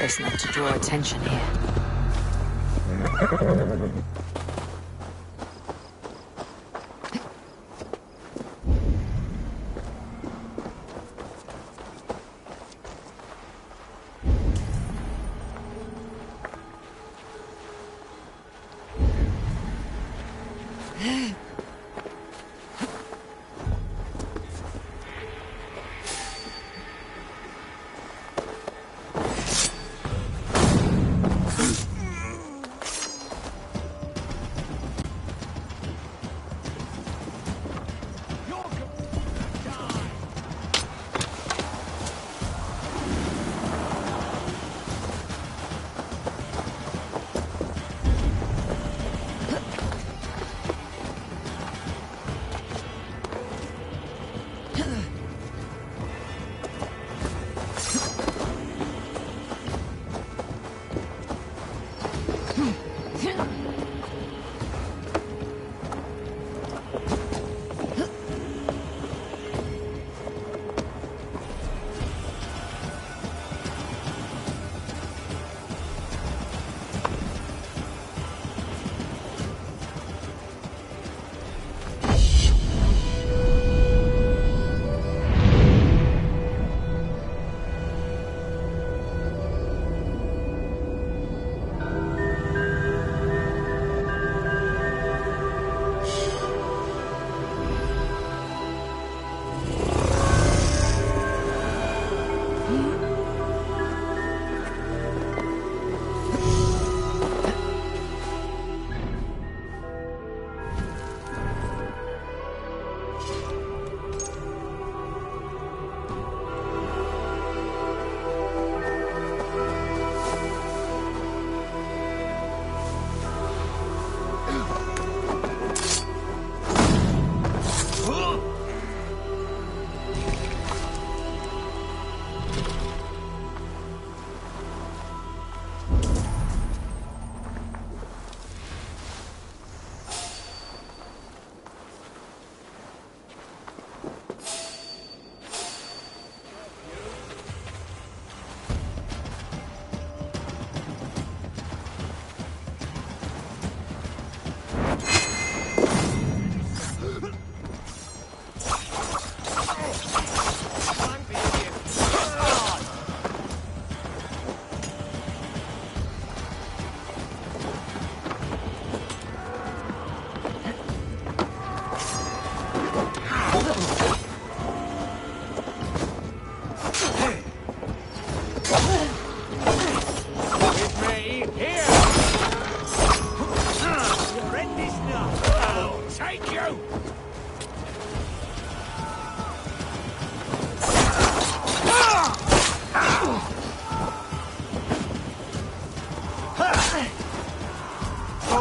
Best not to draw attention here.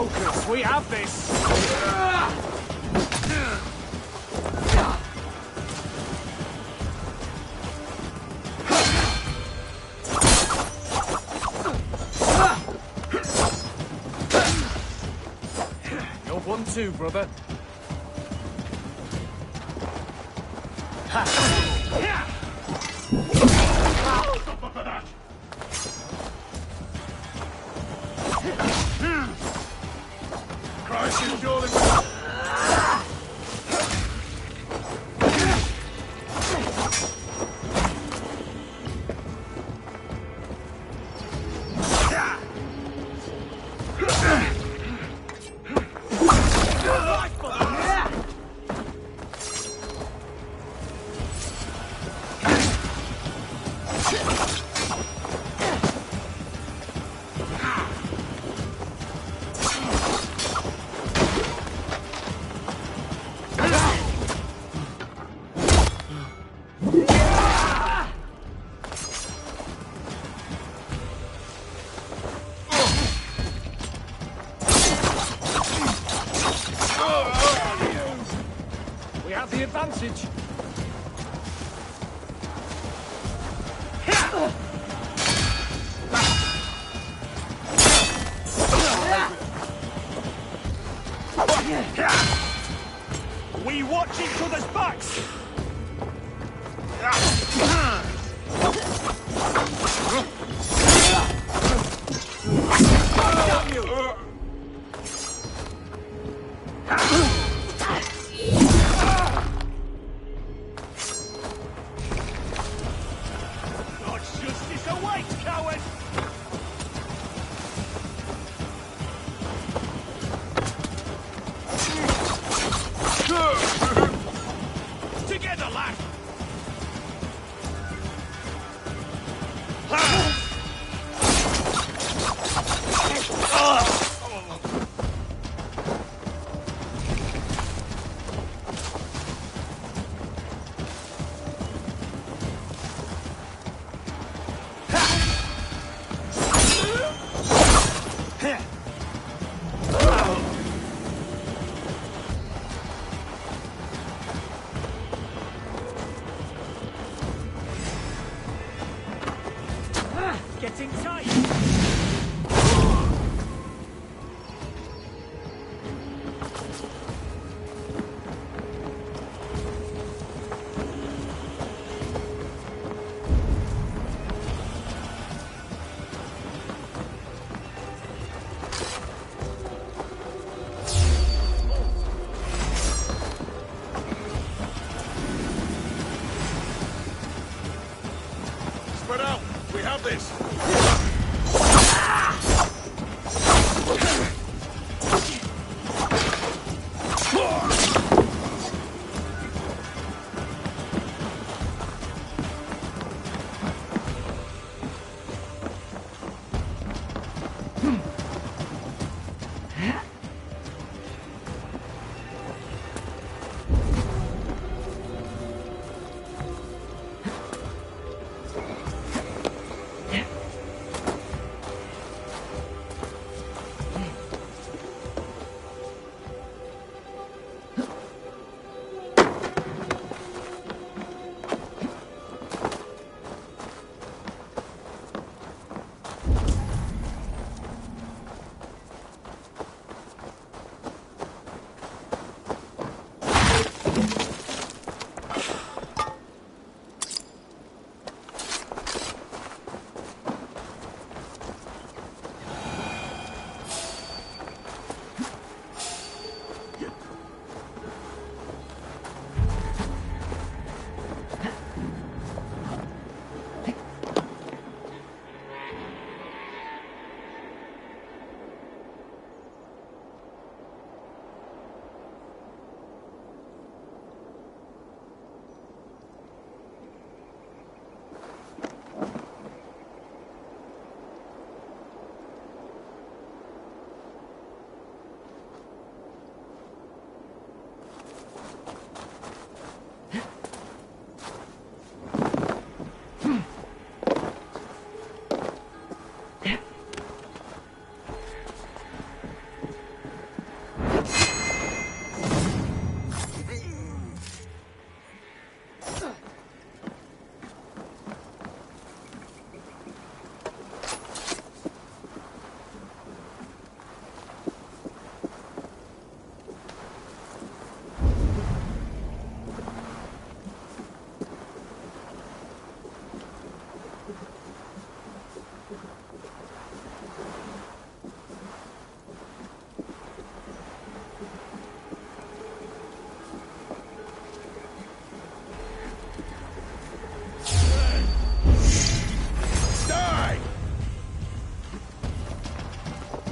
Focus, we have this! You're 1-2, brother. Christ, surely. We have the advantage. We watch each other's backs. Damn you! God's justice awaits, coward! Together, lad!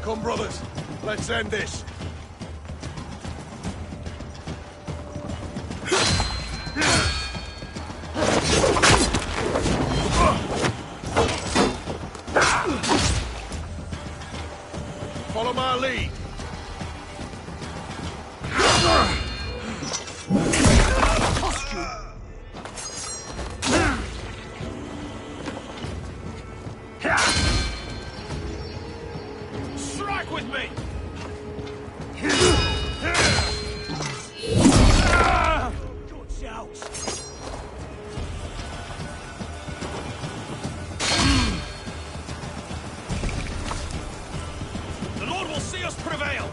Come, brothers. Let's end this. Follow my lead. Strike with me! Good shout. The Lord will see us prevail!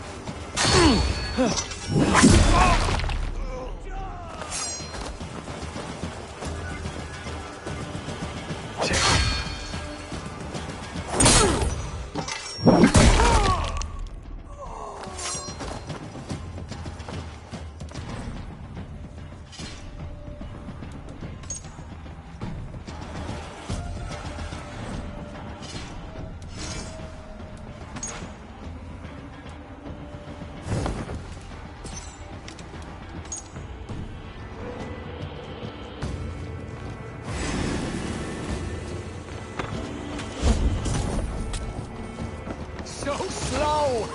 So slow!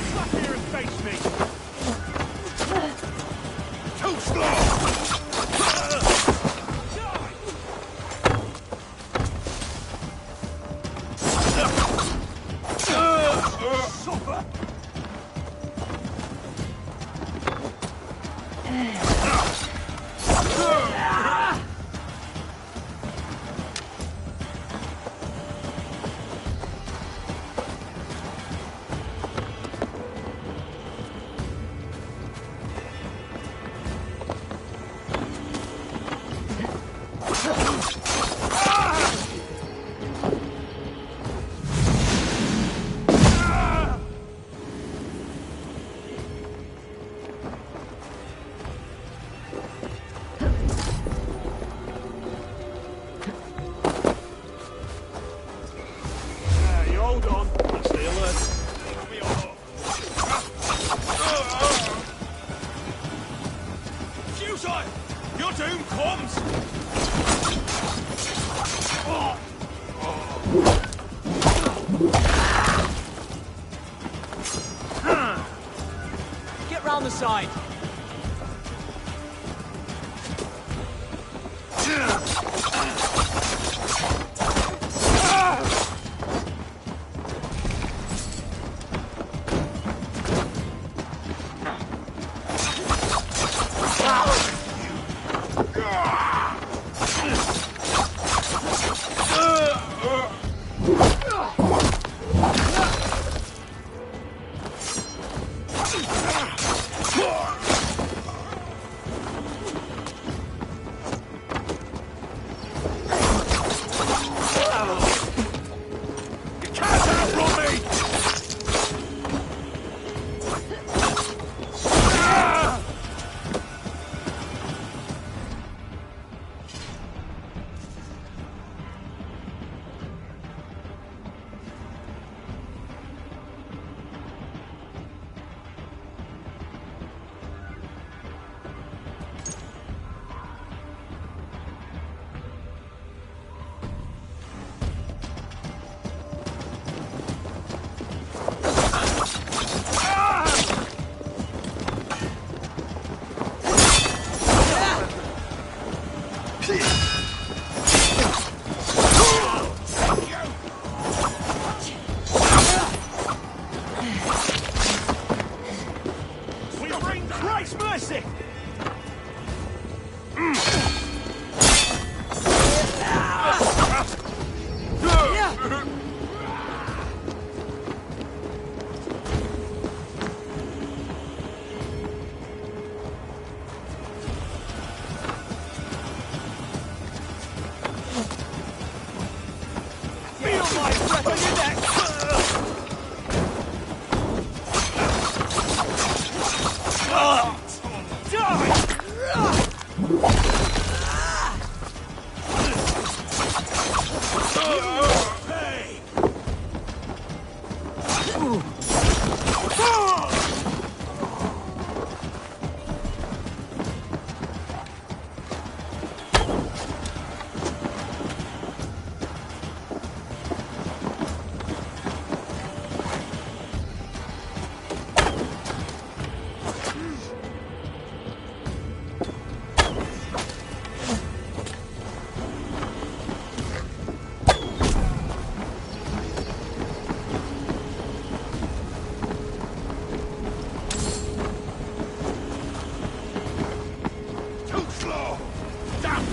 Stop here and face me! Too slow! You hold on. I'll stay alert. Suicide! Your doom comes! Get round the side.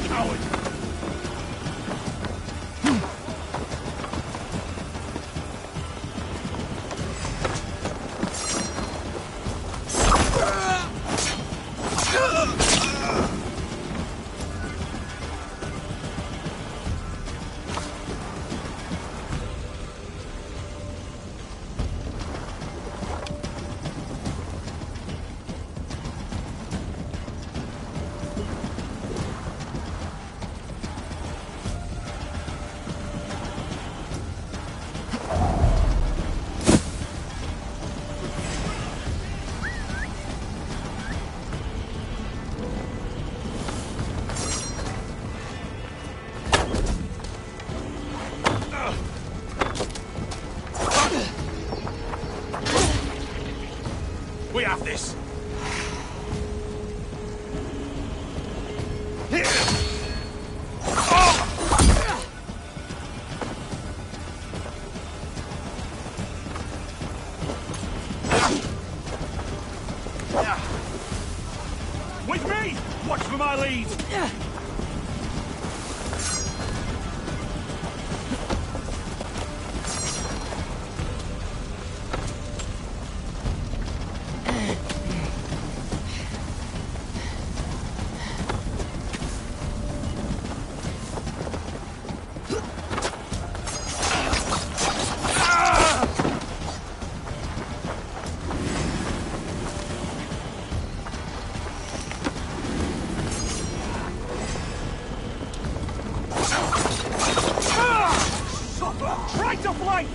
Coward! We have this. With me! Watch for my lead! Try to flank!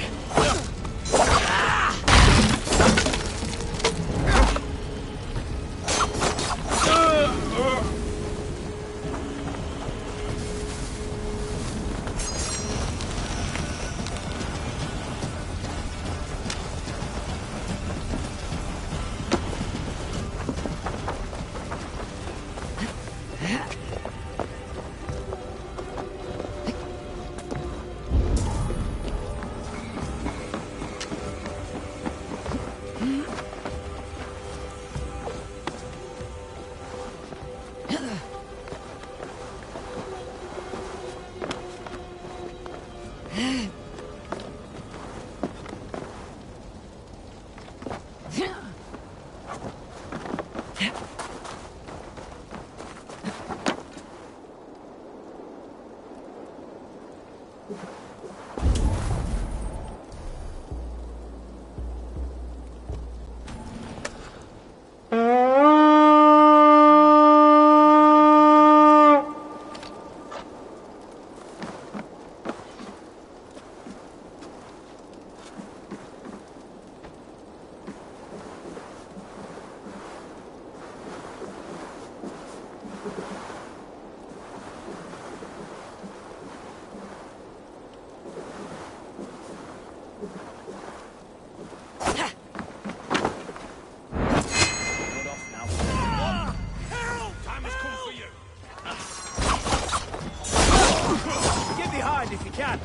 If you can.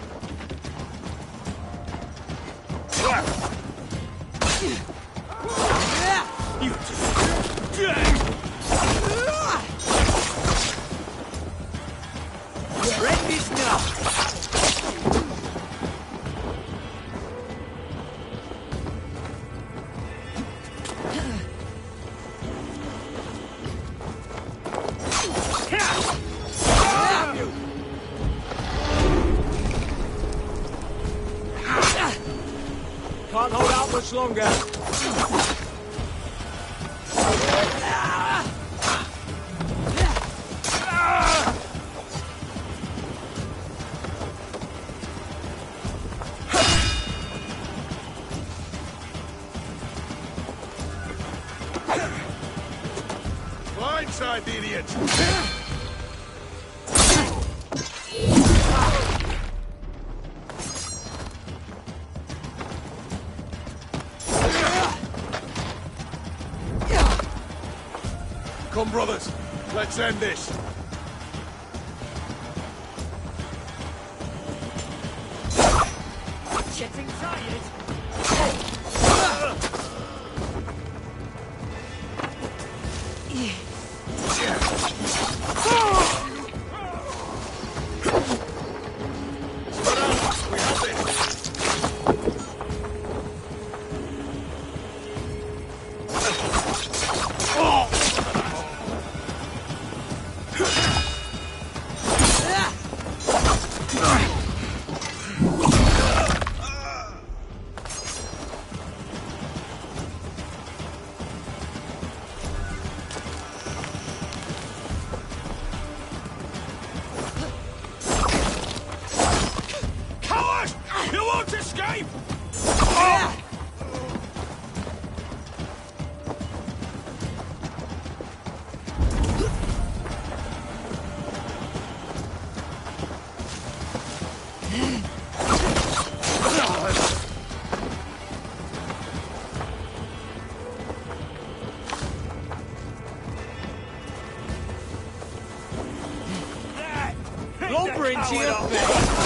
You ready this now. Can't hold out much longer. Blindside the idiot! Come, brothers. Let's end this. Getting tired. Coward! You won't escape! Lumber into your face!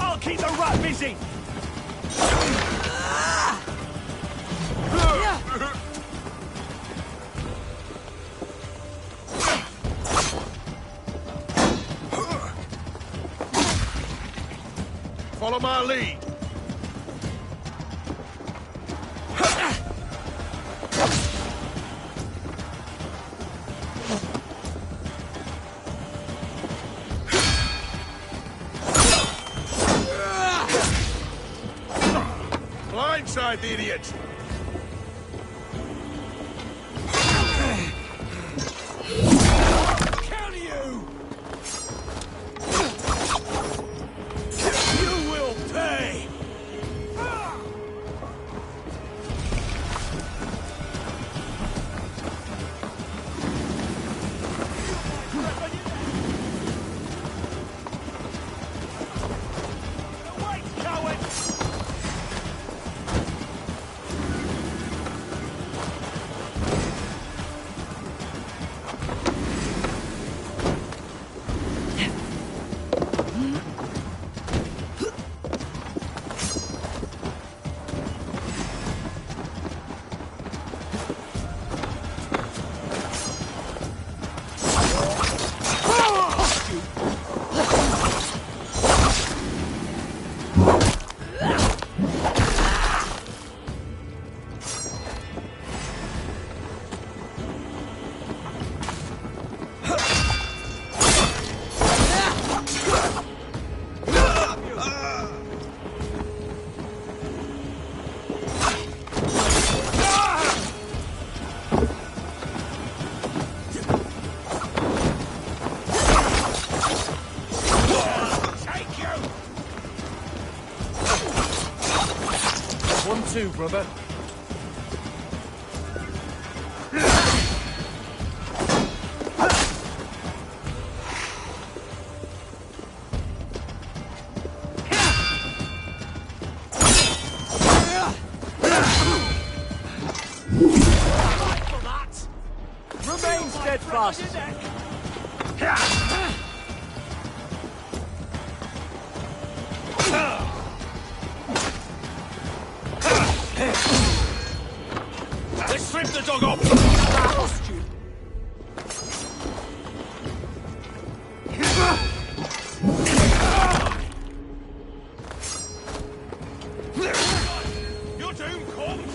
I'll keep the rat busy! Follow my lead. Blindside the idiot! Kill you! You will pay! Wait, coward! Take you! 1-2, brother. Remain steadfast. Let's strip the dog off! Your doom comes!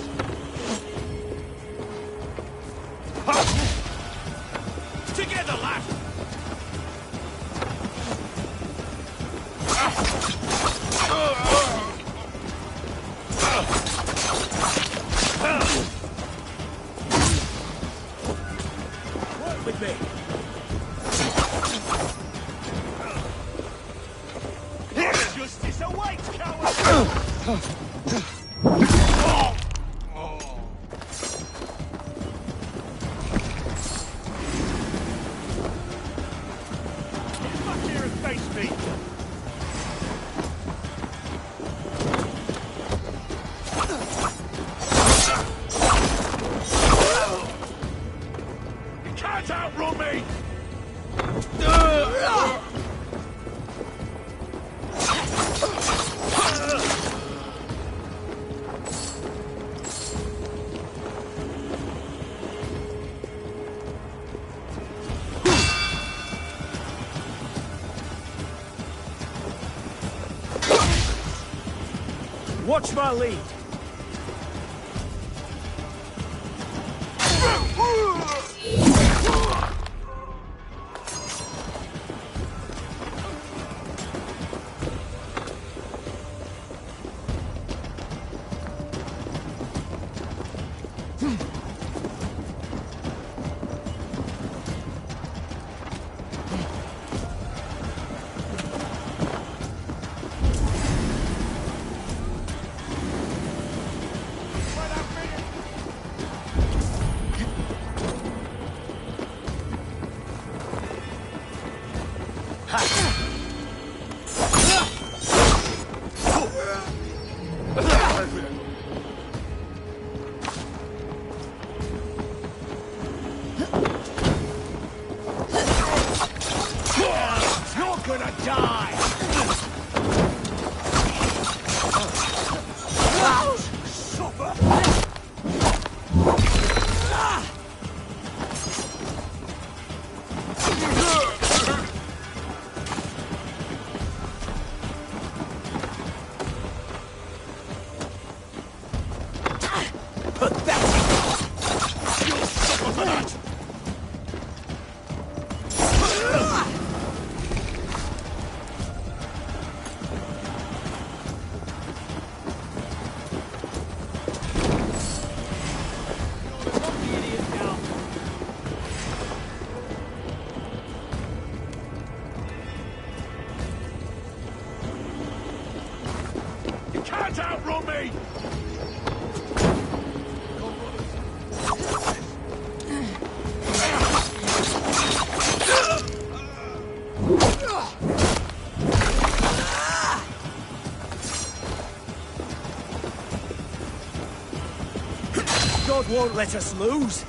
Together, lad! Work with me. Justice awaits, coward! Get back here and face me! You can't outrun me! Watch my lead. Can't outrun me! God won't let us lose.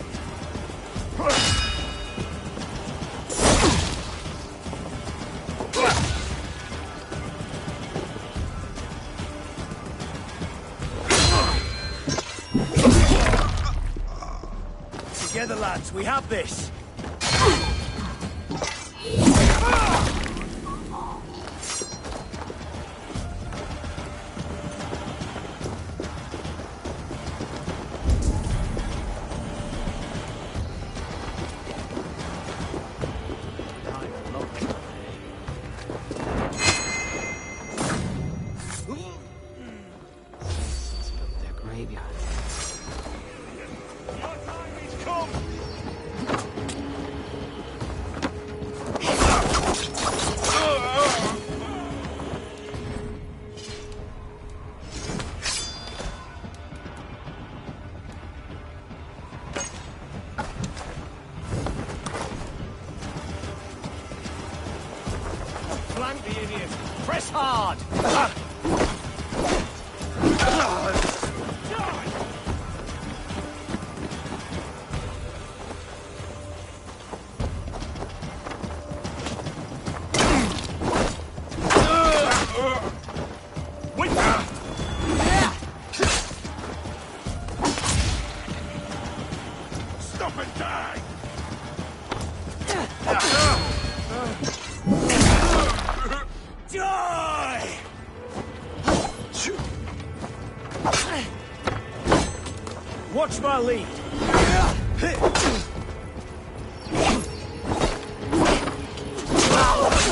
Together, lads, we have this. Their graveyard. Your time is come! Flank the idiot. Press hard. Stop and die! Die! Watch my lead.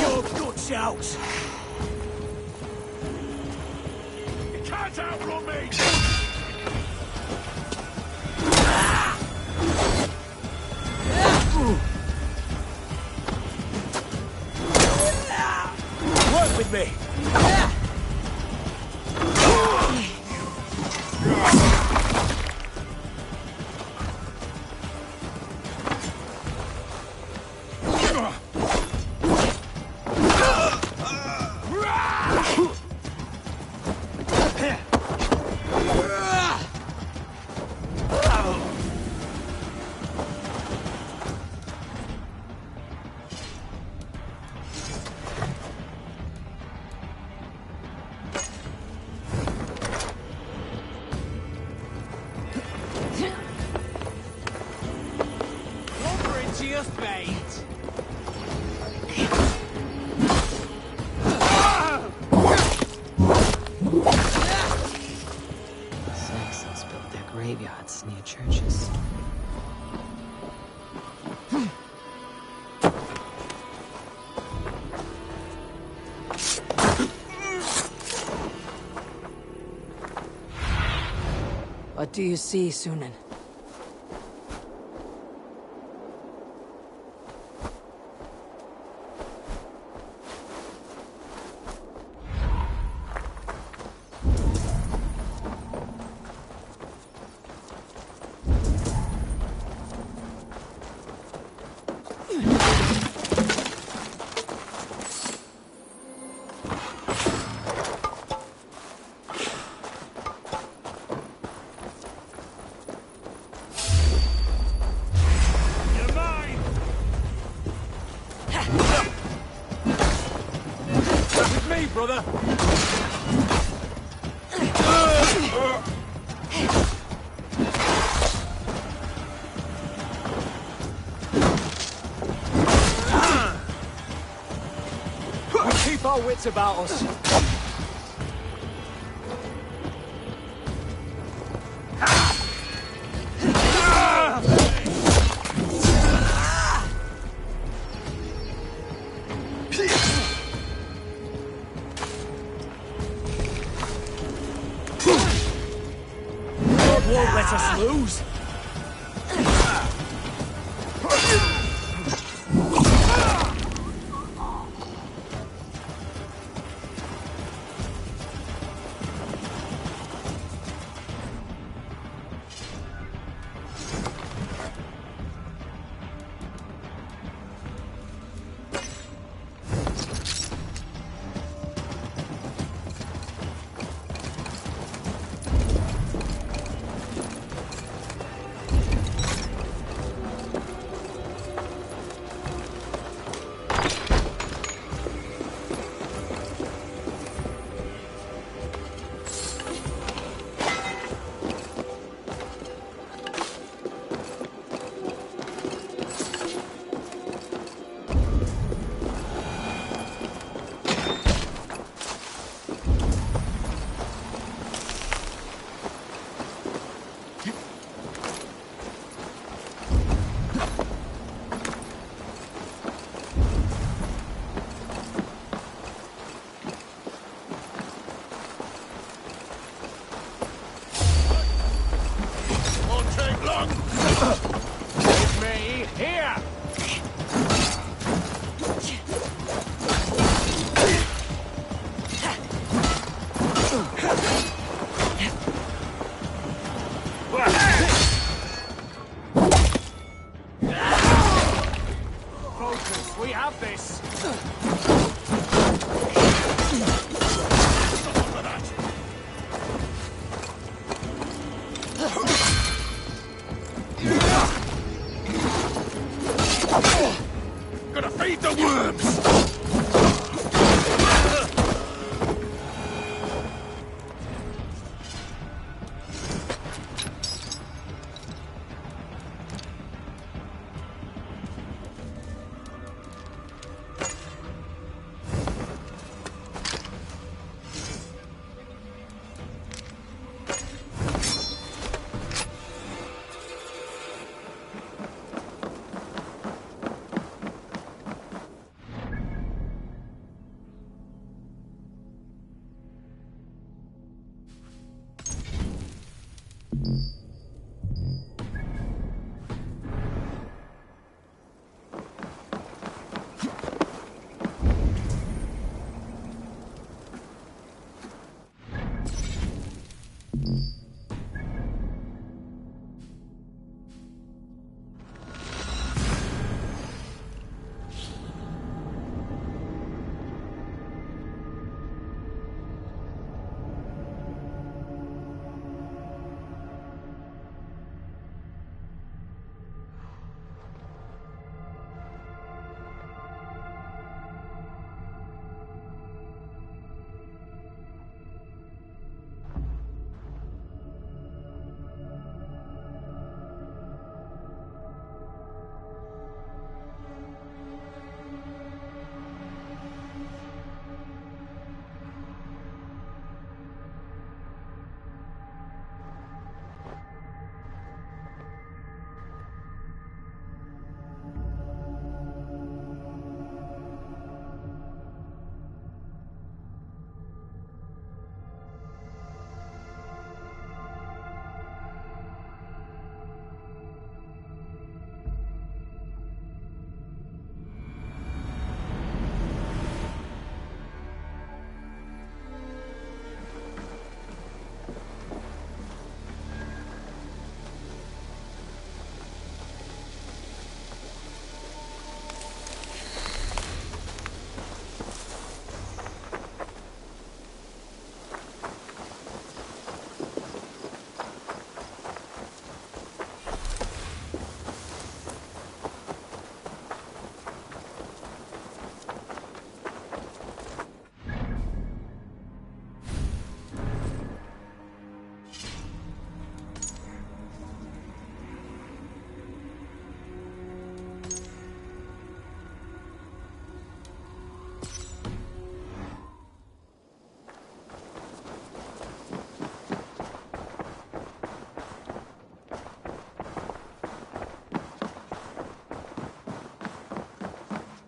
Your good shout. You can't outrun me! Work with me. Over into your fate. near churches. What do you see, Sunan? You're mine! With me, brother! We keep our wits about us. God won't let us lose. Won't take long! With me, here! Focus, we have this! Gonna feed the worms!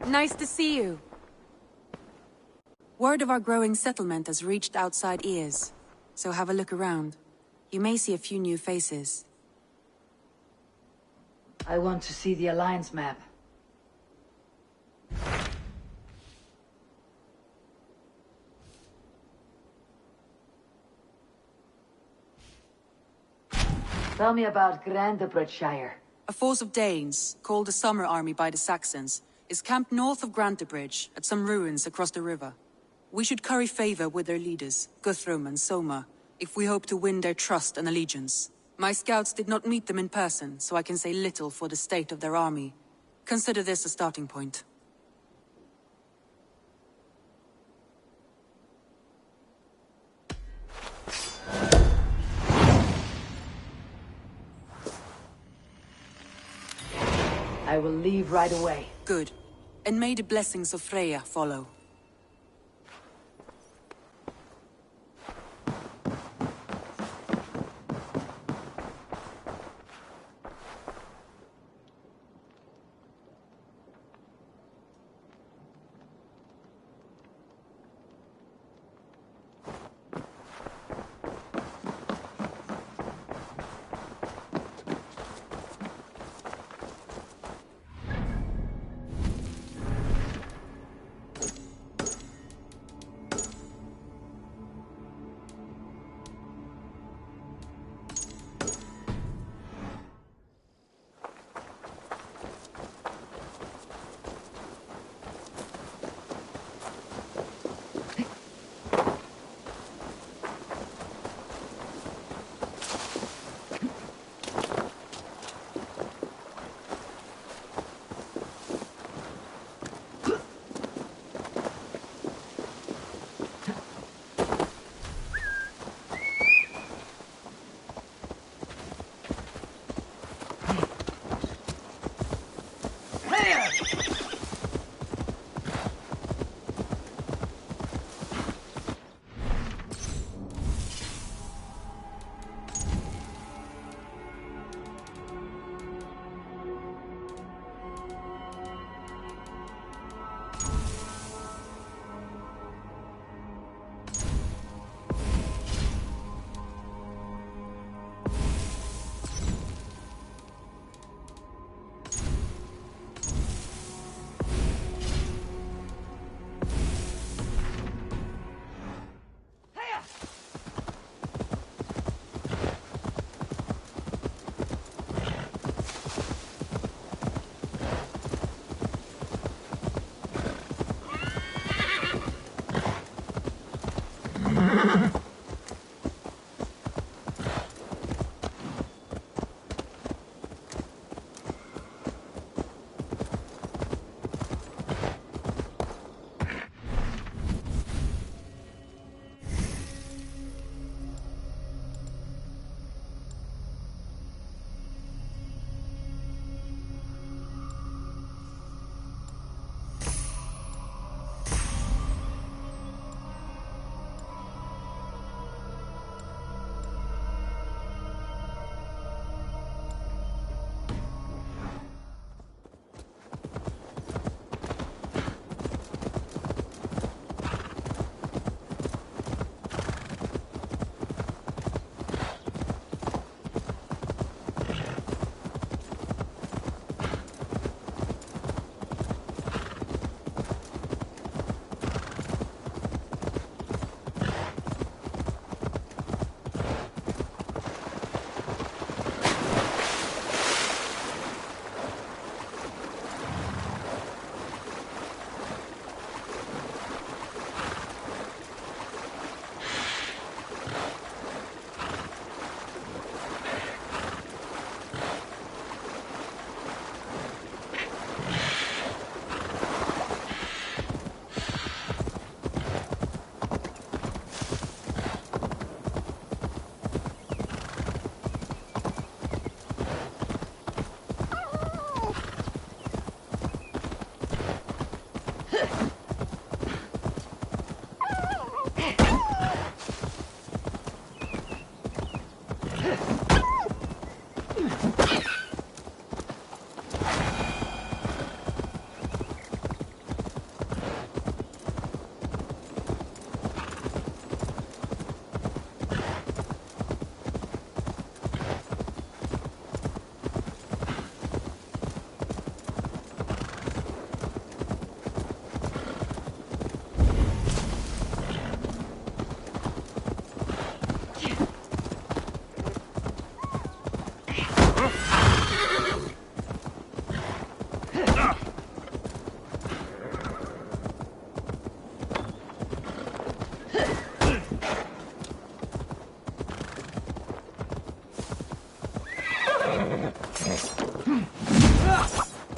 Nice to see you. Word of our growing settlement has reached outside ears, so have a look around. You may see a few new faces. I want to see the Alliance map. Tell me about Grantebridgeshire. A force of Danes, called the Summer Army by the Saxons, is camped north of Grantebridge, at some ruins across the river. We should curry favor with their leaders, Guthrum and Soma, if we hope to win their trust and allegiance. My scouts did not meet them in person, so I can say little for the state of their army. Consider this a starting point. I will leave right away. Good. And may the blessings of Freya follow.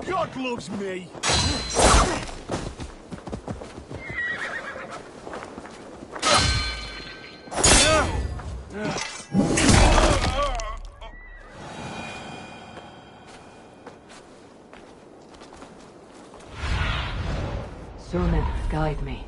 God loves me. Sunan, guide me.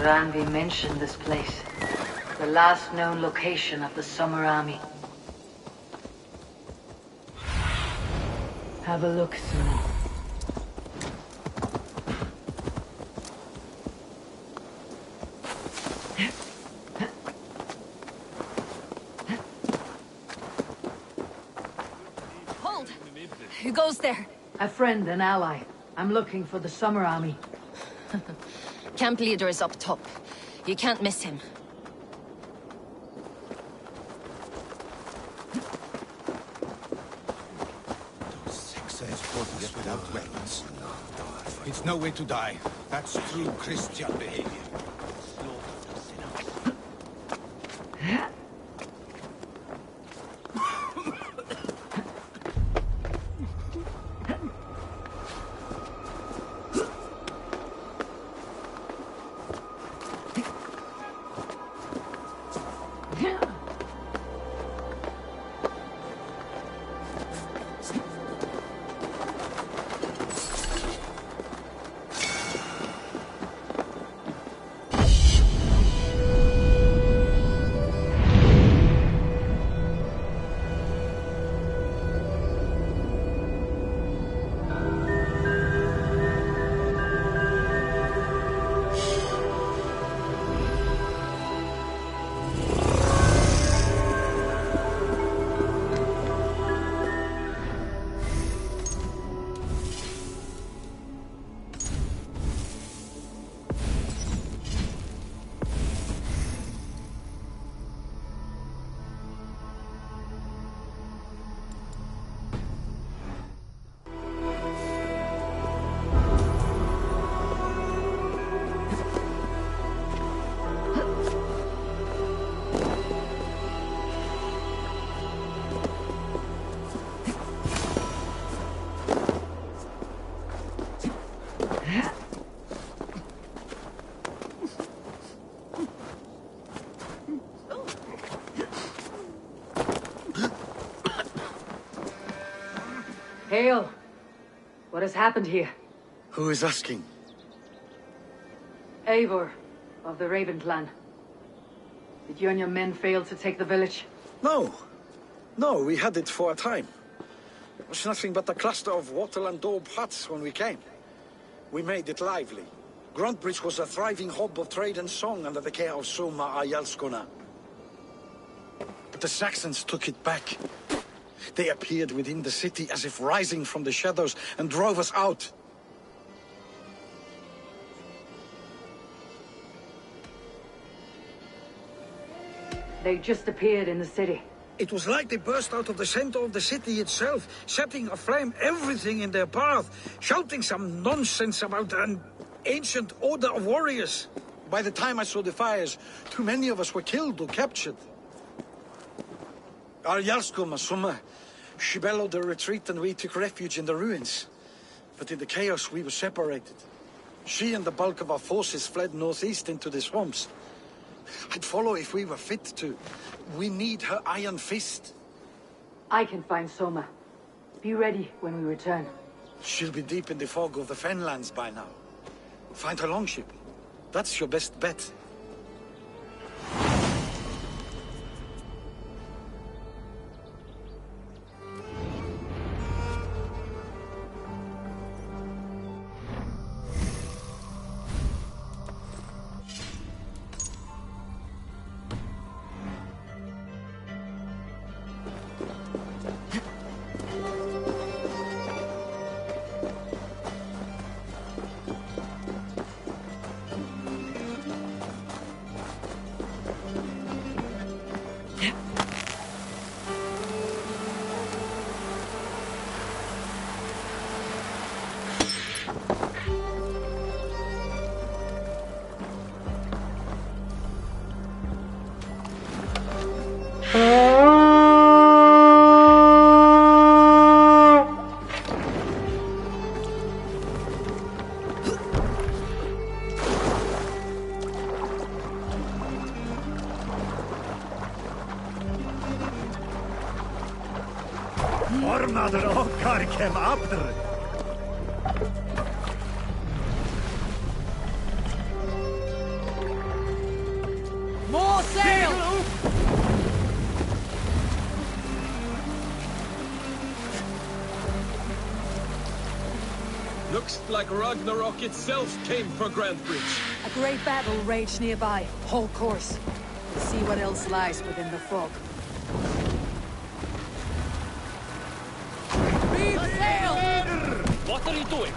Randi mentioned this place. The last known location of the Summer Army. Have a look, Sunan. Hold! Who goes there? A friend, an ally. I'm looking for the Summer Army. Camp leader is up top. You can't miss him. Those Saxons fought us without weapons. It's no way to die. That's true Christian behavior. Hail! What has happened here? Who is asking? Eivor, of the Raven clan. Did you and your men fail to take the village? No. No, we had it for a time. It was nothing but a cluster of wattle and daub huts when we came. We made it lively. Gruntbridge was a thriving hub of trade and song under the care of Soma Ayalskona. But the Saxons took it back. They appeared within the city as if rising from the shadows and drove us out. They just appeared in the city. It was like they burst out of the center of the city itself, setting aflame everything in their path, shouting some nonsense about an ancient order of warriors. By the time I saw the fires, too many of us were killed or captured. Our Yarskoma, Summa, she bellowed a retreat and we took refuge in the ruins. But in the chaos we were separated. She and the bulk of our forces fled northeast into the swamps. I'd follow if we were fit to. We need her iron fist. I can find Soma. Be ready when we return. She'll be deep in the fog of the Fenlands by now. Find her longship. That's your best bet. Fader okkar kem after. More sail! Looks like Ragnarok itself came for Grantebridge. A great battle raged nearby. Whole course. We'll see what else lies within the fog. What are you doing?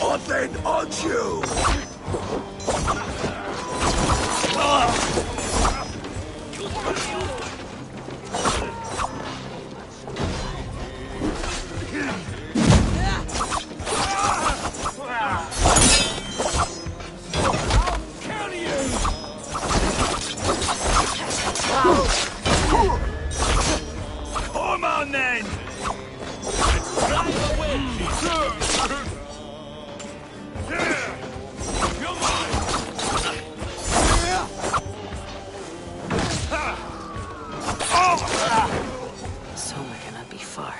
Odin on you! Come on then! Soma cannot be far.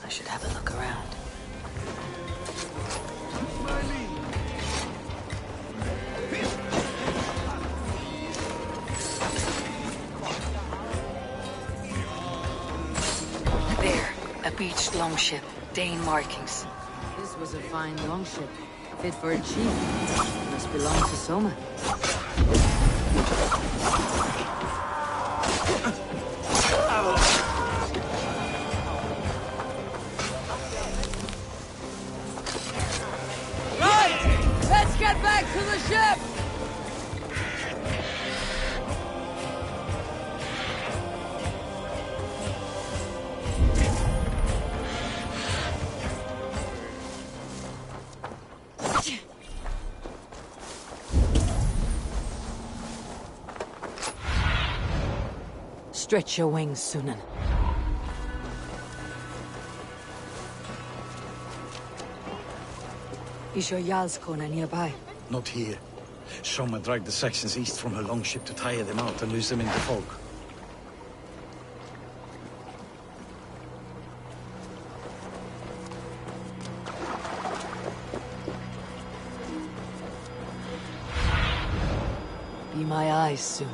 I should have a look around. There, a beached longship, Dane markings. This was a fine longship. Fit for a chief. Must belong to Soma. Right! Let's get back to the ship! Stretch your wings, Sunan. Is your Jarlskona nearby? Not here. Soma dragged the Saxons east from her longship to tire them out and lose them in the fog. Be my eyes, Sunan.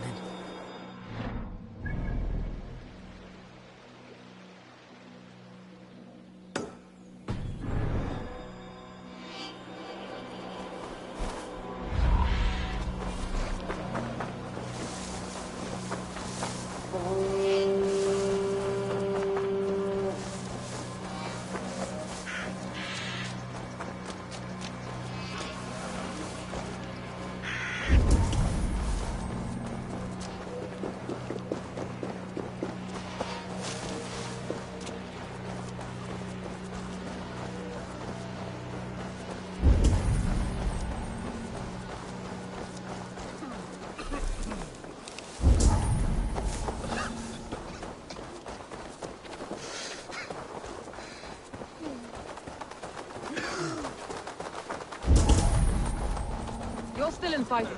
You're still in fighting.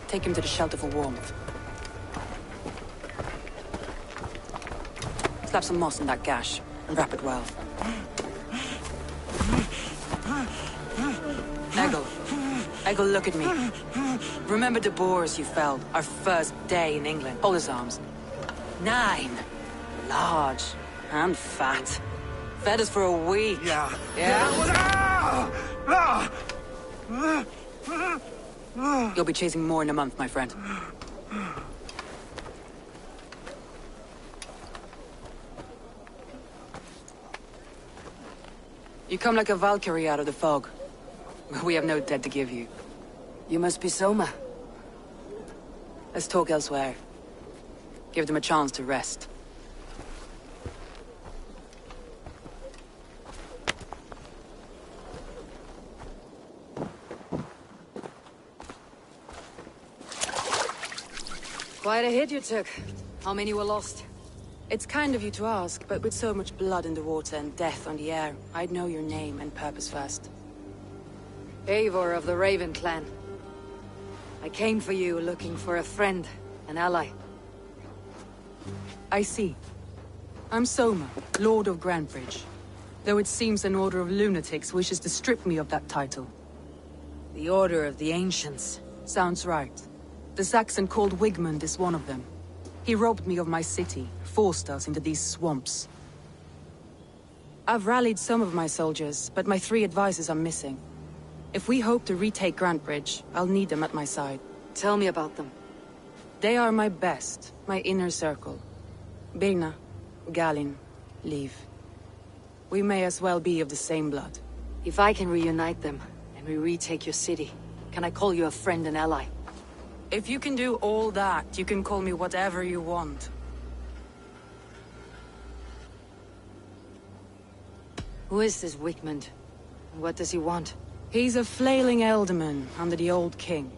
Take him to the shelter for warmth. Slap some moss in that gash and wrap it well. Eggle, look at me. Remember the boars you felled, our first day in England? Hold his arms. 9. Large and fat. Fed us for a week. Yeah. Yeah? You'll be chasing more in a month, my friend. You come like a Valkyrie out of the fog. We have no debt to give you. You must be Soma. Let's talk elsewhere. Give them a chance to rest. Quite a hit you took. How many were lost? It's kind of you to ask, but with so much blood in the water and death on the air, I'd know your name and purpose first. Eivor of the Raven clan. I came for you looking for a friend, an ally. I see. I'm Soma, Lord of Grantebridge. Though it seems an order of lunatics wishes to strip me of that title. The Order of the Ancients. Sounds right. The Saxon called Wigmund is one of them. He robbed me of my city, forced us into these swamps. I've rallied some of my soldiers, but my 3 advisors are missing. If we hope to retake Grantebridge, I'll need them at my side. Tell me about them. They are my best, my inner circle. Birna, Galin, Liv. We may as well be of the same blood. If I can reunite them, and we retake your city, can I call you a friend and ally? If you can do all that, you can call me whatever you want. Who is this Wigmund? And what does he want? He's a flailing elderman under the old king.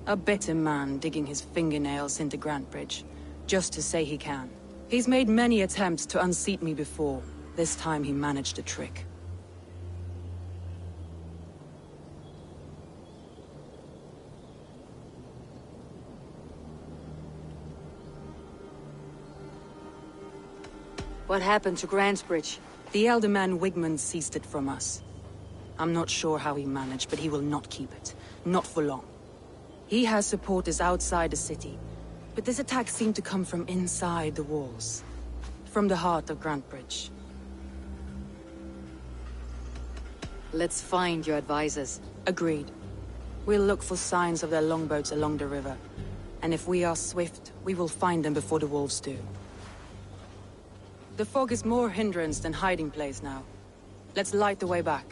A bitter man digging his fingernails into Grantebridge, just to say he can. He's made many attempts to unseat me before. This time he managed a trick. What happened to Grantebridge? The elder man Wigmund seized it from us. I'm not sure how he managed, but he will not keep it. Not for long. He has supporters outside the city, but this attack seemed to come from inside the walls. From the heart of Grantebridge. Let's find your advisors. Agreed. We'll look for signs of their longboats along the river. And if we are swift, we will find them before the wolves do. The fog is more hindrance than hiding place now. Let's light the way back.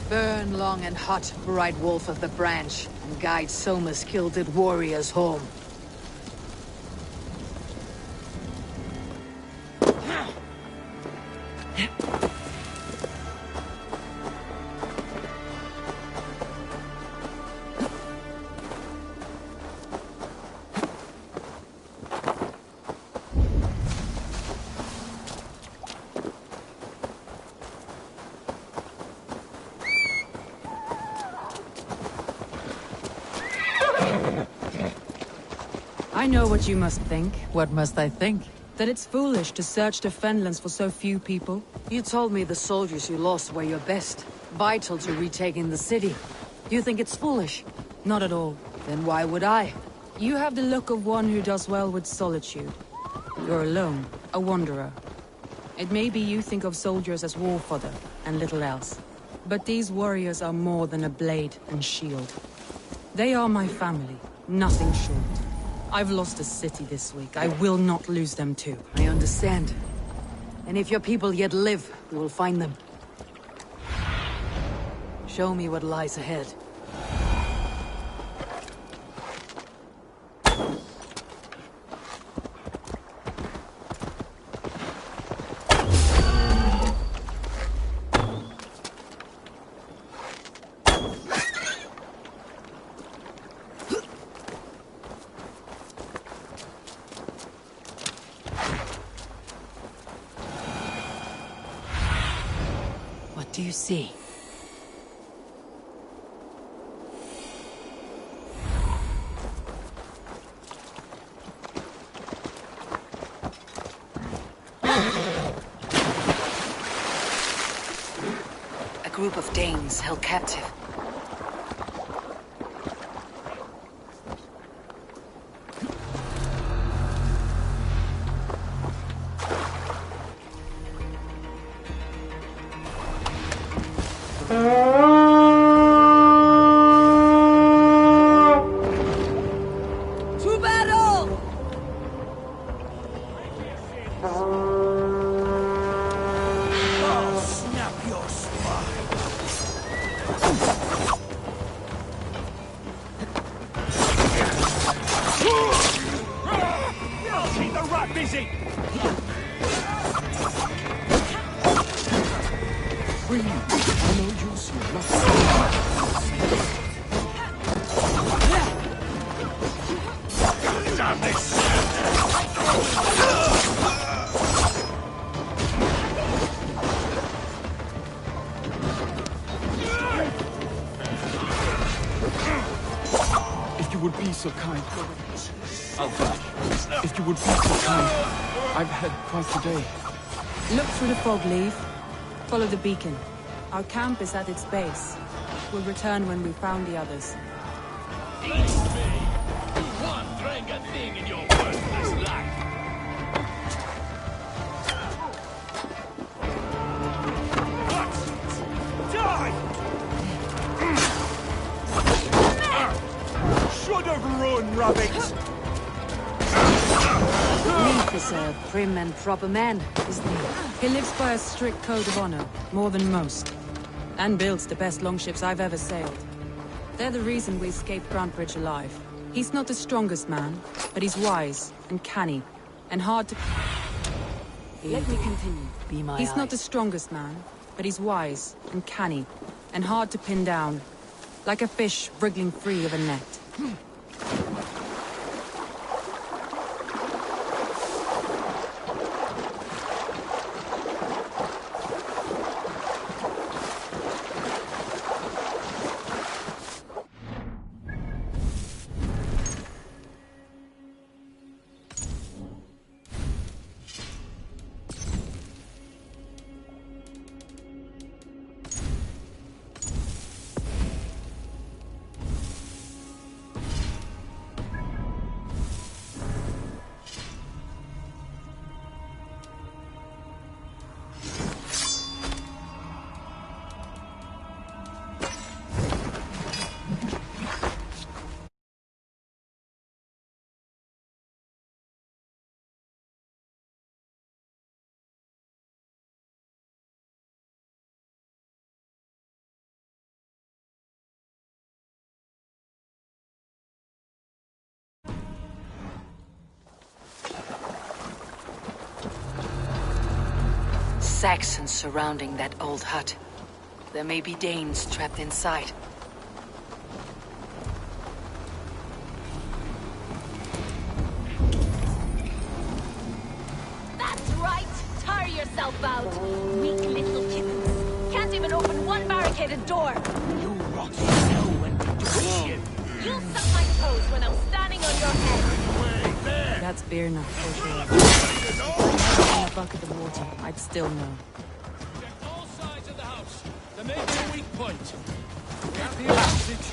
Burn long and hot, bright wolf of the branch, and guide Soma's gilded warriors home. I know what you must think. What must I think? That it's foolish to search the Fenlands for so few people. You told me the soldiers you lost were your best, vital to retaking the city. You think it's foolish? Not at all. Then why would I? You have the look of one who does well with solitude. You're alone, a wanderer. It may be you think of soldiers as war fodder, and little else. But these warriors are more than a blade and shield. They are my family, nothing short. I've lost a city this week. I will not lose them too. I understand. And if your people yet live, we will find them. Show me what lies ahead. What do you see? A group of Danes held captive. To battle! Oh, snap your spine! Keep the rat busy! Damn this! If you would be so kind. If you would be so kind. I've had quite a day. Look through the fog, Leave. Follow the beacon. Our camp is at its base. We'll return when we've found the others. One drink a thing in your worthless life! Die! Should have run, rabbit! Leaf is a prim and proper man, isn't he? He lives by a strict code of honor, more than most. And builds the best longships I've ever sailed. They're the reason we escaped Grantebridge alive. He's not the strongest man, but he's wise and canny, and hard to... Let me continue. Be my He's not eyes. the strongest man, but he's wise and canny, and hard to pin down. Like a fish wriggling free of a net. Saxons surrounding that old hut. There may be Danes trapped inside. That's right! Tire yourself out! Weak little kittens. Can't even open one barricaded door! You rot in hell when we do shit! You'll suck my toes when I'm standing on your head! Way there! That's Birna, for sure. If I had a bucket of water, I'd still know. Check all sides of the house. There may be a weak point. We have the advantage.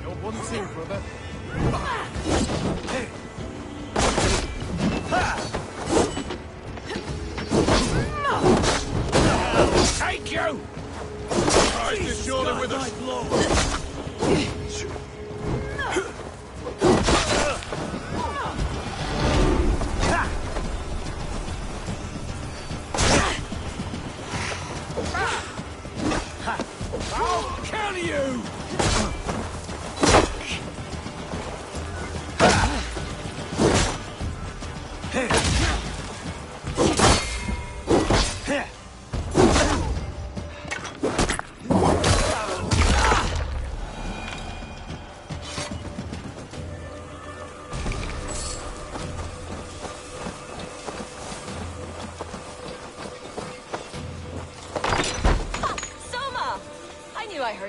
You're one too, brother. Take you! Tries to shoulder with us. I'll kill you!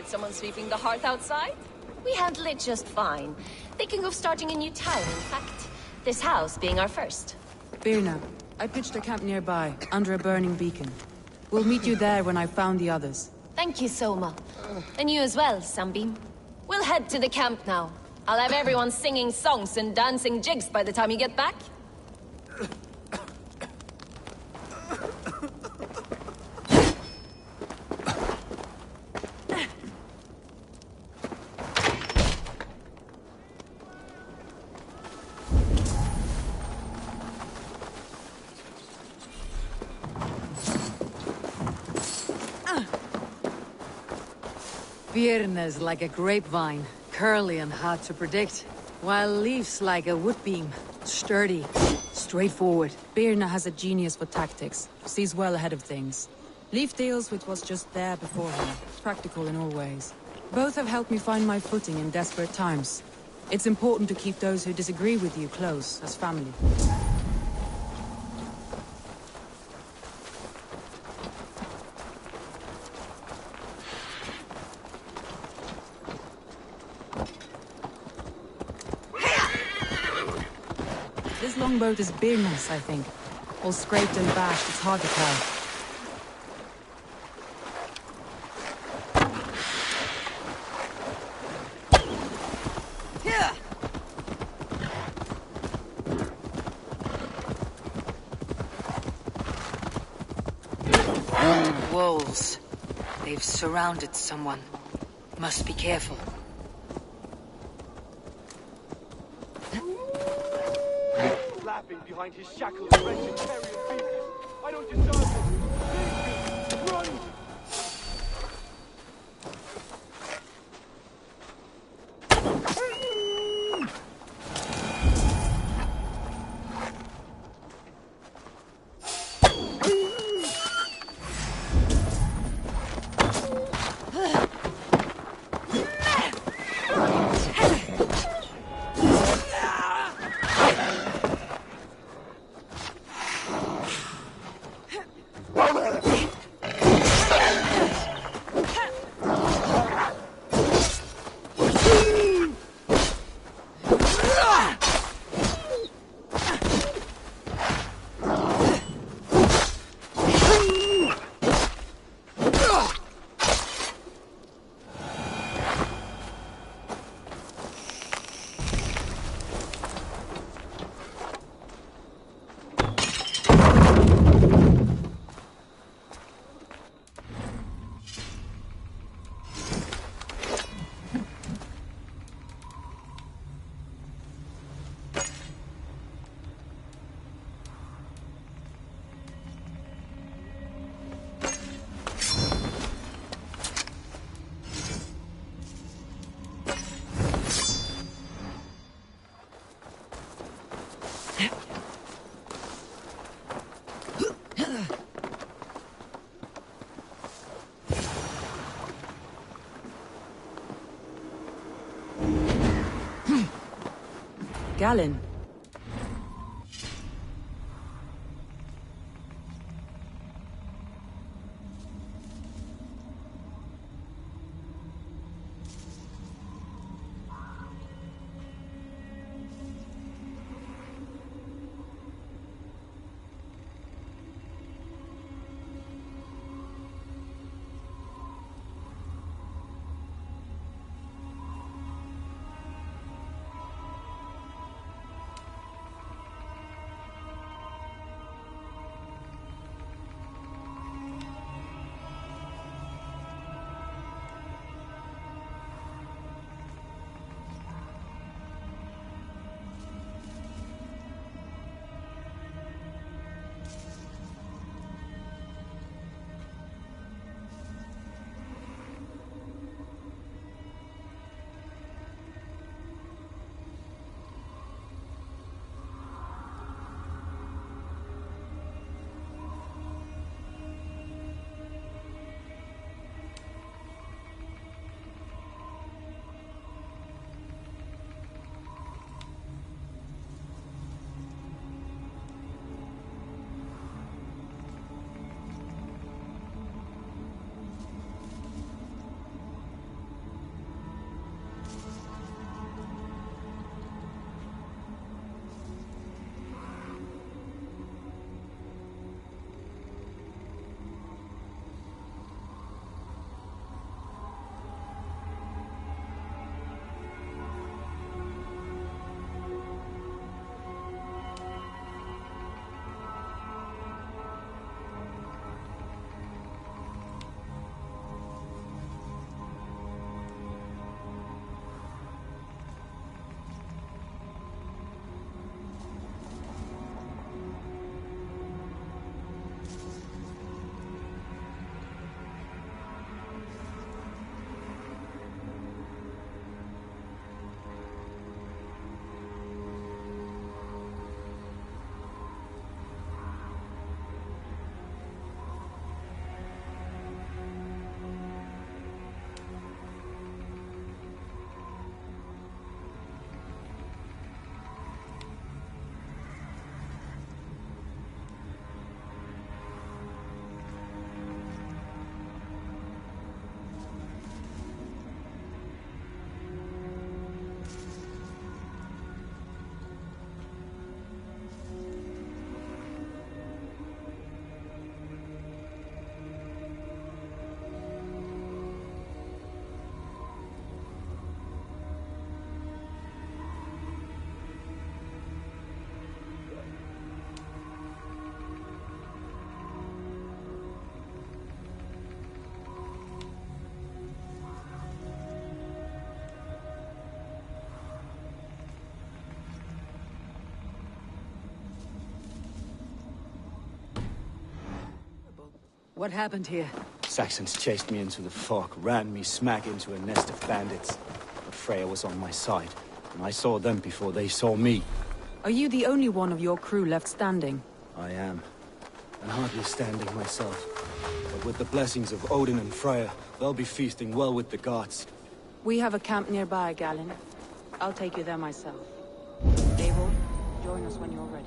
someone sweeping the hearth outside? We handle it just fine. Thinking of starting a new town, in fact. This house being our first. Birna, I pitched a camp nearby, under a burning beacon. We'll meet you there when I've found the others. Thank you, Soma. And you as well, Sunbeam. We'll head to the camp now. I'll have everyone singing songs and dancing jigs by the time you get back. Birna's like a grapevine, curly and hard to predict, while Leaf's like a wood beam, sturdy, straightforward. Birna has a genius for tactics, sees well ahead of things. Leaf deals with what's just there before him, practical in all ways. Both have helped me find my footing in desperate times. It's important to keep those who disagree with you close, as family. This longboat is Birna's, I think. All scraped and bashed, it's hard to tell. Wolves. They've surrounded someone. Must be careful. Laughing behind his shackled wretched carrion feet. I don't deserve this. Leave me. Run! Galen. What happened here? Saxons chased me into the fog, ran me smack into a nest of bandits. But Freya was on my side, and I saw them before they saw me. Are you the only one of your crew left standing? I am. And hardly standing myself. But with the blessings of Odin and Freya, they'll be feasting well with the gods. We have a camp nearby, Galen. I'll take you there myself. Eivor, join us when you're ready.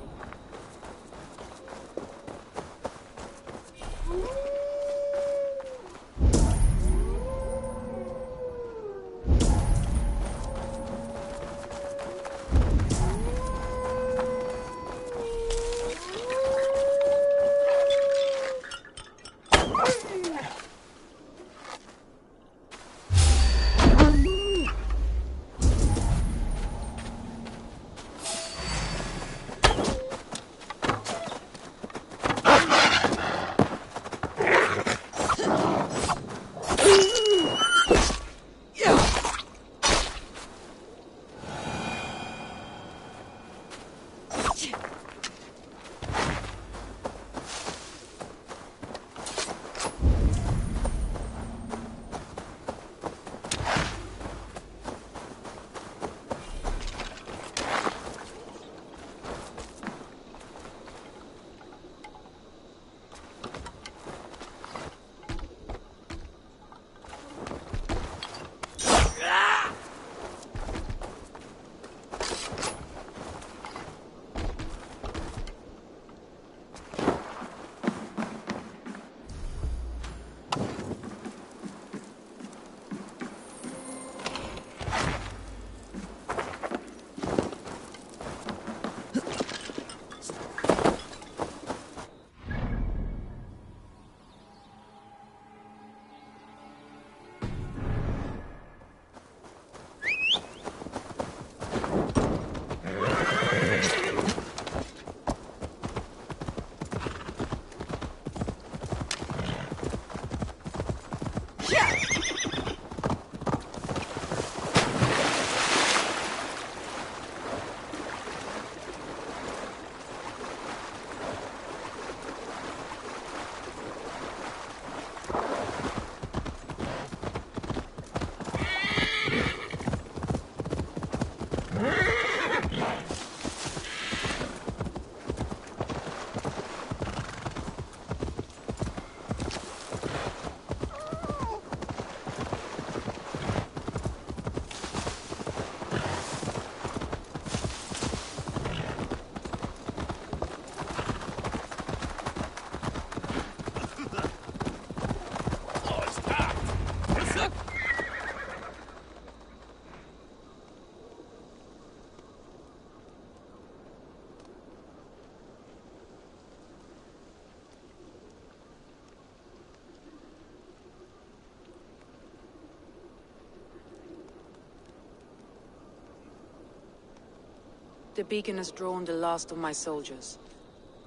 The beacon has drawn the last of my soldiers.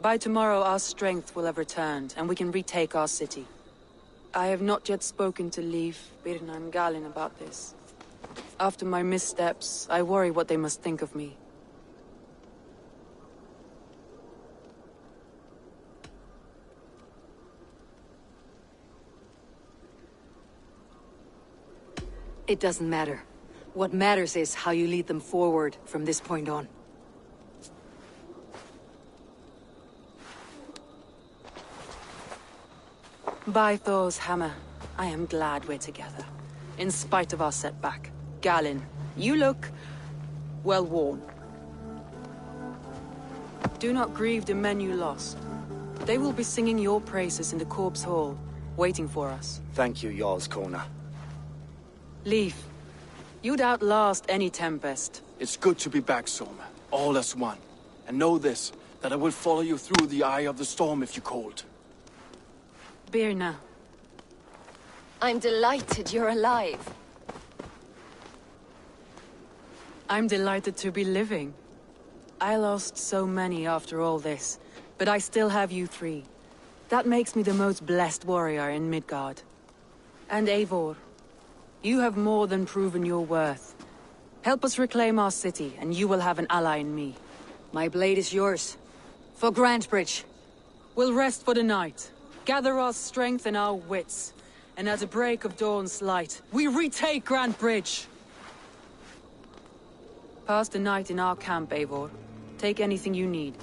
By tomorrow our strength will have returned, and we can retake our city. I have not yet spoken to Leif, Birna and Galen about this. After my missteps, I worry what they must think of me. It doesn't matter. What matters is how you lead them forward from this point on. By Thor's hammer, I am glad we're together. In spite of our setback. Galen, you look well worn. Do not grieve the men you lost. They will be singing your praises in the Corpse Hall, waiting for us. Thank you, Jarl's Corner. Leif, you'd outlast any tempest. It's good to be back, Soma. All as one. And know this, that I will follow you through the eye of the storm if you called. Birna. I'm delighted you're alive. I'm delighted to be living. I lost so many after all this, but I still have you three. That makes me the most blessed warrior in Midgard. And Eivor, you have more than proven your worth. Help us reclaim our city, and you will have an ally in me. My blade is yours. For Grantebridge. We'll rest for the night. Gather our strength and our wits, and at the break of dawn's light, we retake Grand Bridge! Pass the night in our camp, Eivor. Take anything you need.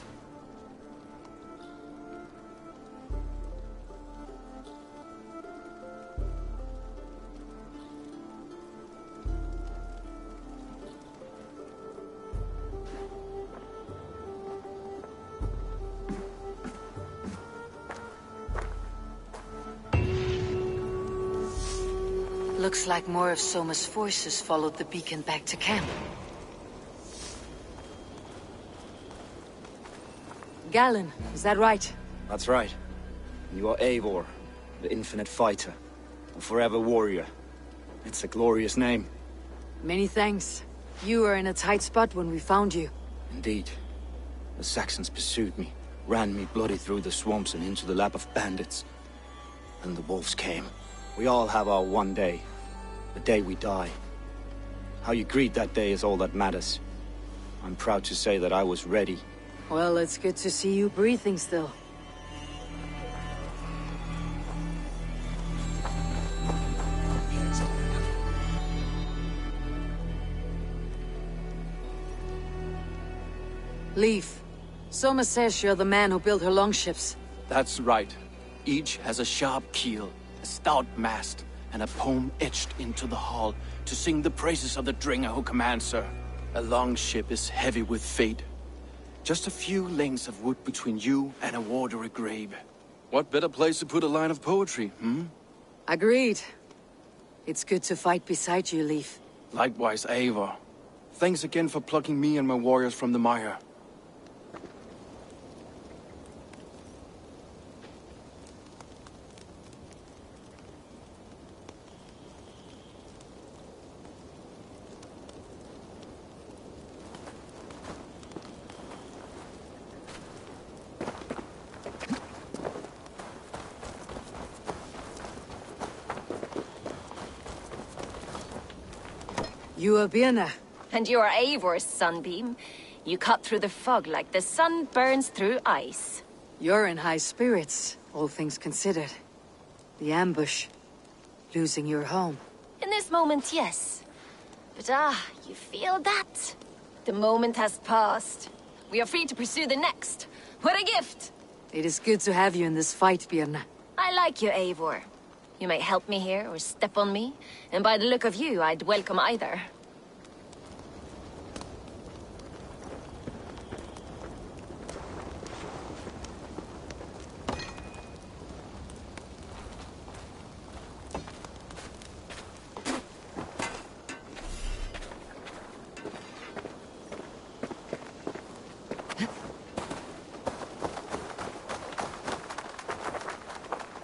Looks like more of Soma's forces followed the beacon back to camp. Galen, is that right? That's right. You are Eivor, the infinite fighter, a forever warrior. It's a glorious name. Many thanks. You were in a tight spot when we found you. Indeed. The Saxons pursued me, ran me bloody through the swamps and into the lap of bandits. And the wolves came. We all have our one day. The day we die. How you greet that day is all that matters. I'm proud to say that I was ready. Well, it's good to see you breathing still. Leif, Soma says you're the man who built her longships. That's right. Each has a sharp keel, a stout mast, and a poem etched into the hull to sing the praises of the Dringer who commands her. A longship is heavy with fate. Just a few lengths of wood between you and a watery grave. What better place to put a line of poetry, hmm? Agreed. It's good to fight beside you, Leif. Likewise, Eivor. Thanks again for plucking me and my warriors from the mire. You are Birna. And you are Eivor's Sunbeam. You cut through the fog like the sun burns through ice. You're in high spirits, all things considered. The ambush. Losing your home. In this moment, yes. But you feel that? The moment has passed. We are free to pursue the next. What a gift! It is good to have you in this fight, Birna. I like you, Eivor. You may help me here or step on me, and by the look of you, I'd welcome either.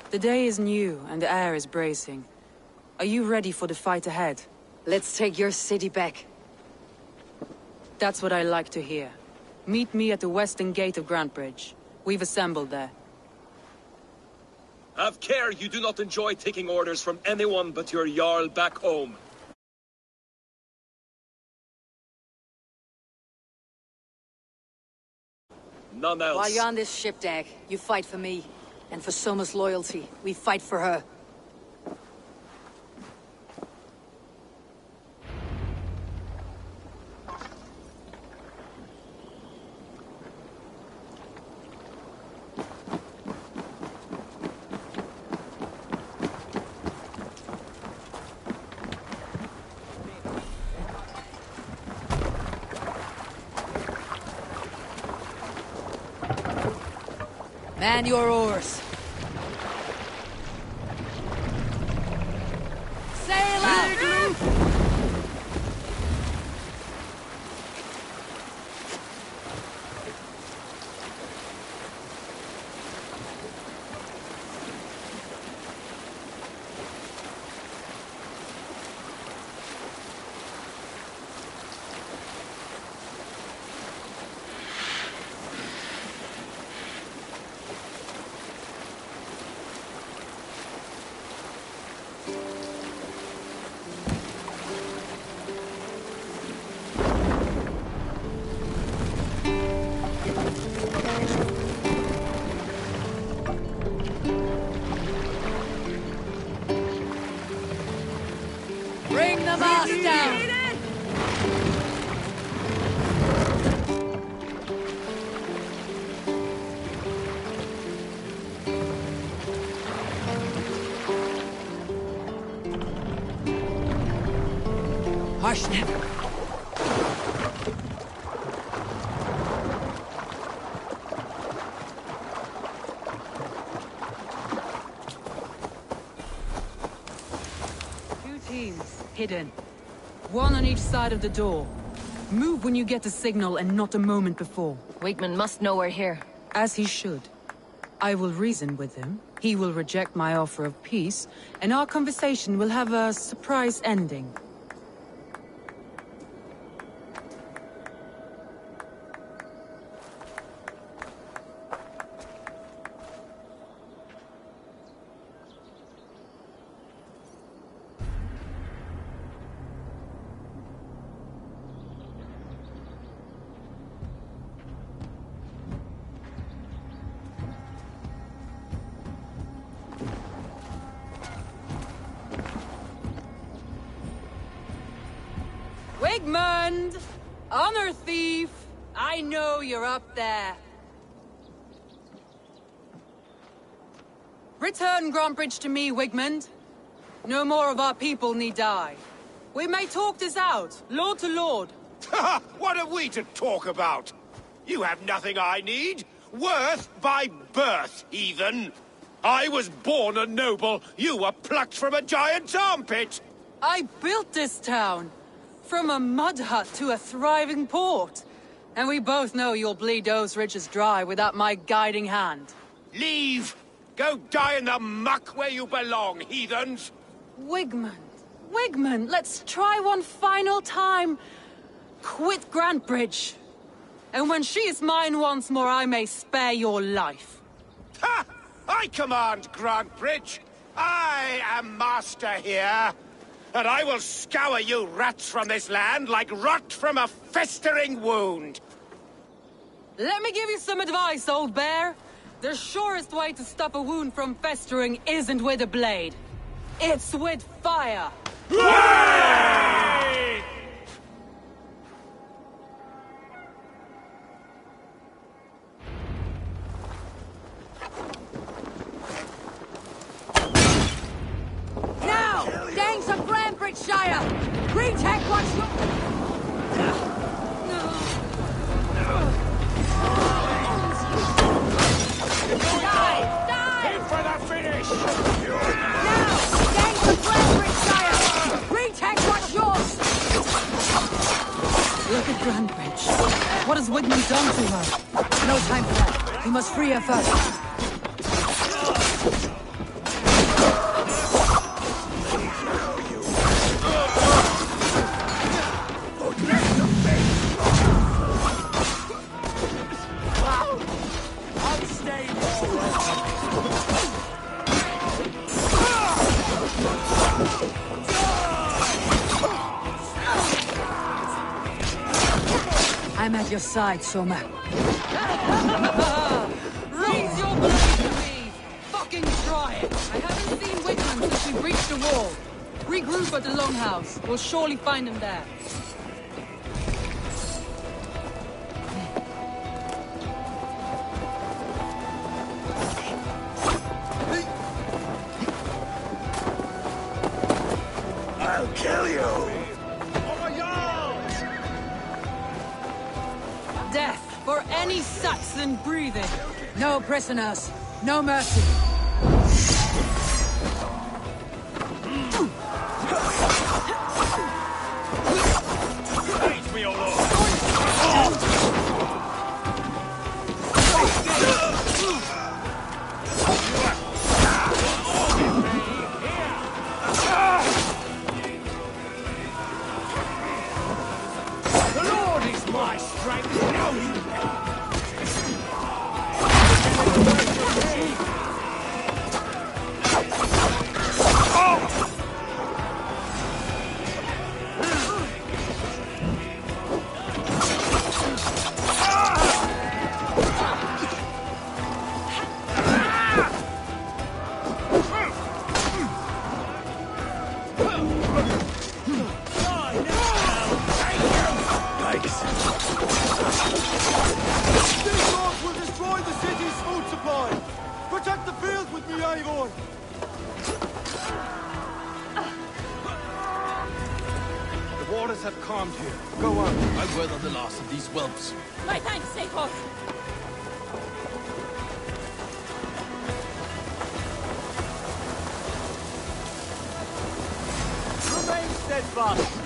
The day is new, and the air is bracing. Are you ready for the fight ahead? Let's take your city back. That's what I like to hear. Meet me at the western gate of Grand Bridge. We've assembled there. Have care you do not enjoy taking orders from anyone but your Jarl back home. None else. While you're on this ship, Dag, you fight for me. And for Soma's loyalty, we fight for her. Man your oars. Sail out! hidden. One on each side of the door. Move when you get a signal and not a moment before. Wigman must know we're here. As he should. I will reason with him. He will reject my offer of peace, and our conversation will have a surprise ending. Wigmund! Honor thief! I know you're up there. Return Grantbridge to me, Wigmund. No more of our people need die. We may talk this out, lord to lord. What are we to talk about? You have nothing I need. Worth by birth, heathen. I was born a noble. You were plucked from a giant's armpit. I built this town. From a mud hut to a thriving port. And we both know you'll bleed those riches dry without my guiding hand. Leave! Go die in the muck where you belong, heathens! Wigmund, let's try one final time. Quit Grantbridge. And when she is mine once more, I may spare your life. Ha! I command Grantbridge! I am master here! And I will scour you rats from this land like rot from a festering wound! Let me give you some advice, old bear. The surest way to stop a wound from festering isn't with a blade. It's with fire! Hooray! Now! Gangs of Grantbridgeshire! Retake what's Die! Die! Aim for the finish! Now! Gangs of Grantbridgeshire! Retake what's yours! Look at Grantbridge. What has Wigmund done to her? No time for that. We must free her first. I'm at your side, Soma. Raise your blade to me! Fucking try it! I haven't seen Wigmund since we breached the wall. Regroup at the Longhouse. We'll surely find him there. I'll kill you! Death for any Saxon breathing. No prisoners. No mercy. Praise me, O Lord! The Lord is my strength! Now you These dogs will destroy the city's food supply! Protect the fields with me, Eivor! The waters have calmed here. Go on. I weather the last of these whelps. My thanks, Sakos. Remain steady! steadfast.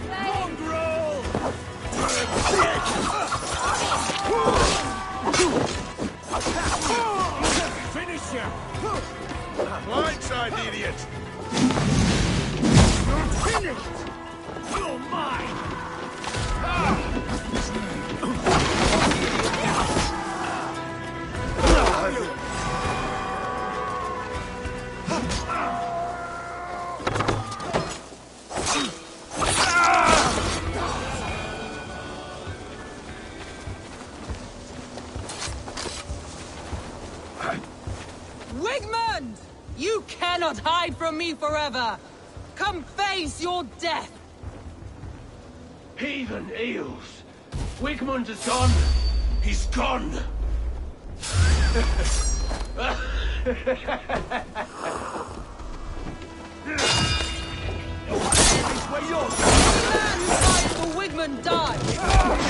Mongrel! Finish him! Blindside, idiot! You're finished! You're mine! Wigmund! You cannot hide from me forever! Come face your death! Heathen eels! Wigmund is gone! He's gone! It's where you're The man who fights for Wigmund dies!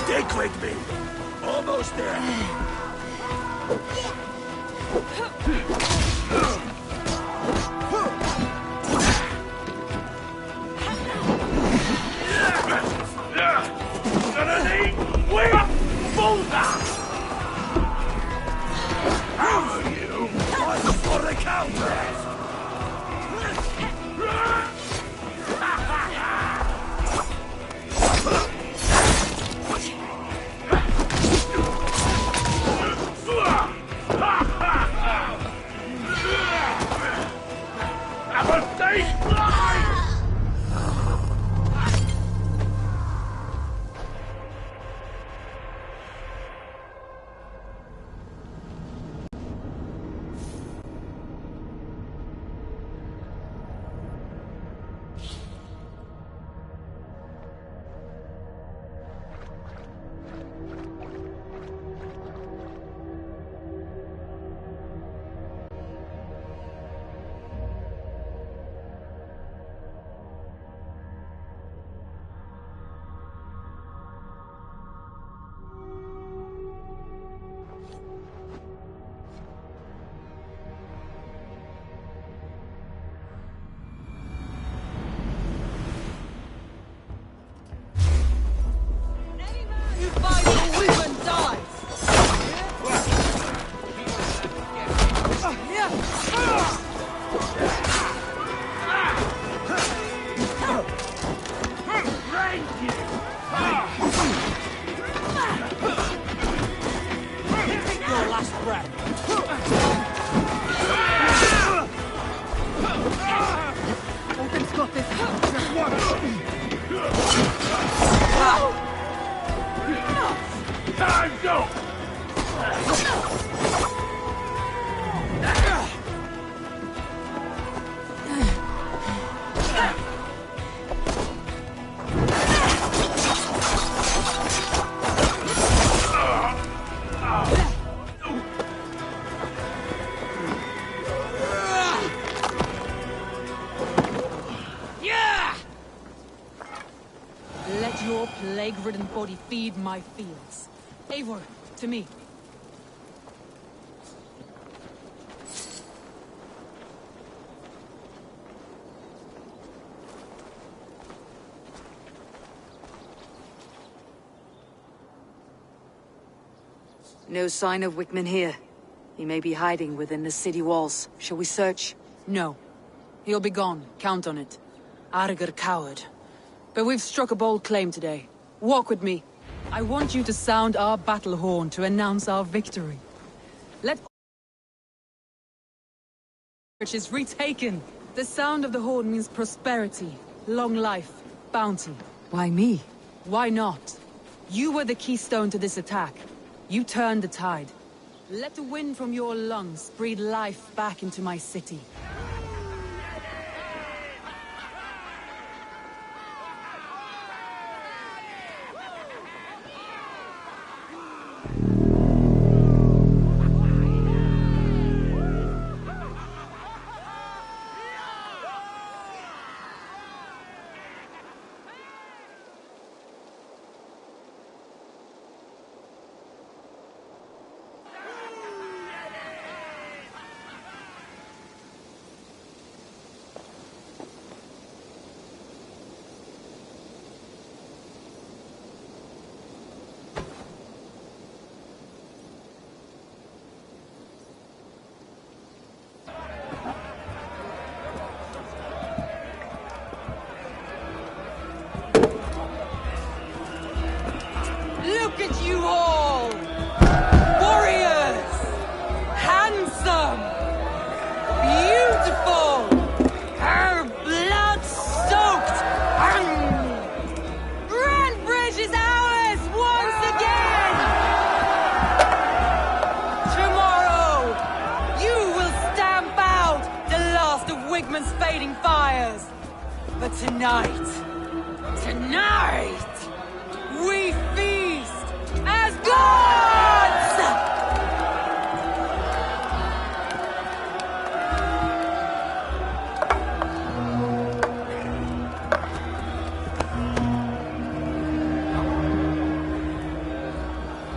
Stick with me! Almost there! Gonna need wing bullseye! How are you? What's for the counter? Let your plague-ridden body feed my fields. Eivor, to me. No sign of Wickman here. He may be hiding within the city walls. Shall we search? No. He'll be gone. Count on it. Arger coward. But we've struck a bold claim today. Walk with me. I want you to sound our battle horn to announce our victory. Let which is retaken. The sound of the horn means prosperity, long life, bounty. Why me? Why not? You were the keystone to this attack. You turned the tide. Let the wind from your lungs breathe life back into my city. Look at you all! Warriors! Handsome! Beautiful! Blood-soaked! Grand Bridge is ours once again! Tomorrow, you will stamp out the last of Wigman's fading fires. But tonight, we feast as gods!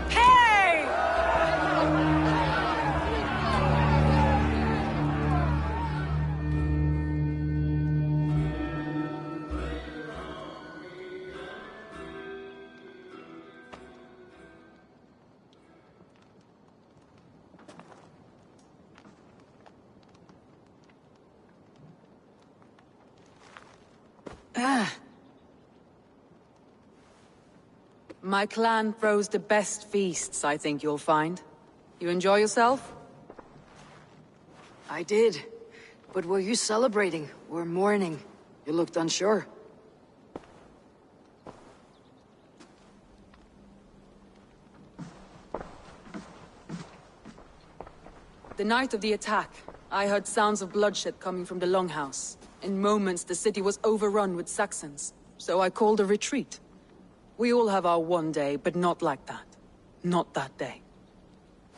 Hey! My clan throws the best feasts, I think you'll find. You enjoy yourself? I did. But were you celebrating or mourning? You looked unsure. The night of the attack, I heard sounds of bloodshed coming from the Longhouse. In moments, the city was overrun with Saxons, so I called a retreat. We all have our one day, but not like that. Not that day.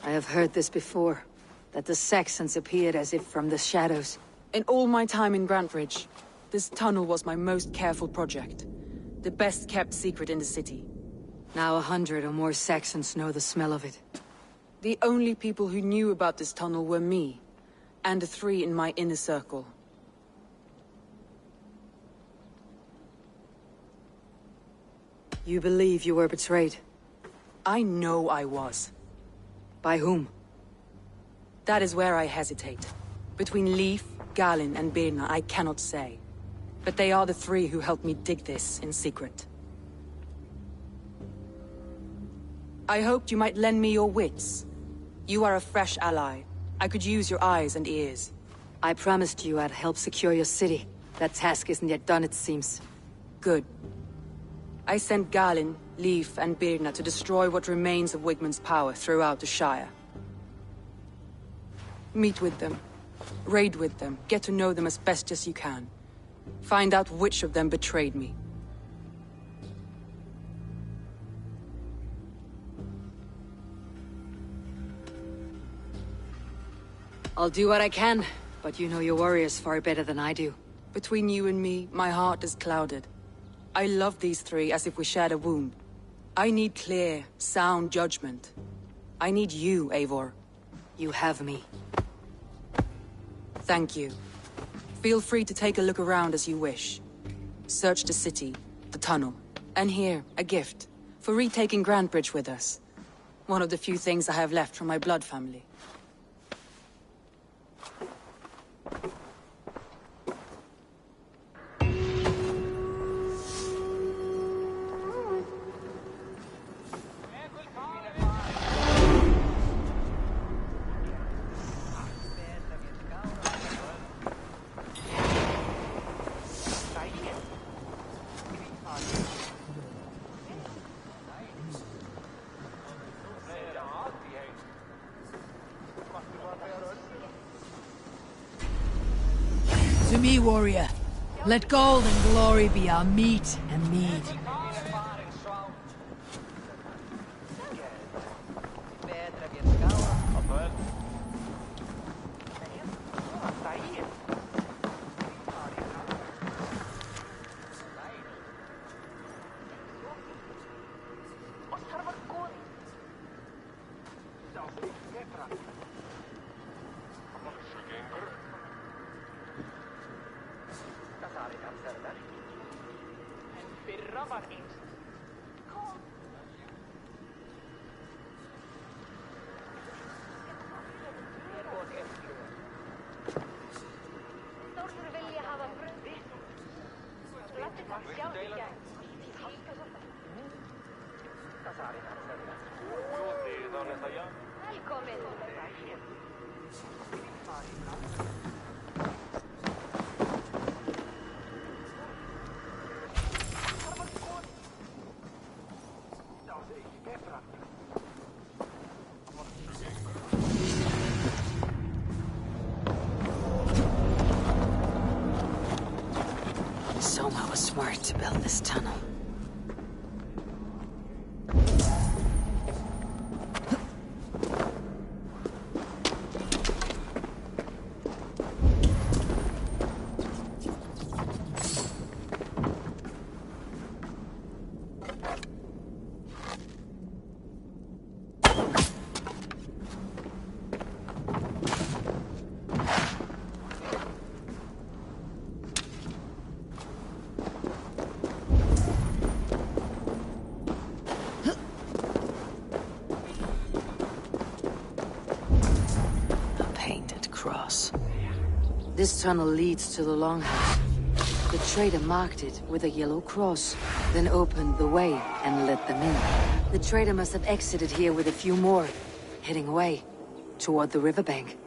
I have heard this before, that the Saxons appeared as if from the shadows. In all my time in Grantbridge, this tunnel was my most careful project. The best kept secret in the city. Now 100 or more Saxons know the smell of it. The only people who knew about this tunnel were me, and the 3 in my inner circle. You believe you were betrayed? I know I was. By whom? That is where I hesitate. Between Leif, Galin, and Birna, I cannot say. But they are the 3 who helped me dig this in secret. I hoped you might lend me your wits. You are a fresh ally. I could use your eyes and ears. I promised you I'd help secure your city. That task isn't yet done, it seems. Good. I sent Galin, Leif, and Birna to destroy what remains of Wigman's power throughout the Shire. Meet with them. Raid with them. Get to know them as best as you can. Find out which of them betrayed me. I'll do what I can, but you know your warriors far better than I do. Between you and me, my heart is clouded. I love these 3 as if we shared a womb. I need clear, sound judgment. I need you, Eivor. You have me. Thank you. Feel free to take a look around as you wish. Search the city, the tunnel, and here, a gift, for retaking Grantbridge with us. One of the few things I have left from my blood family. to me, warrior. Let gold and glory be our meat and mead. Soma was smart to build this tunnel. This tunnel leads to the Longhouse. The trader marked it with a yellow cross, then opened the way and let them in. The trader must have exited here with a few more, heading away, toward the riverbank.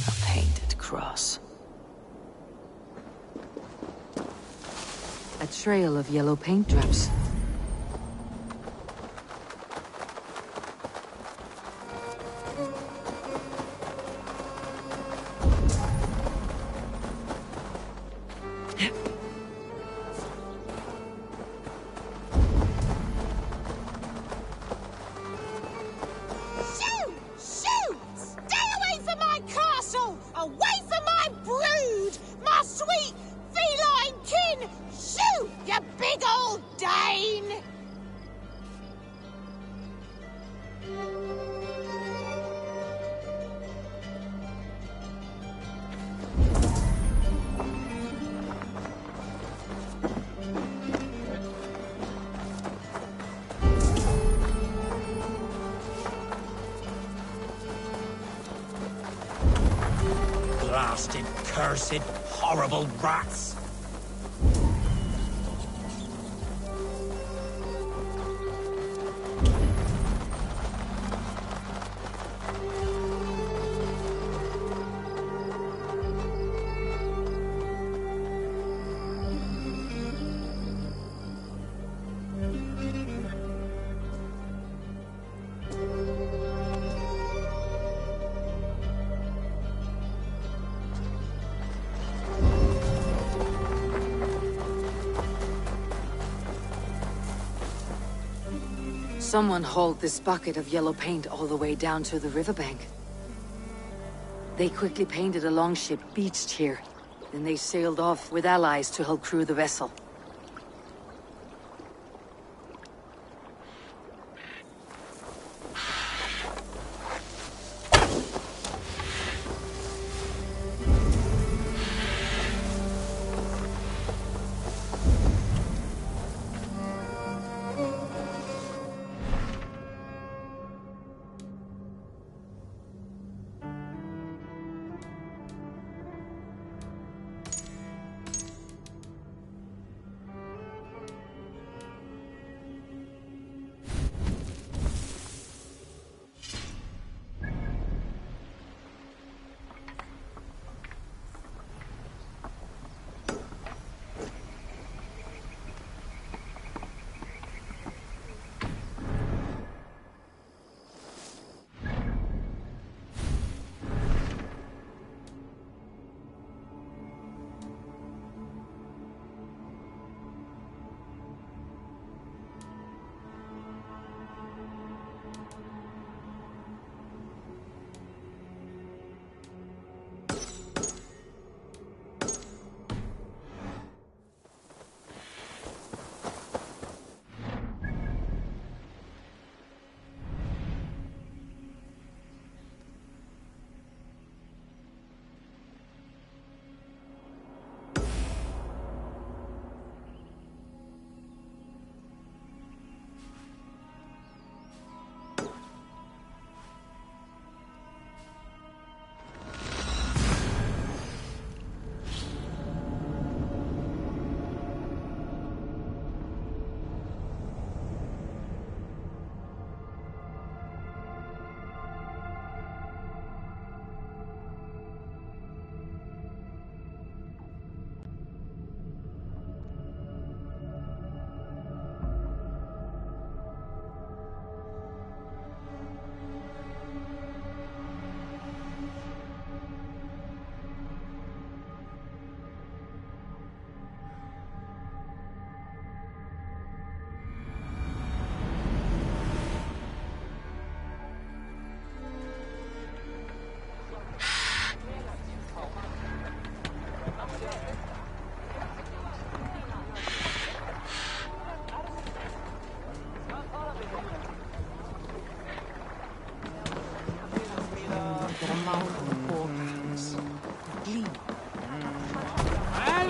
A painted cross. A trail of yellow paint drops. Blasted, cursed, horrible rats! Someone hauled this bucket of yellow paint all the way down to the riverbank. They quickly painted a longship beached here. Then they sailed off with allies to help crew the vessel.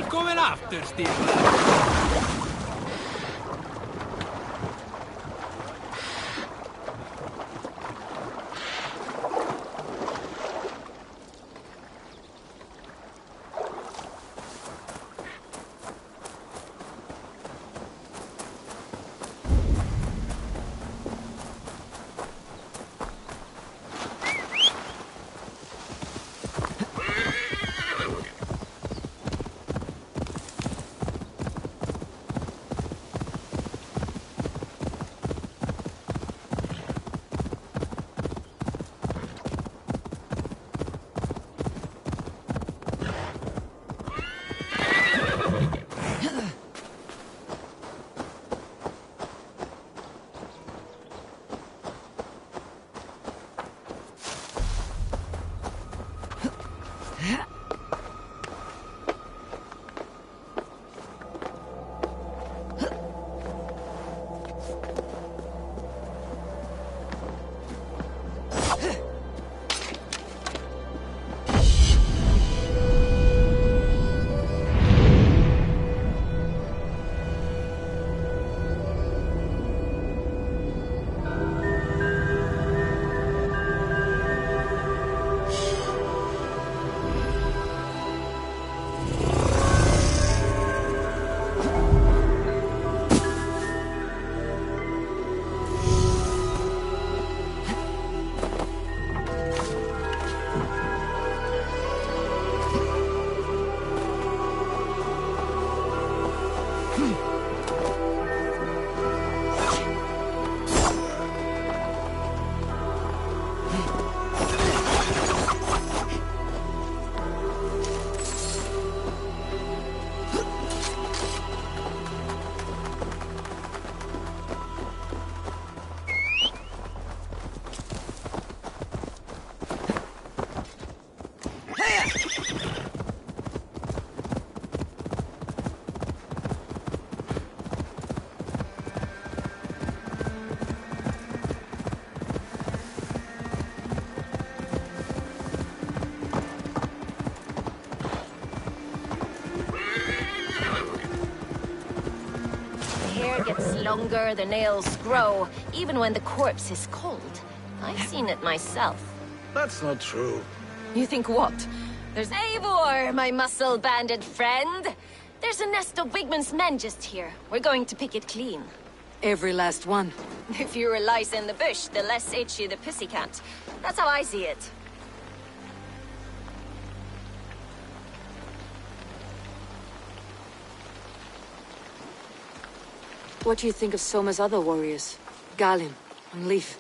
coming after, Steve? Gets longer, the nails grow, even when the corpse is cold. I've seen it myself. That's not true. You think what? There's Eivor, my muscle-banded friend. There's a nest of Wigman's men just here. We're going to pick it clean. Every last one. The fewer lice in the bush, the less itchy the pussycat. That's how I see it. What do you think of Soma's other warriors? Galin and Leif?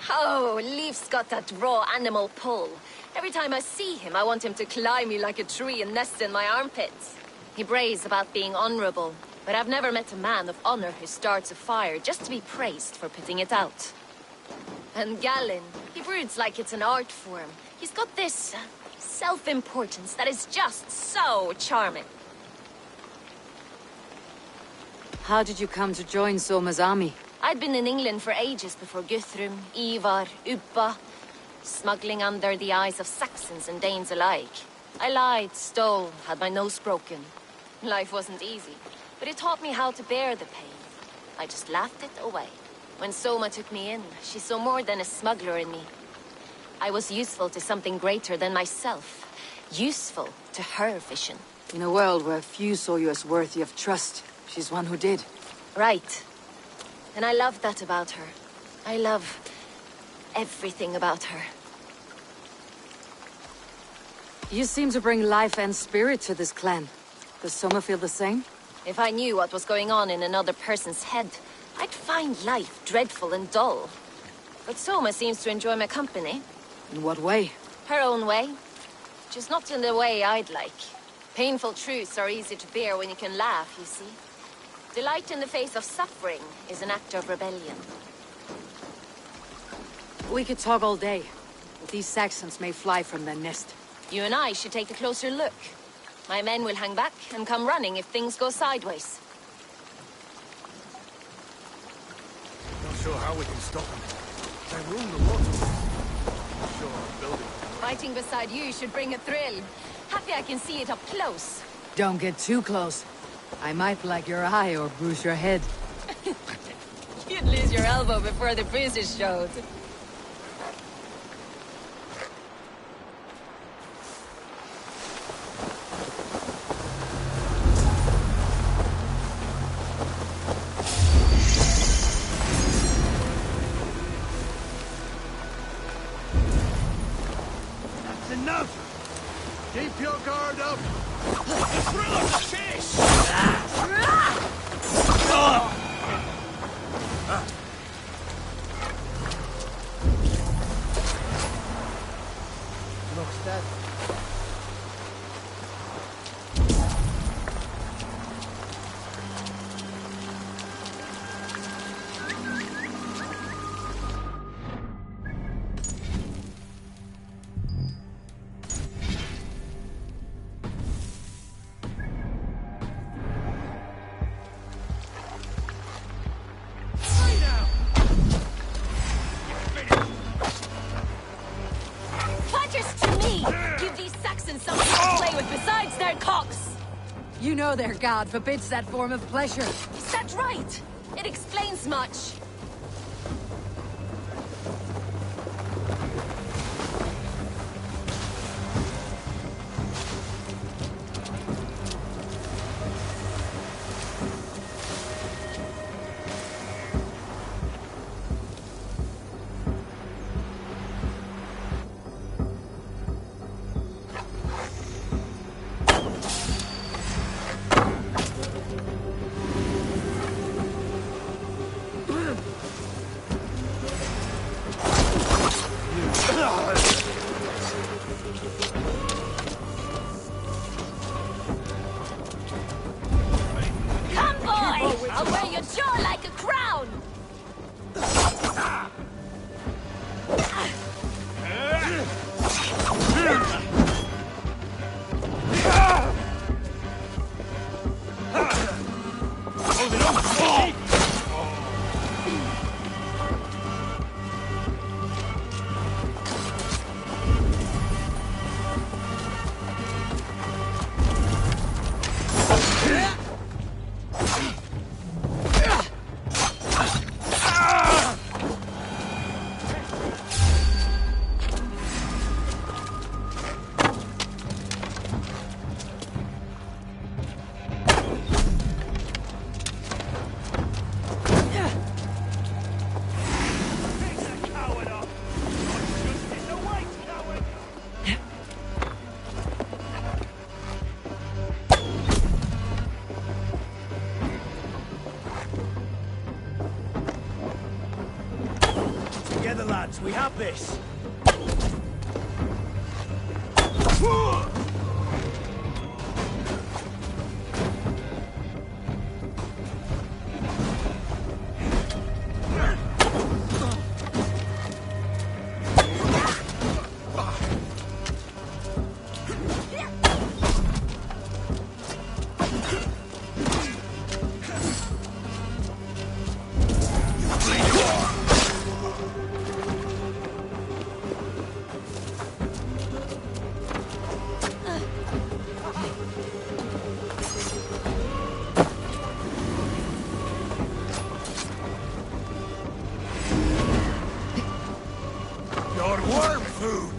Oh, Leif's got that raw animal pull. Every time I see him, I want him to climb me like a tree and nest in my armpits. He brays about being honorable, but I've never met a man of honor who starts a fire just to be praised for putting it out. And Galin, he broods like it's an art form. He's got this self-importance that is just so charming. How did you come to join Soma's army? I'd been in England for ages before Guthrum, Ivar, Uppa, smuggling under the eyes of Saxons and Danes alike. I lied, stole, had my nose broken. Life wasn't easy, but it taught me how to bear the pain. I just laughed it away. When Soma took me in, she saw more than a smuggler in me. I was useful to something greater than myself. Useful to her vision. In a world where few saw you as worthy of trust, she's one who did. Right. And I love that about her. I love everything about her. You seem to bring life and spirit to this clan. Does Soma feel the same? If I knew what was going on in another person's head, I'd find life dreadful and dull. But Soma seems to enjoy my company. In what way? Her own way. Just not in the way I'd like. Painful truths are easy to bear when you can laugh, you see. Delight in the face of suffering is an act of rebellion. We could talk all day, but these Saxons may fly from their nest. You and I should take a closer look. My men will hang back and come running if things go sideways. Not sure how we can stop them. They rule the water. Not sure our building. Fighting beside you should bring a thrill. Happy I can see it up close. Don't get too close. I might black your eye or bruise your head. You'd lose your elbow before the bruises showed. That's enough! Keep your guard up! Thrill of the chase! Looks dead. Fighters to me! Give these Saxons something to play with besides their cocks! You know their god forbids that form of pleasure. Is that right? It explains much. Come, boy! I'll wear your jaw like a crown! Together, lads, we have this. Your worm food!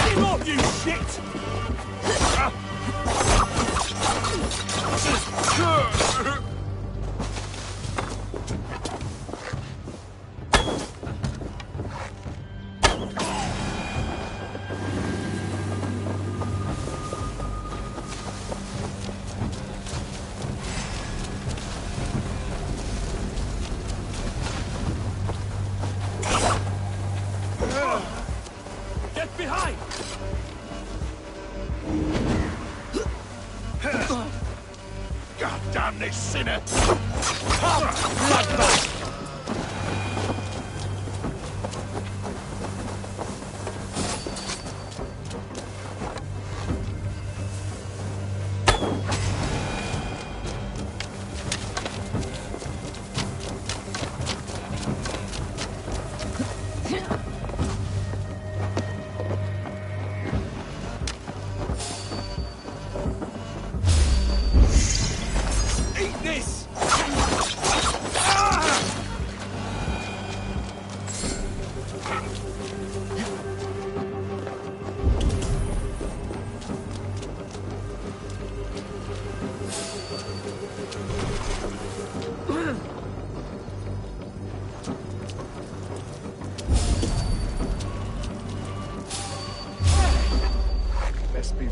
Get off, you shit! Get behind! God damn this sinner! Eat this! Best be.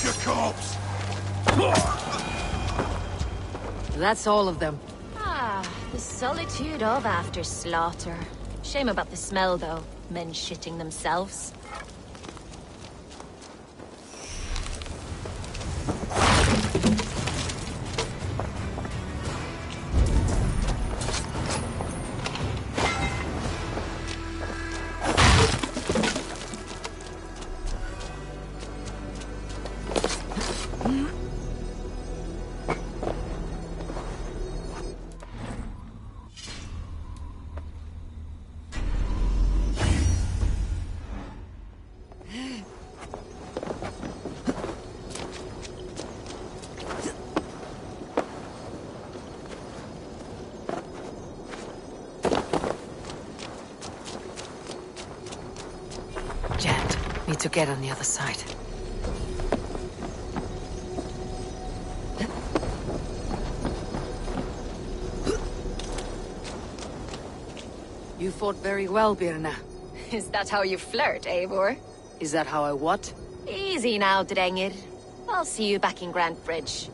Your corpse! That's all of them. Ah, the solitude of after slaughter. Shame about the smell, though. Men shitting themselves. Jet, need to get on the other side. You fought very well, Birna. Is that how you flirt, Eivor? Is that how I what? Easy now, Drengir. I'll see you back in Grand Bridge.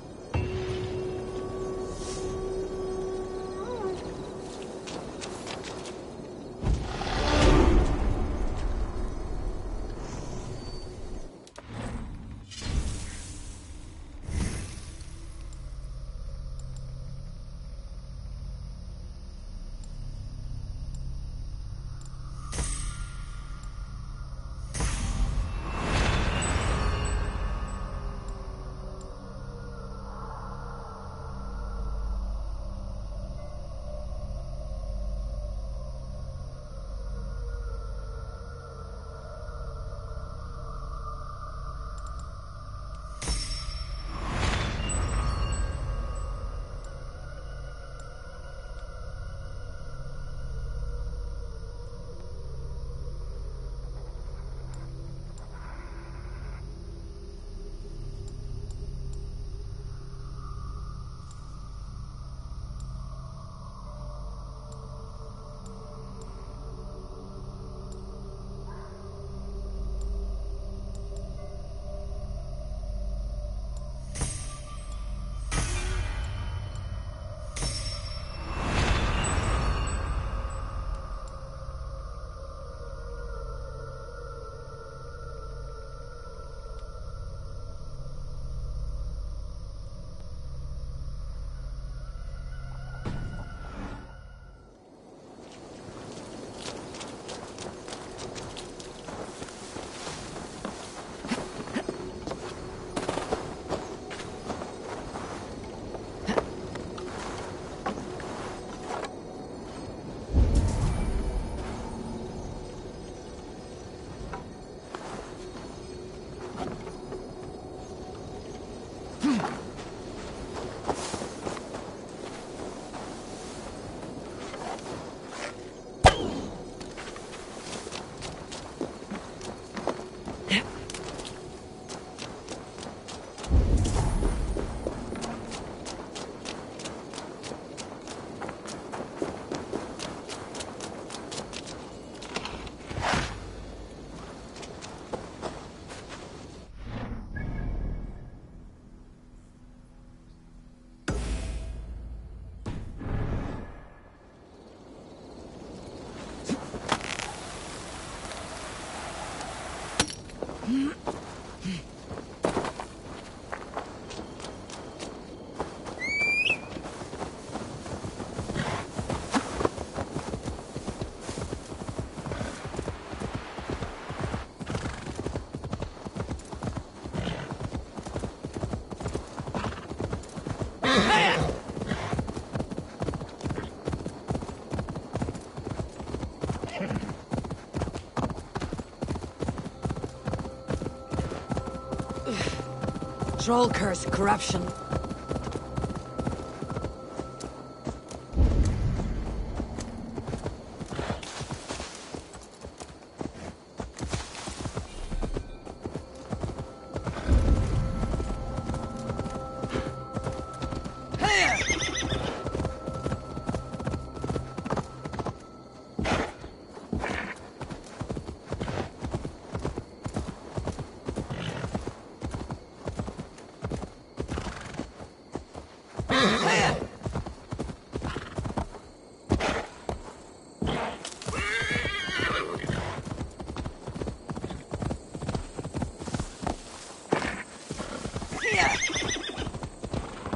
Troll curse corruption.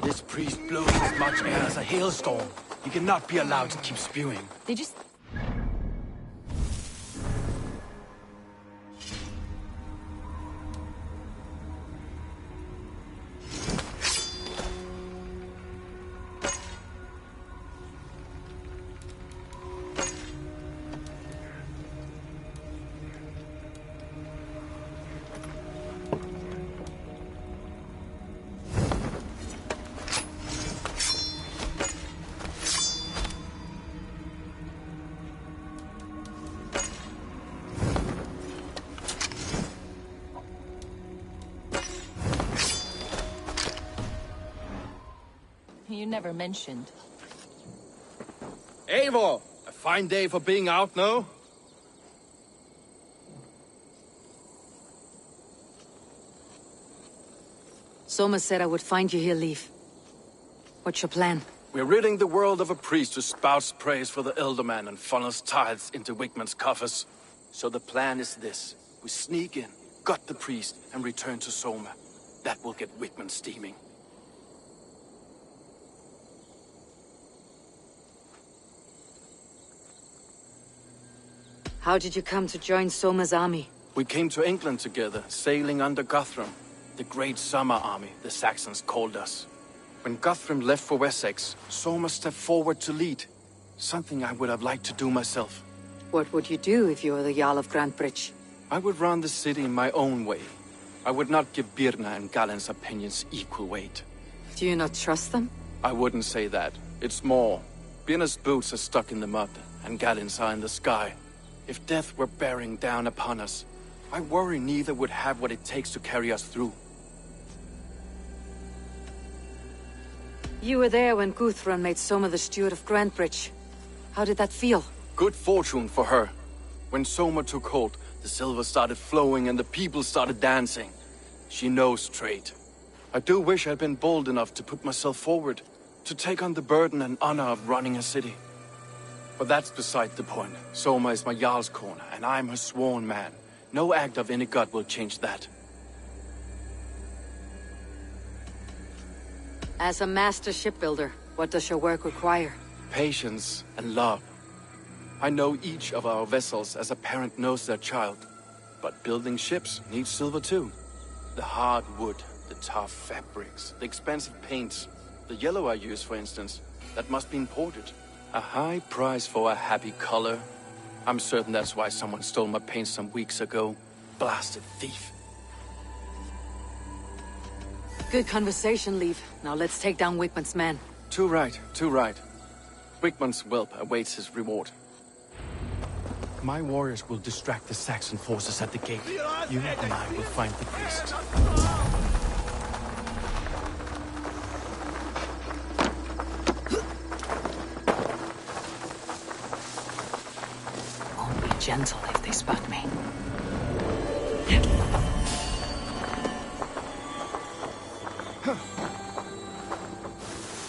This priest blows as much air as a hailstorm. He cannot be allowed to keep spewing. Did you... You never mentioned. Eivor! A fine day for being out, no? Soma said I would find you here, Leaf. What's your plan? We're ridding the world of a priest who spouts praise for the Elderman and funnels tithes into Wigman's coffers. So the plan is this. We sneak in, gut the priest, and return to Soma. That will get Wigman steaming. How did you come to join Soma's army? We came to England together, sailing under Guthrum. The Great Summer Army, the Saxons called us. When Guthrum left for Wessex, Soma stepped forward to lead. Something I would have liked to do myself. What would you do if you were the Jarl of Grantebridge? I would run the city in my own way. I would not give Birna and Galen's opinions equal weight. Do you not trust them? I wouldn't say that. It's more. Birna's boots are stuck in the mud, and Galen's are in the sky. If death were bearing down upon us, I worry neither would have what it takes to carry us through. You were there when Guthrum made Soma the steward of Grantebridge. How did that feel? Good fortune for her. When Soma took hold, the silver started flowing and the people started dancing. She knows trade. I do wish I'd been bold enough to put myself forward, to take on the burden and honor of running a city. But that's beside the point. Soma is my Jarl's corner, and I'm her sworn man. No act of any god will change that. As a master shipbuilder, what does your work require? Patience and love. I know each of our vessels as a parent knows their child. But building ships needs silver too. The hard wood, the tough fabrics, the expensive paints. The yellow I use, for instance, that must be imported. A high price for a happy color. I'm certain that's why someone stole my paint some weeks ago. Blasted thief. Good conversation, Leaf. Now let's take down Wigman's men. Too right, too right. Wigman's whelp awaits his reward. My warriors will distract the Saxon forces at the gate. You and I will find the priest. Won't be gentle if they spot me.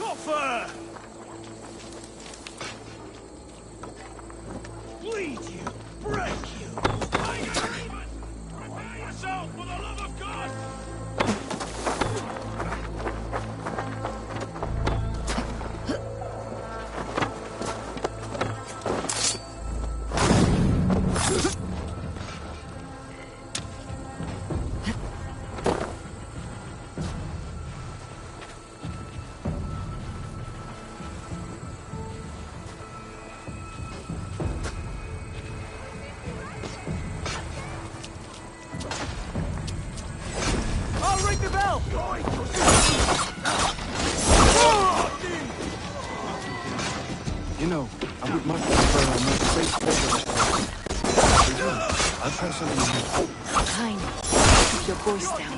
Offer! Bleed you! Break you! Prepare yourself! hell! You know, I would much prefer a more safe favor. I'll try something new. Fine. Keep your voice down.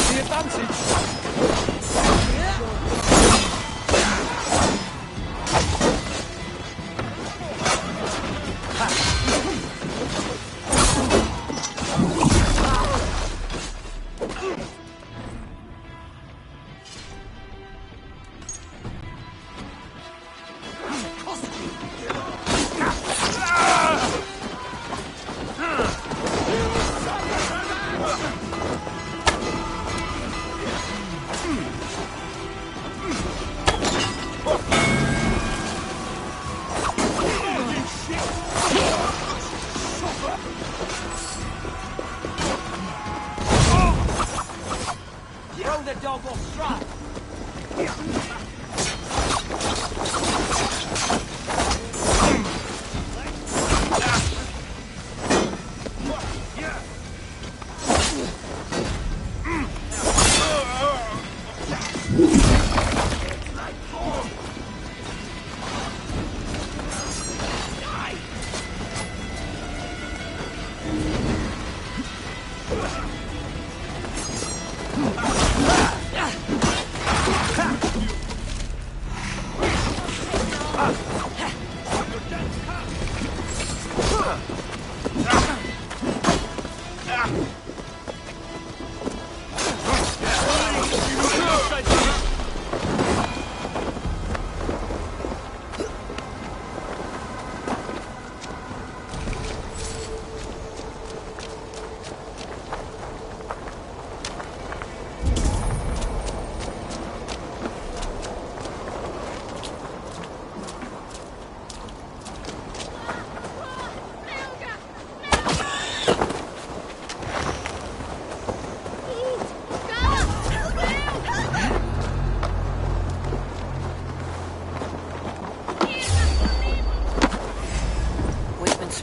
The advantage! Throw the dog or strike!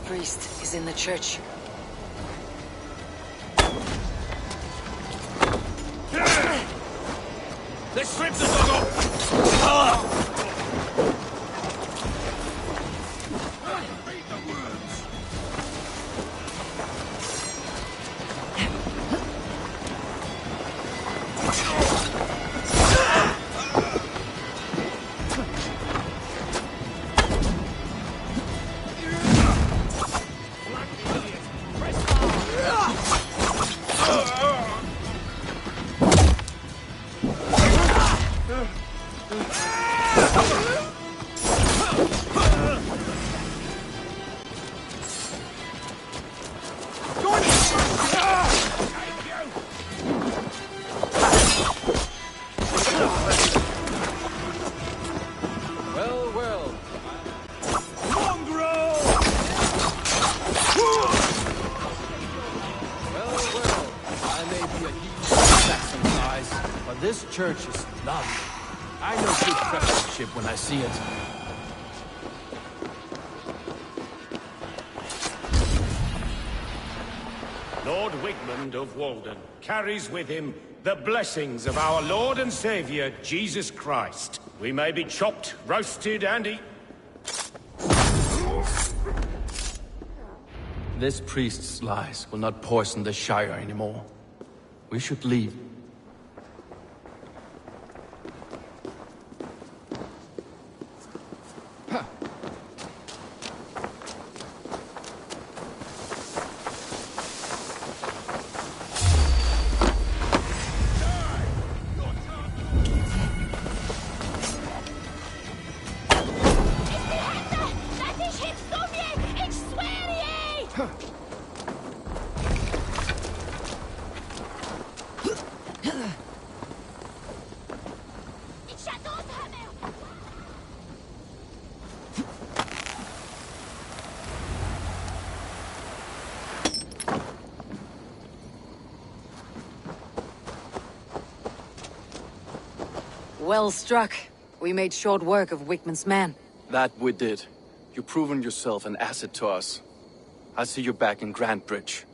Priest is in the church. Let's strip the dog off! This church is lovely. I know good craftsmanship when I see it. Lord Wigmund of Walden carries with him the blessings of our Lord and Savior, Jesus Christ. We may be chopped, roasted, and eaten. This priest's lies will not poison the Shire anymore. We should leave. Well struck. We made short work of Wickman's men. That we did. You've proven yourself an asset to us. I'll see you back in Grantbridge.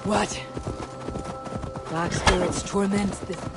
What? Dark spirits torment this...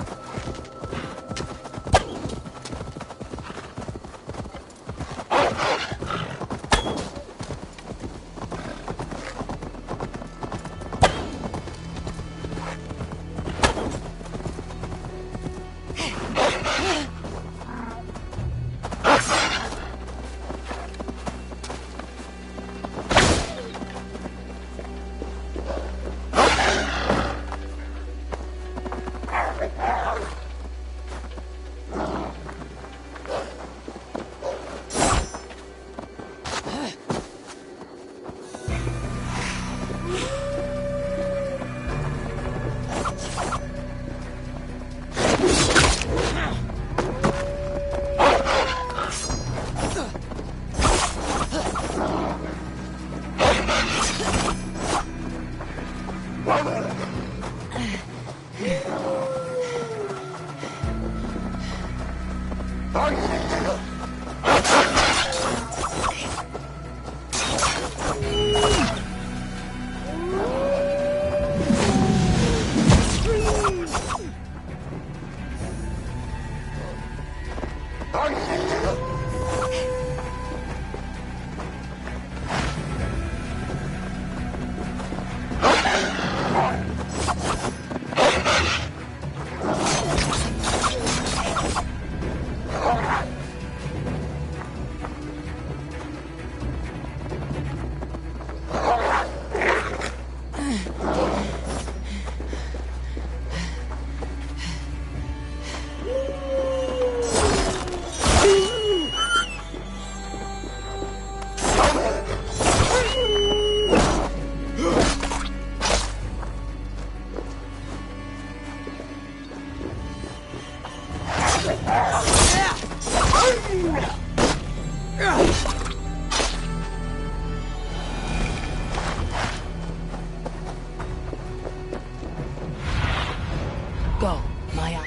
Go, Maya.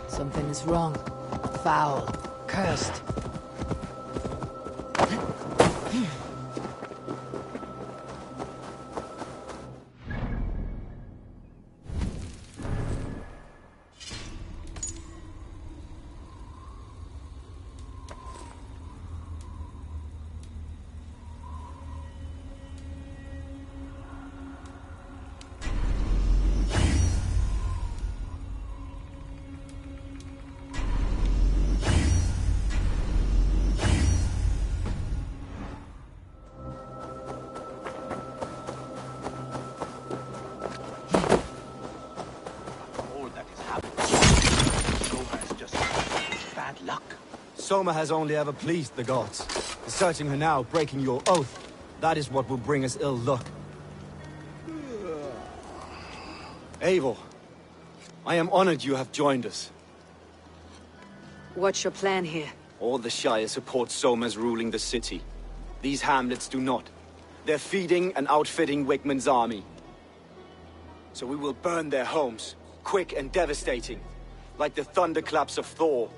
Something is wrong. Foul. Cursed. Soma has only ever pleased the gods. Deserting her now, breaking your oath, that is what will bring us ill luck. Eivor, I am honored you have joined us. What's your plan here? All the Shire support Soma's ruling the city. These hamlets do not. They're feeding and outfitting Wickman's army. So we will burn their homes, quick and devastating, like the thunderclaps of Thor.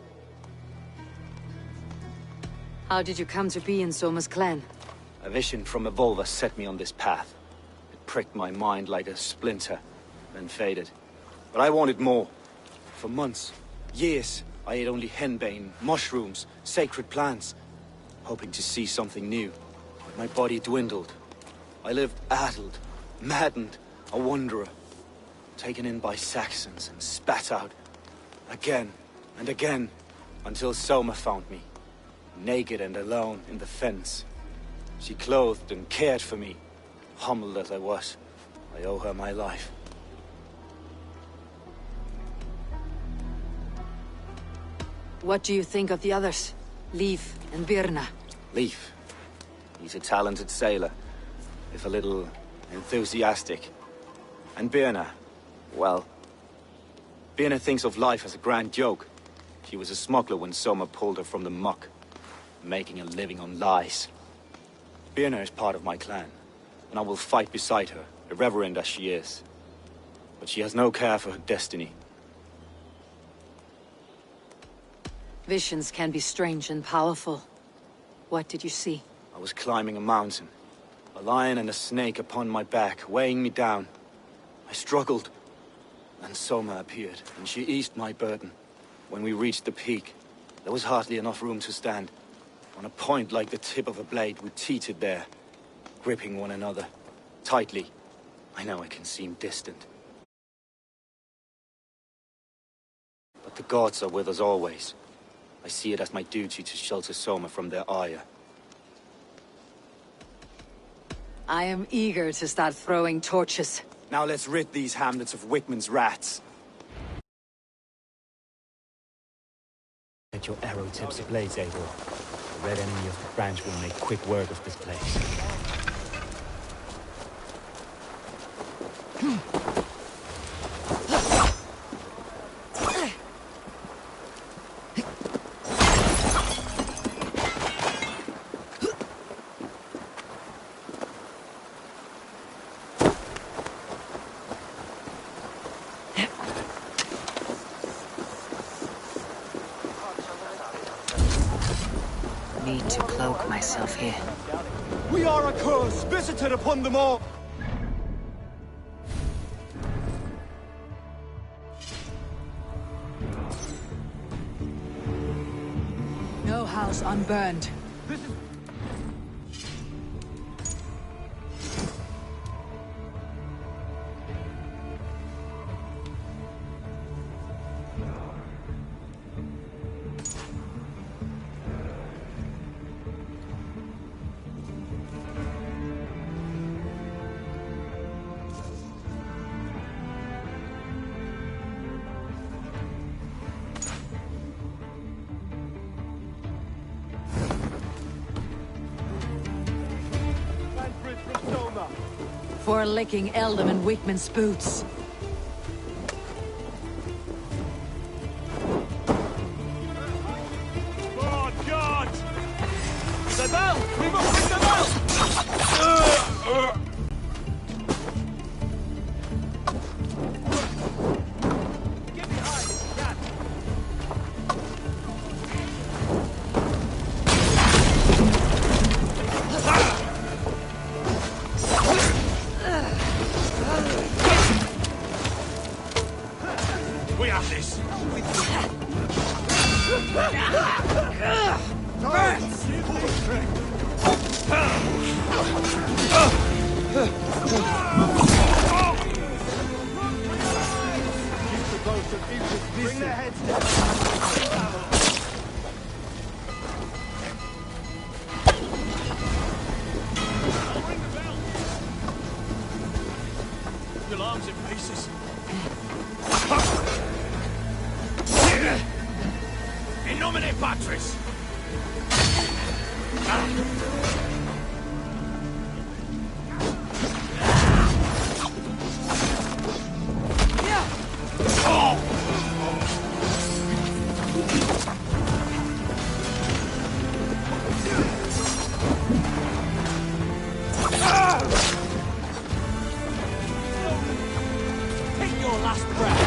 How did you come to be in Soma's clan? A vision from Evolva set me on this path. It pricked my mind like a splinter, then faded. But I wanted more. For months, years, I ate only henbane, mushrooms, sacred plants, hoping to see something new. But my body dwindled. I lived addled, maddened, a wanderer, taken in by Saxons and spat out, again and again, until Soma found me. Naked and alone in the fence. She clothed and cared for me. Humbled as I was, I owe her my life. What do you think of the others? Leif and Birna? Leif. He's a talented sailor, if a little enthusiastic. And Birna, well, Birna thinks of life as a grand joke. She was a smuggler when Soma pulled her from the muck, making a living on lies. Birna is part of my clan, and I will fight beside her, irreverent as she is. But she has no care for her destiny. Visions can be strange and powerful. What did you see? I was climbing a mountain. A lion and a snake upon my back, weighing me down. I struggled. Then Soma appeared, and she eased my burden. When we reached the peak, there was hardly enough room to stand. On a point like the tip of a blade, we teetered there, gripping one another, tightly. I know it can seem distant. But the gods are with us always. I see it as my duty to shelter Soma from their ire. I am eager to start throwing torches. Now let's rid these hamlets of Wickman's rats. Get your arrow tips ablaze, Eivor. The red enemy of the branch will make quick work of this place. need to cloak myself here. We are a curse visited upon them all! No house unburned. This is... For licking Eldam and Wickman's boots. Oh, God! The bell! We must ring the bell! Get behind, cat! We have this. Bring their heads down. Your arms in pieces. In nomine Patris. Take your last breath.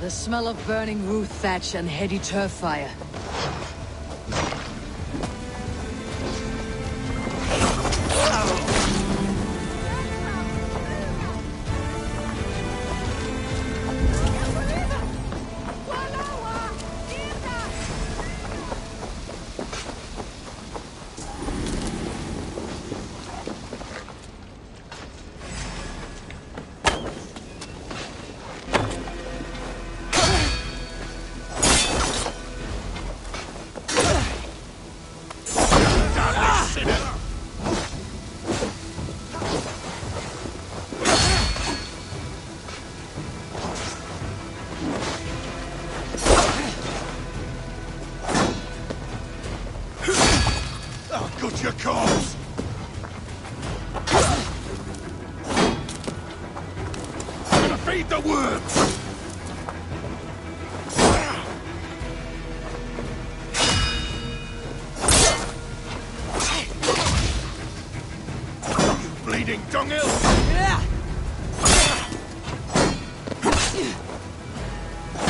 The smell of burning roof thatch and heady turf fire. Got your cause! Gonna feed the worms! You bleeding dunghill!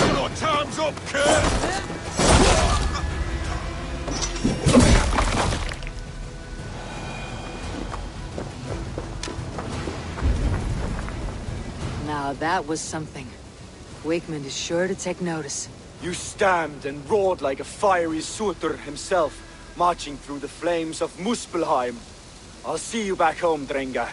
Your time's up, Kurt! Now that was something. Wigmund is sure to take notice. You stamped and roared like a fiery Surtur himself, marching through the flames of Muspelheim. I'll see you back home, Drenga.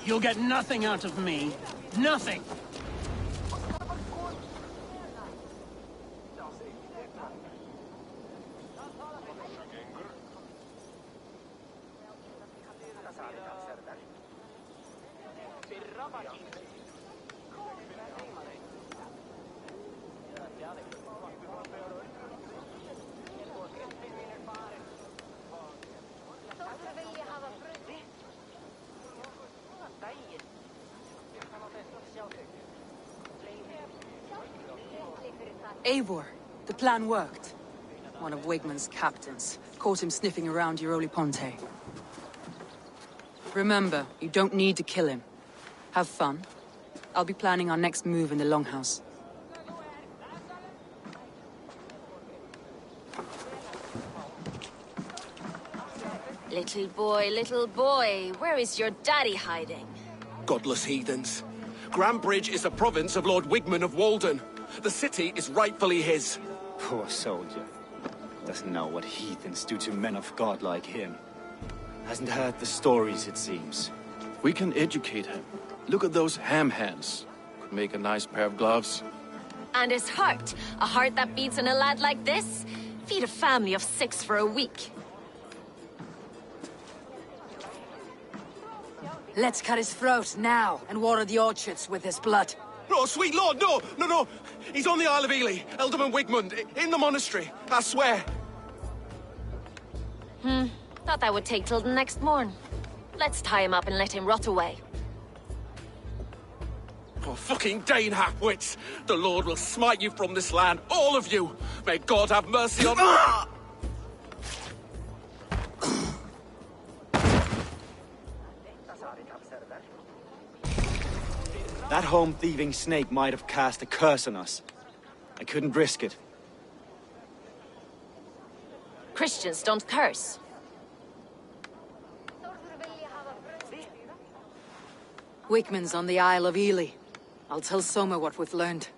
You'll get nothing out of me. Nothing! Eivor, the plan worked. One of Wigmund's captains caught him sniffing around Euroli Ponte. Remember, you don't need to kill him. Have fun. I'll be planning our next move in the Longhouse. Little boy, where is your daddy hiding? Godless heathens. Grambridge is a province of Lord Wigmund of Walden. The city is rightfully his. Poor soldier. Doesn't know what heathens do to men of God like him. Hasn't heard the stories, it seems. We can educate him. Look at those ham hands. Could make a nice pair of gloves. And his heart. A heart that beats in a lad like this? Feed a family of 6 for a week. Let's cut his throat now and water the orchards with his blood. No, sweet lord, no! He's on the Isle of Ely, Elderman Wigmund, in the monastery, I swear. Thought that would take till the next morn. Let's tie him up and let him rot away. Oh, fucking Dane halfwits! The Lord will smite you from this land, all of you! May God have mercy on... That home-thieving snake might have cast a curse on us. I couldn't risk it. Christians don't curse. Wigmund's on the Isle of Ely. I'll tell Soma what we've learned.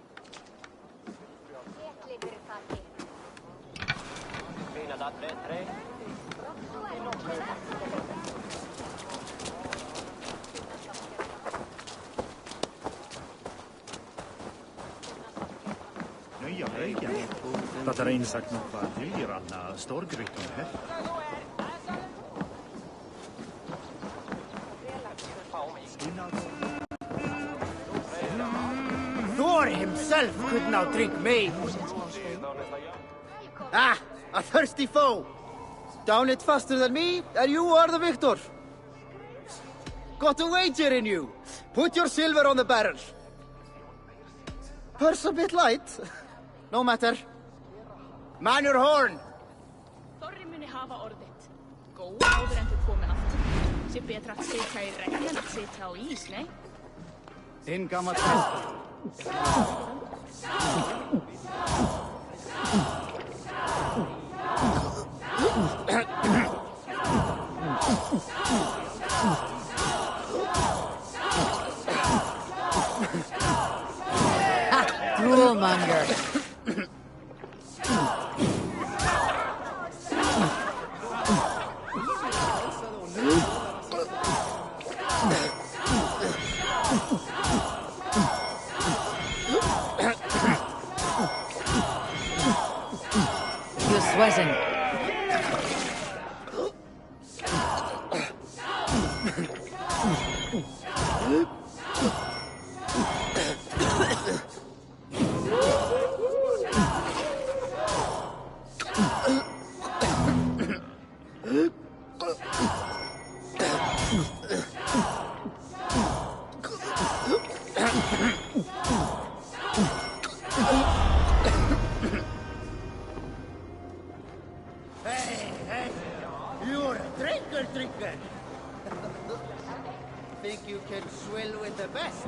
Dat er een zak nog wat hier aan storgrieten heeft. Thor himself could not drink me. Ah, a thirsty foe. Down it faster than me, and you are the victor. Got a wager in you. Put your silver on the barrel. Purse a bit light. No matter. Man your horn. Þorri muni hafa orðið. Góð áður en þú komin aftur. Sé betra að sitja í regn en að sitja á ís, nei? Þinn gammal hestur. Droolmonger. You're sweating. Hey, you're a drinker. Think you can swill with the best?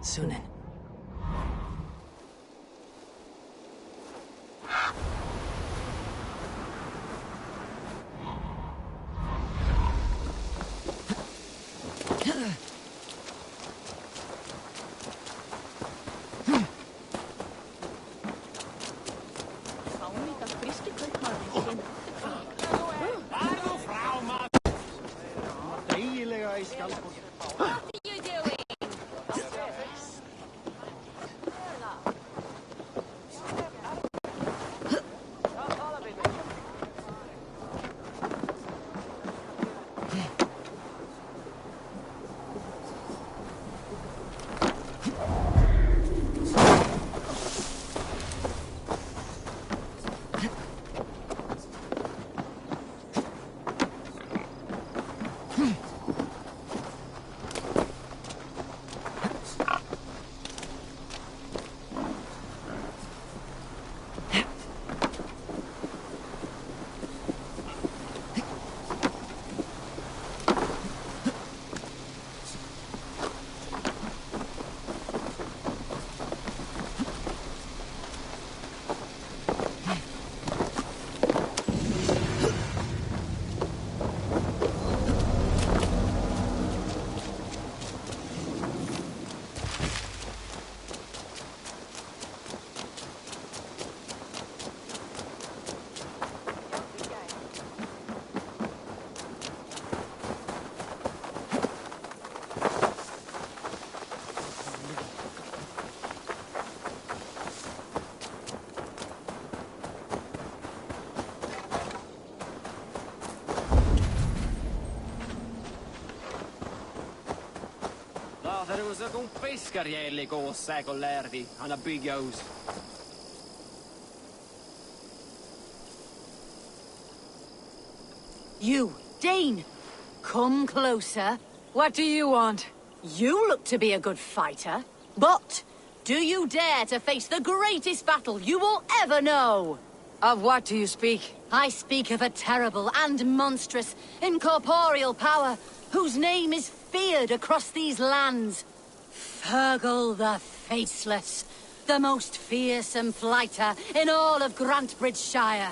Sunan. Eiginlega í skjaldborg. What are you doing? There was a gon fiskar jävlig åsäk och lärdi. Han har byggjaus. You, Dane! Come closer. What do you want? You look to be a good fighter, but do you dare to face the greatest battle you will ever know? Of what do you speak? I speak of a terrible and monstrous, incorporeal power whose name is feared across these lands. Fergal the Faceless, the most fearsome fighter in all of Grantbridgeshire.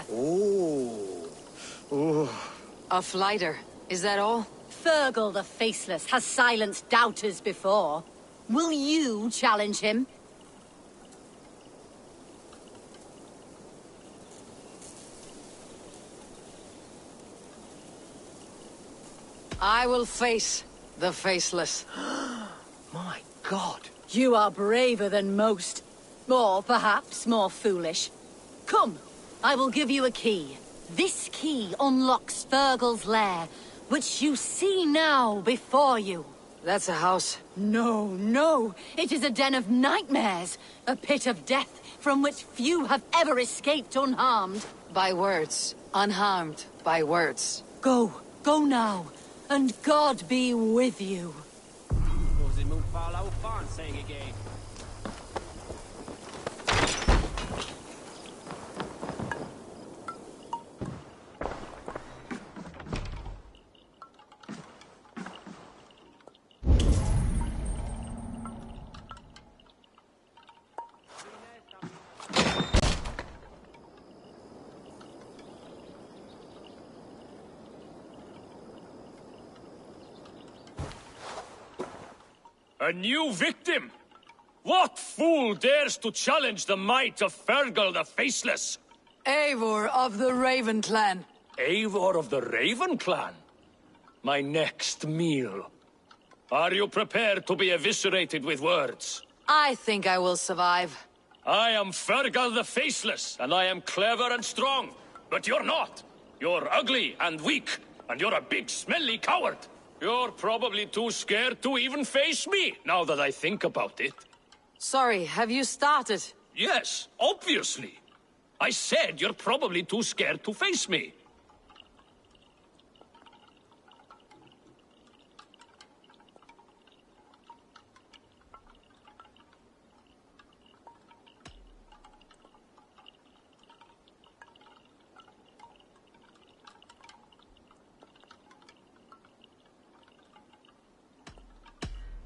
A flighter, is that all? Fergal the Faceless has silenced doubters before. Will you challenge him? I will face the Faceless. My God. You are braver than most. Or perhaps more foolish. Come, I will give you a key. This key unlocks Fergal's lair, which you see now before you. That's a house. No, no. It is a den of nightmares. A pit of death from which few have ever escaped unharmed. By words. Unharmed by words. Go. Go now. And God be with you. A new victim? What fool dares to challenge the might of Fergal the Faceless? Eivor of the Raven Clan. Eivor of the Raven Clan? My next meal. Are you prepared to be eviscerated with words? I think I will survive. I am Fergal the Faceless, and I am clever and strong. But you're not. You're ugly and weak, and you're a big, smelly coward. You're probably too scared to even face me, now that I think about it. Sorry, have you started? Yes, obviously. I said you're probably too scared to face me.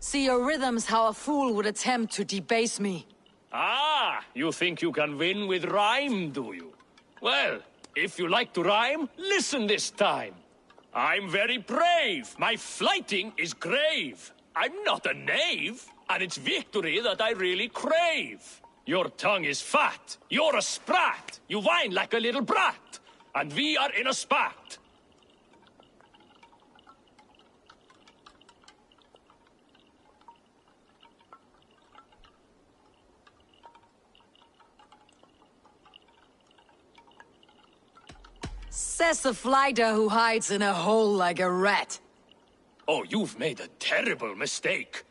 See your rhythms how a fool would attempt to debase me. Ah, you think you can win with rhyme, do you? Well, if you like to rhyme, listen this time. I'm very brave. My flighting is grave. I'm not a knave, and it's victory that I really crave. Your tongue is fat. You're a sprat. You whine like a little brat. And we are in a spat. Says the flighter who hides in a hole like a rat. Oh, you've made a terrible mistake.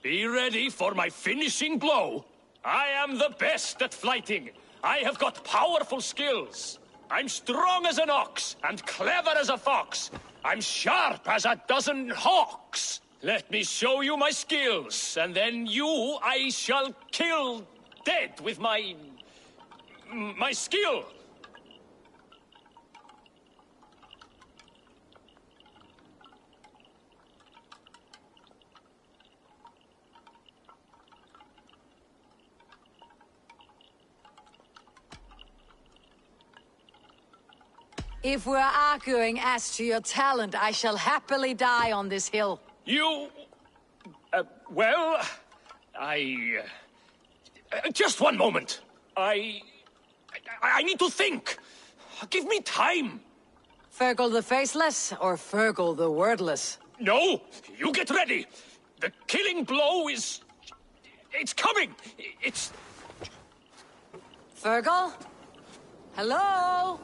Be ready for my finishing blow. I am the best at flighting. I have got powerful skills. I'm strong as an ox and clever as a fox. I'm sharp as a dozen hawks. Let me show you my skills, and then you I shall kill dead with my skill. If we're arguing as to your talent, I shall happily die on this hill. You... well... just one moment. I need to think. Give me time. Fergal the Faceless or Fergal the Wordless? No, you get ready. The killing blow is... it's coming. It's... Fergal? Hello?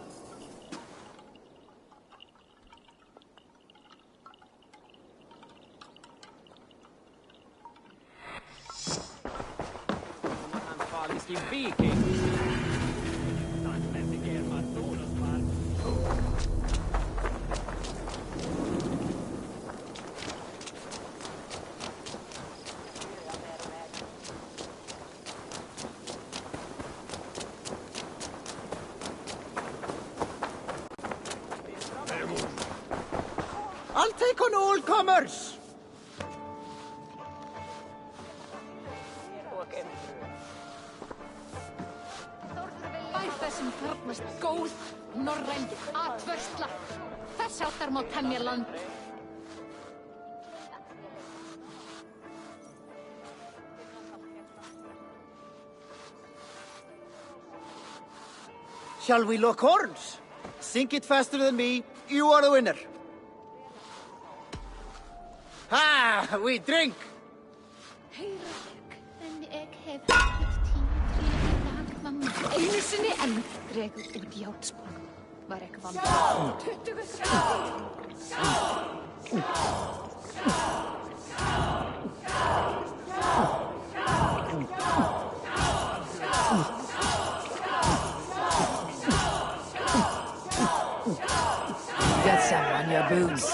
I'll take on all comers! Bæ þessum þarnast góð, norræn atvörsla. Þess áttar má temja land. Shall we lock horns? Sink it faster than me, you are the winner. Ha! We drink! En ek hef ekkert tíma til að laga mamma. Einu sinni enn dregur út játspor. Var ekki vant. 20. Get some on your boots.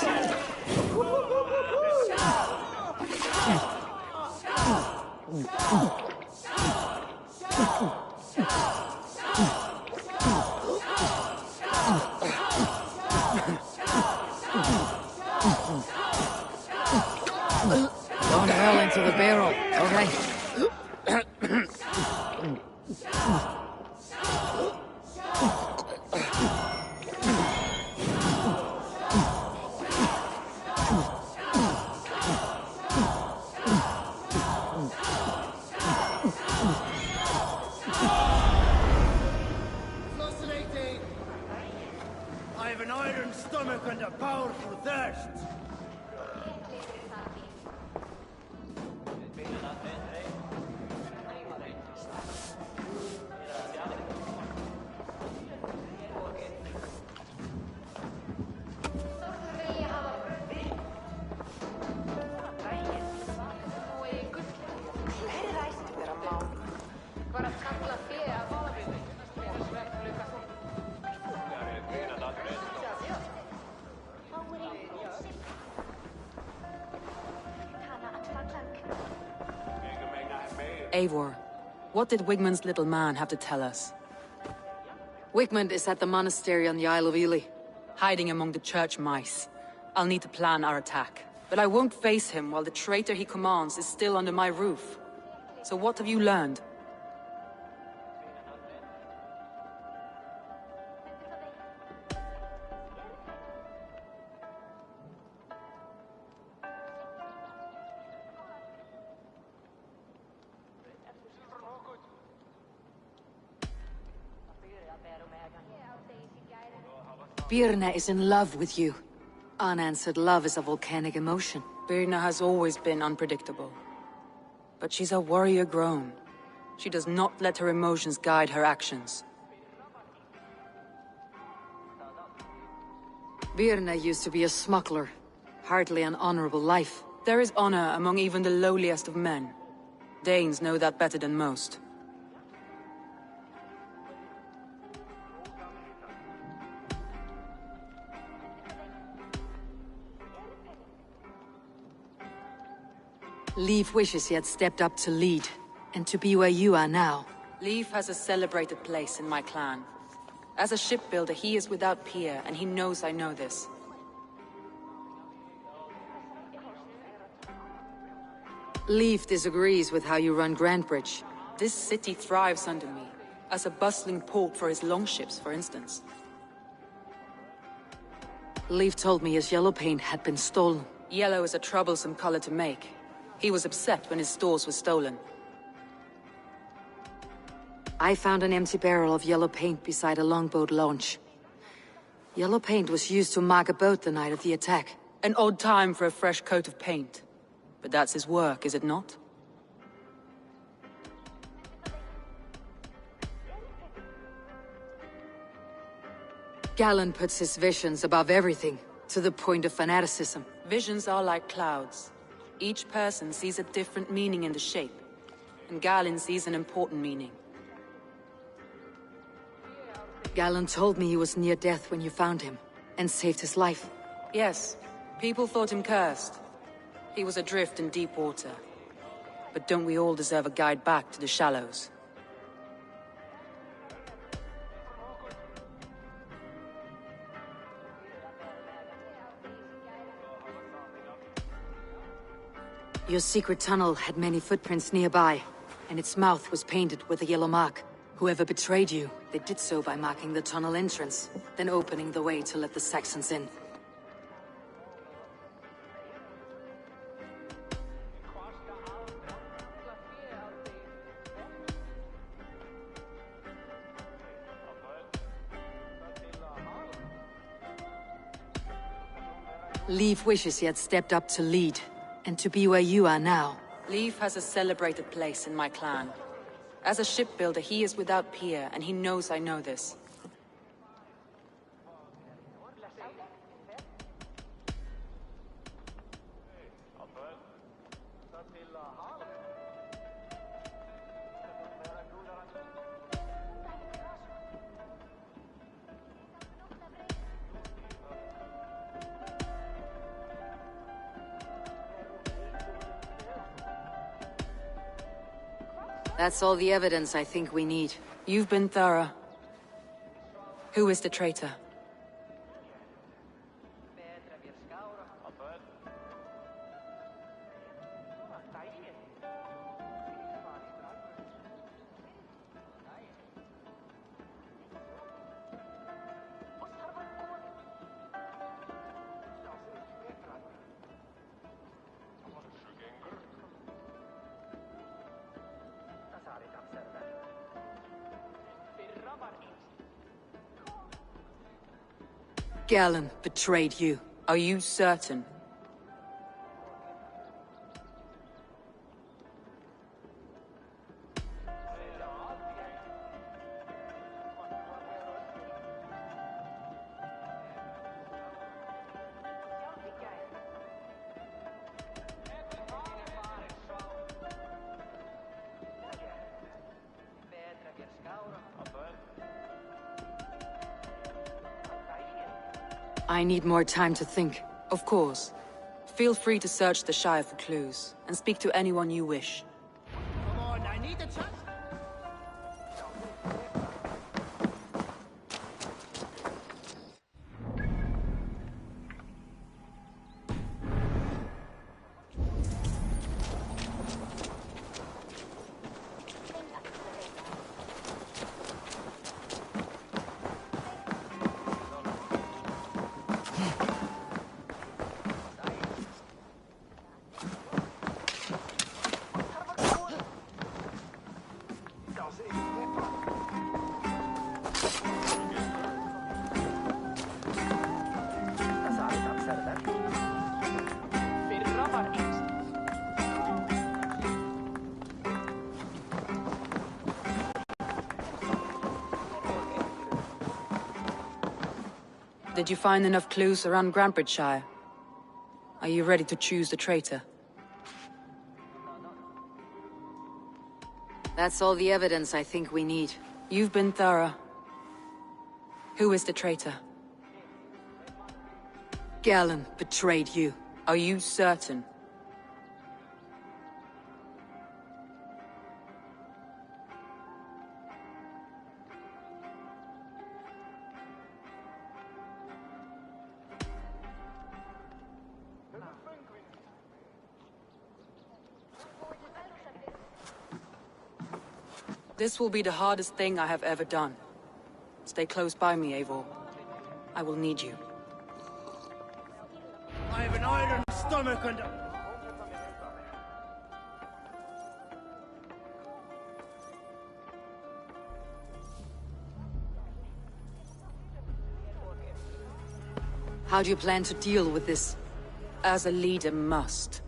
Don't hurl into the barrel, okay? Fascinating! I have an iron stomach and a powerful thirst. Eivor, what did Wigmund's little man have to tell us? Wigmund is at the monastery on the Isle of Ely. Hiding among the church mice. I'll need to plan our attack. But I won't face him while the traitor he commands is still under my roof. So what have you learned? Birna is in love with you. Unanswered love is a volcanic emotion. Birna has always been unpredictable. But she's a warrior grown. She does not let her emotions guide her actions. Birna used to be a smuggler. Hardly an honorable life. There is honor among even the lowliest of men. Danes know that better than most. Leif wishes he had stepped up to lead, and to be where you are now. Leif has a celebrated place in my clan. As a shipbuilder, he is without peer, and he knows I know this. Leif disagrees with how you run Grantebridge. This city thrives under me, as a bustling port for his longships, for instance. Leif told me his yellow paint had been stolen. Yellow is a troublesome color to make. He was upset when his stores were stolen. I found an empty barrel of yellow paint beside a longboat launch. Yellow paint was used to mark a boat the night of the attack. An odd time for a fresh coat of paint. But that's his work, is it not? Galen puts his visions above everything, to the point of fanaticism. Visions are like clouds. Each person sees a different meaning in the shape, and Galen sees an important meaning. Galen told me he was near death when you found him, and saved his life. Yes, people thought him cursed. He was adrift in deep water. But don't we all deserve a guide back to the shallows? Your secret tunnel had many footprints nearby, and its mouth was painted with a yellow mark. Whoever betrayed you, they did so by marking the tunnel entrance, then opening the way to let the Saxons in. Leif wishes he had stepped up to lead, and to be where you are now. Leif has a celebrated place in my clan. As a shipbuilder, he is without peer, and he knows I know this. That's all the evidence I think we need. You've been thorough. Who is the traitor? Galen betrayed you. Are you certain? I need more time to think. Of course. Feel free to search the Shire for clues, and speak to anyone you wish. Come on, I need a chance. Did you find enough clues around Grantbridgeshire? Are you ready to choose the traitor? That's all the evidence I think we need. You've been thorough. Who is the traitor? Galen betrayed you. Are you certain? This will be the hardest thing I have ever done. Stay close by me, Eivor. I will need you. I have an iron stomach and... How do you plan to deal with this? As a leader must.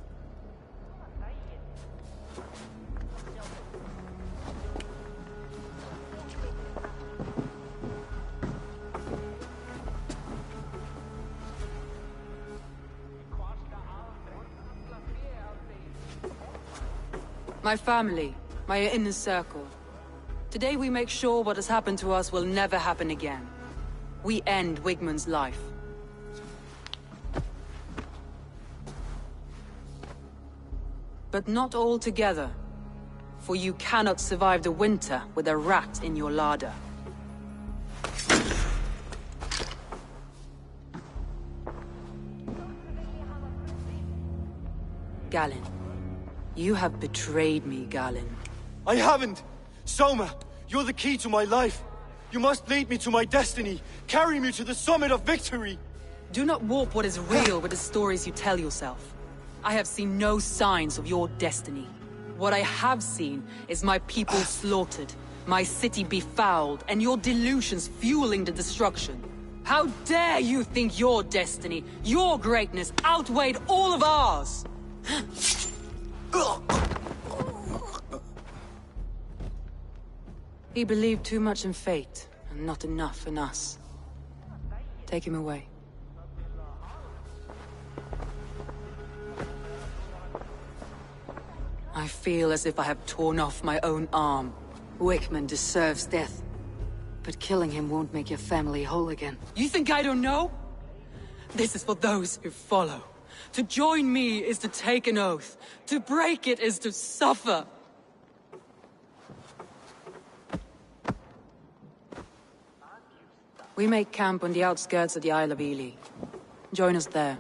My family, my inner circle. Today we make sure what has happened to us will never happen again. We end Wigmund's life. But not all together. For you cannot survive the winter with a rat in your larder. Galen. You have betrayed me, Galen. I haven't! Soma, you're the key to my life. You must lead me to my destiny. Carry me to the summit of victory. Do not warp what is real with the stories you tell yourself. I have seen no signs of your destiny. What I have seen is my people slaughtered, my city befouled, and your delusions fueling the destruction. How dare you think your destiny, your greatness, outweighed all of ours? He believed too much in fate, and not enough in us. Take him away. I feel as if I have torn off my own arm. Wigmund deserves death. But killing him won't make your family whole again. You think I don't know? This is for those who follow. To join me is to take an oath. To break it is to suffer. We make camp on the outskirts of the Isle of Ely. Join us there.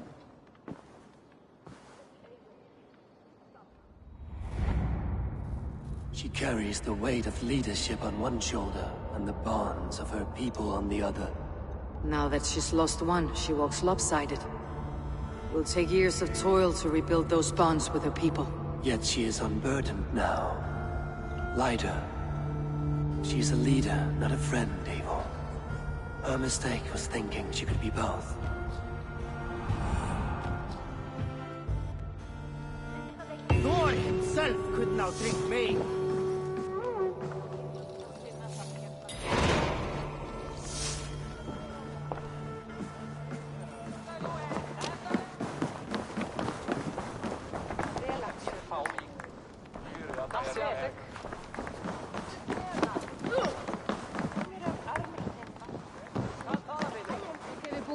She carries the weight of leadership on one shoulder and the bonds of her people on the other. Now that she's lost one, she walks lopsided. It will take years of toil to rebuild those bonds with her people. Yet she is unburdened now. Lighter. She's a leader, not a friend, Eivor. Her mistake was thinking she could be both. Thor himself could now drink me.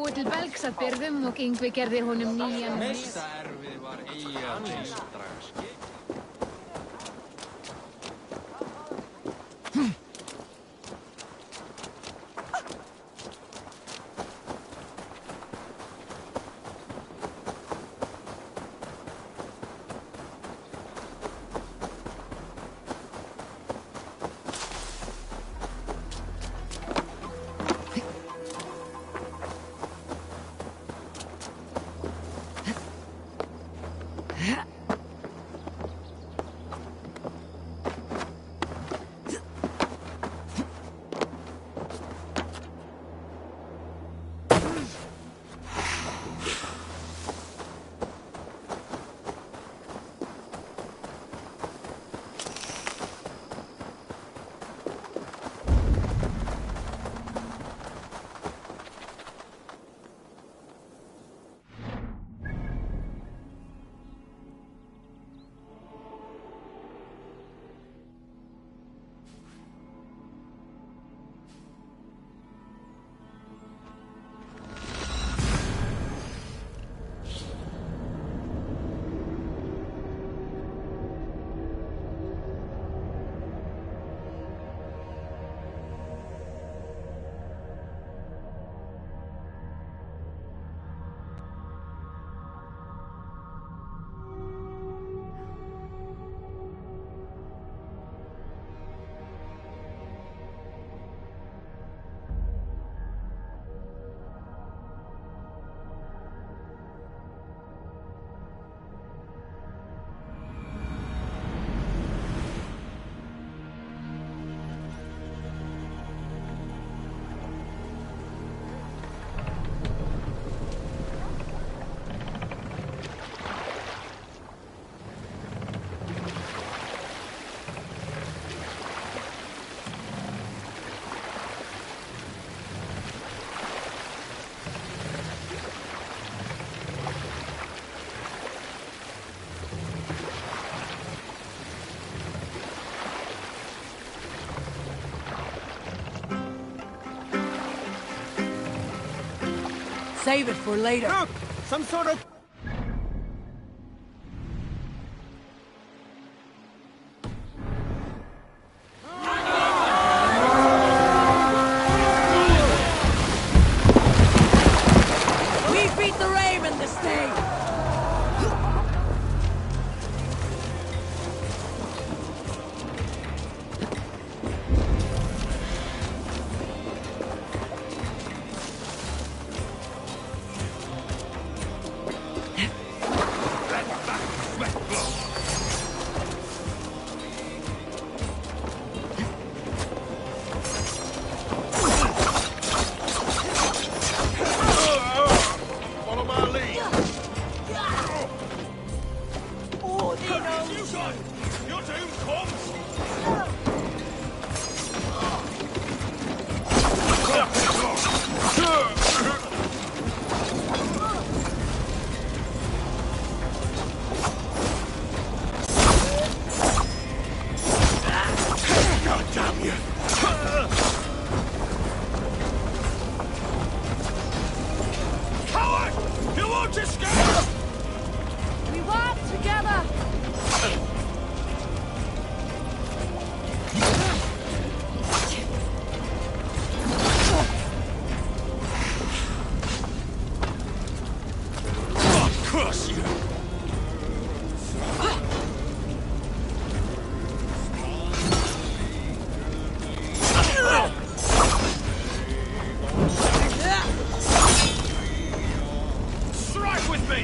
Til Belgsabyrðum og Yngvi gerði honum nýjan... Næsta erfið var eiga strax. Save it for later. Look! Some sort of... We beat the Raven this day! Follow my lead. Your doom comes. God damn you. Coward! You won't escape! We walk together! God curse you! Strike with me!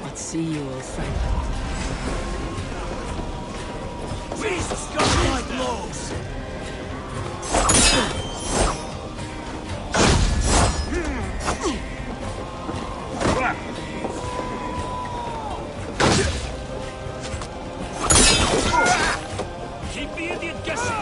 Let's see you, old friend. Jesus, got my blows! Keep the idiot guessing!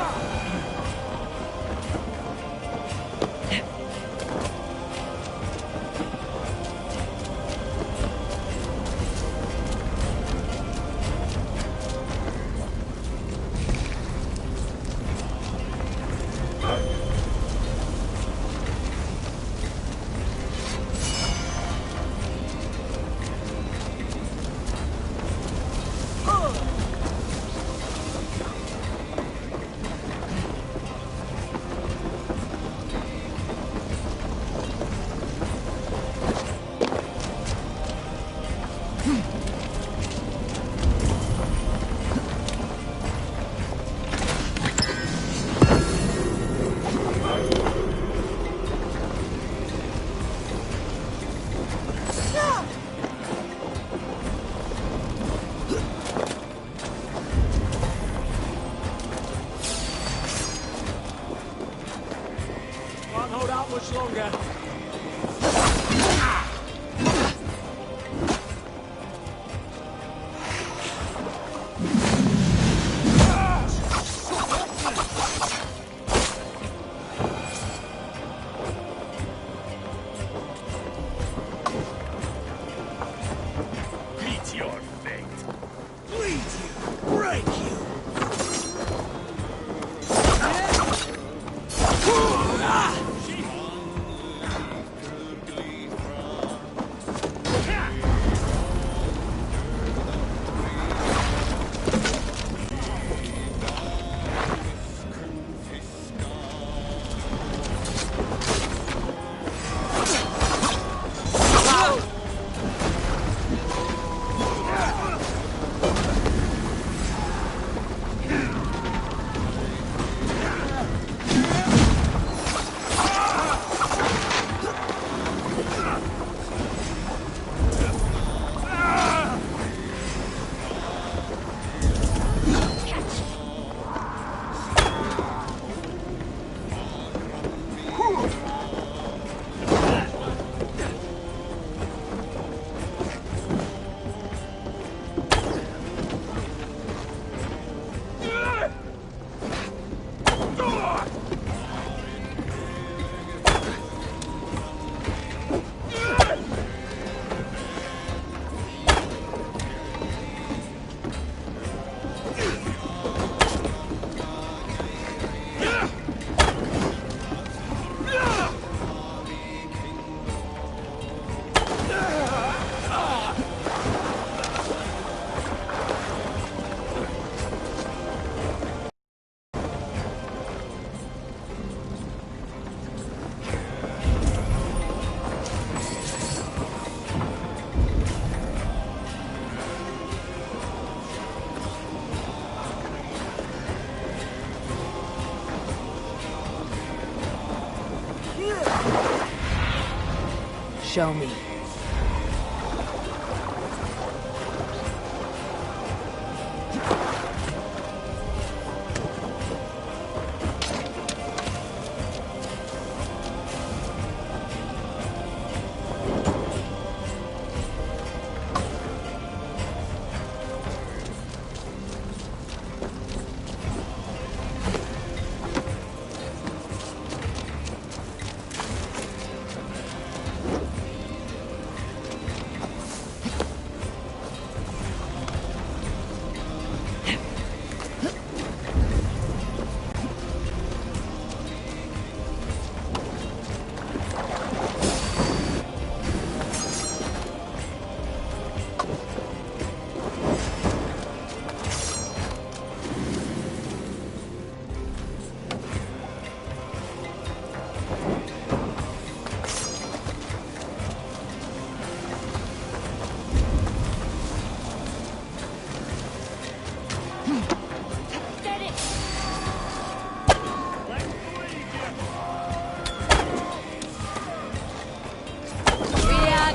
Show me.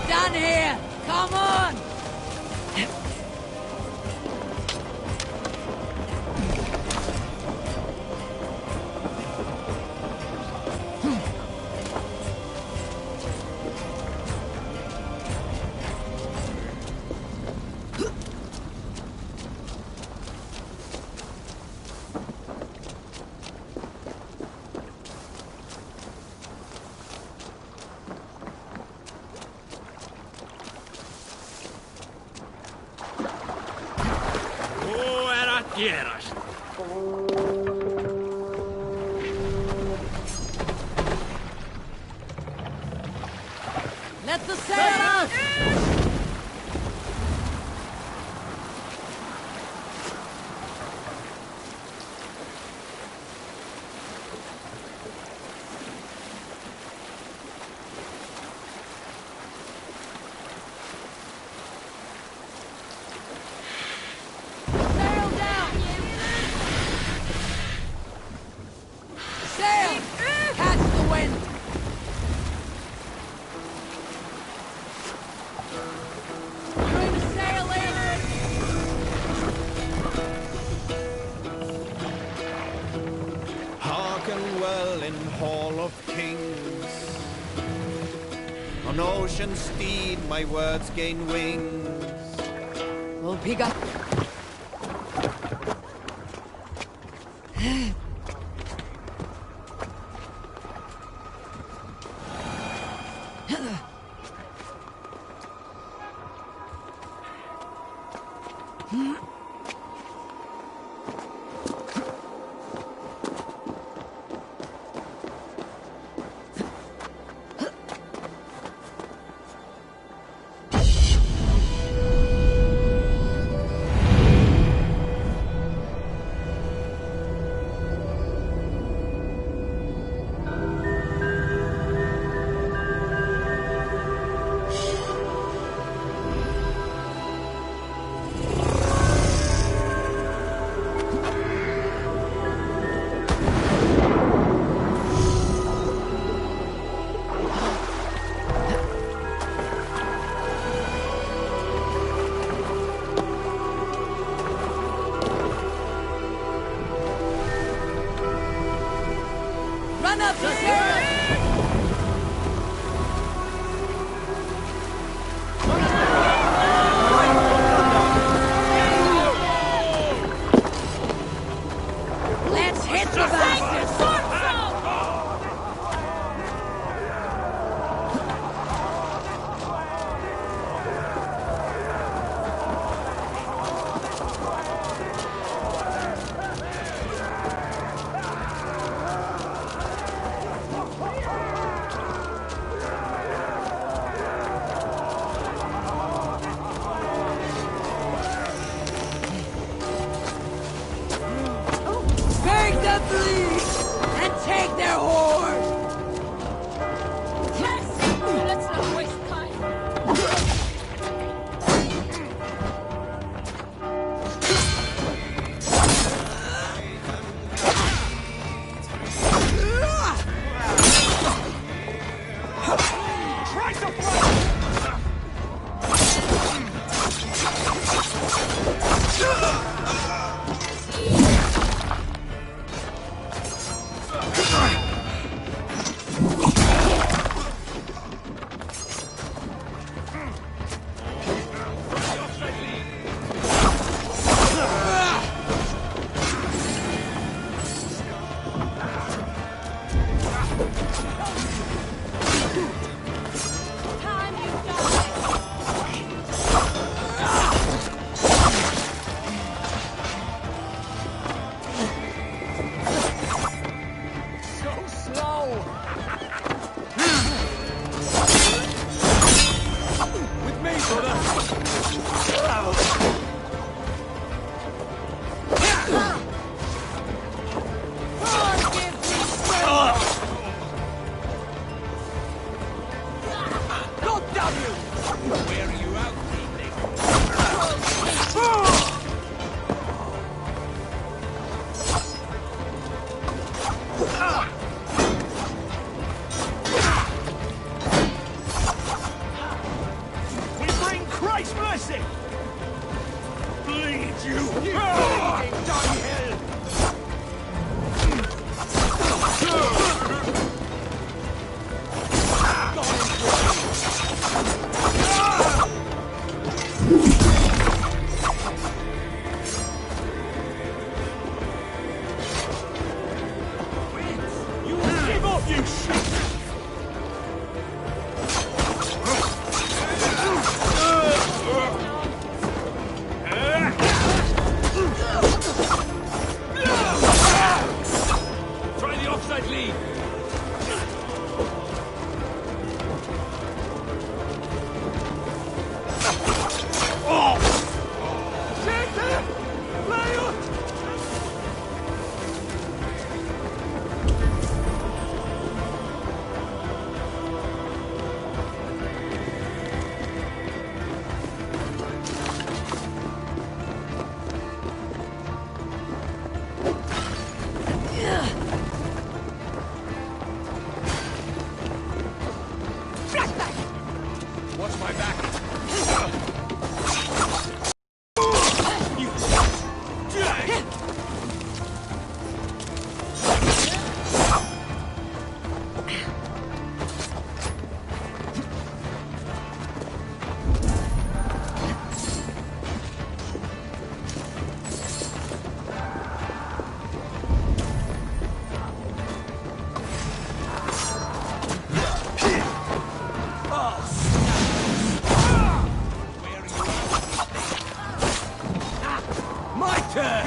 Done here! Come on! Kieras. Let the sail out! On ocean's steed, my words gain wings. We'll pick up. Run up the sail! Let's hit the bastards! Make them bleed! And take their hoard! Let's not waste time. Try to fly! Damn you! Where are you out, evening? We bring Christ's mercy! Bleed you! You bleeding dunghill! You give up, you shit! Try the offside lead. Watch my back. My turn!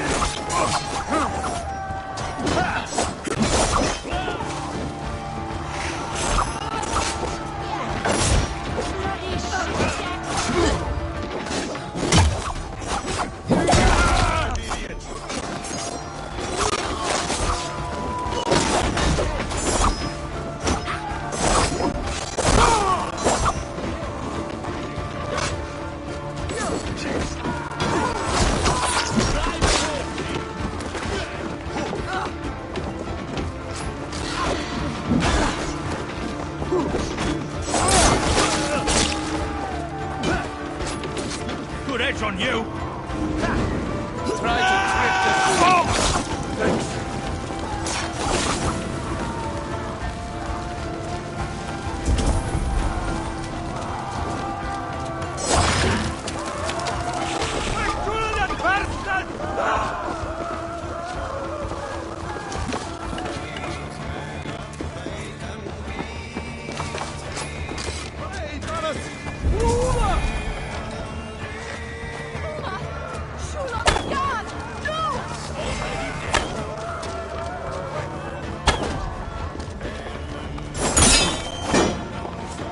Good edge on you! Try to drift us.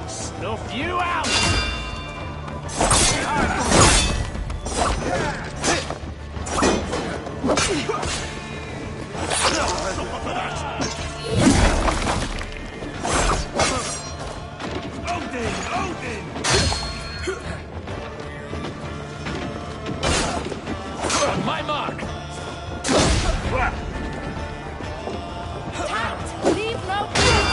Snuff you out! Odin! Odin! On my mark. Leave no place!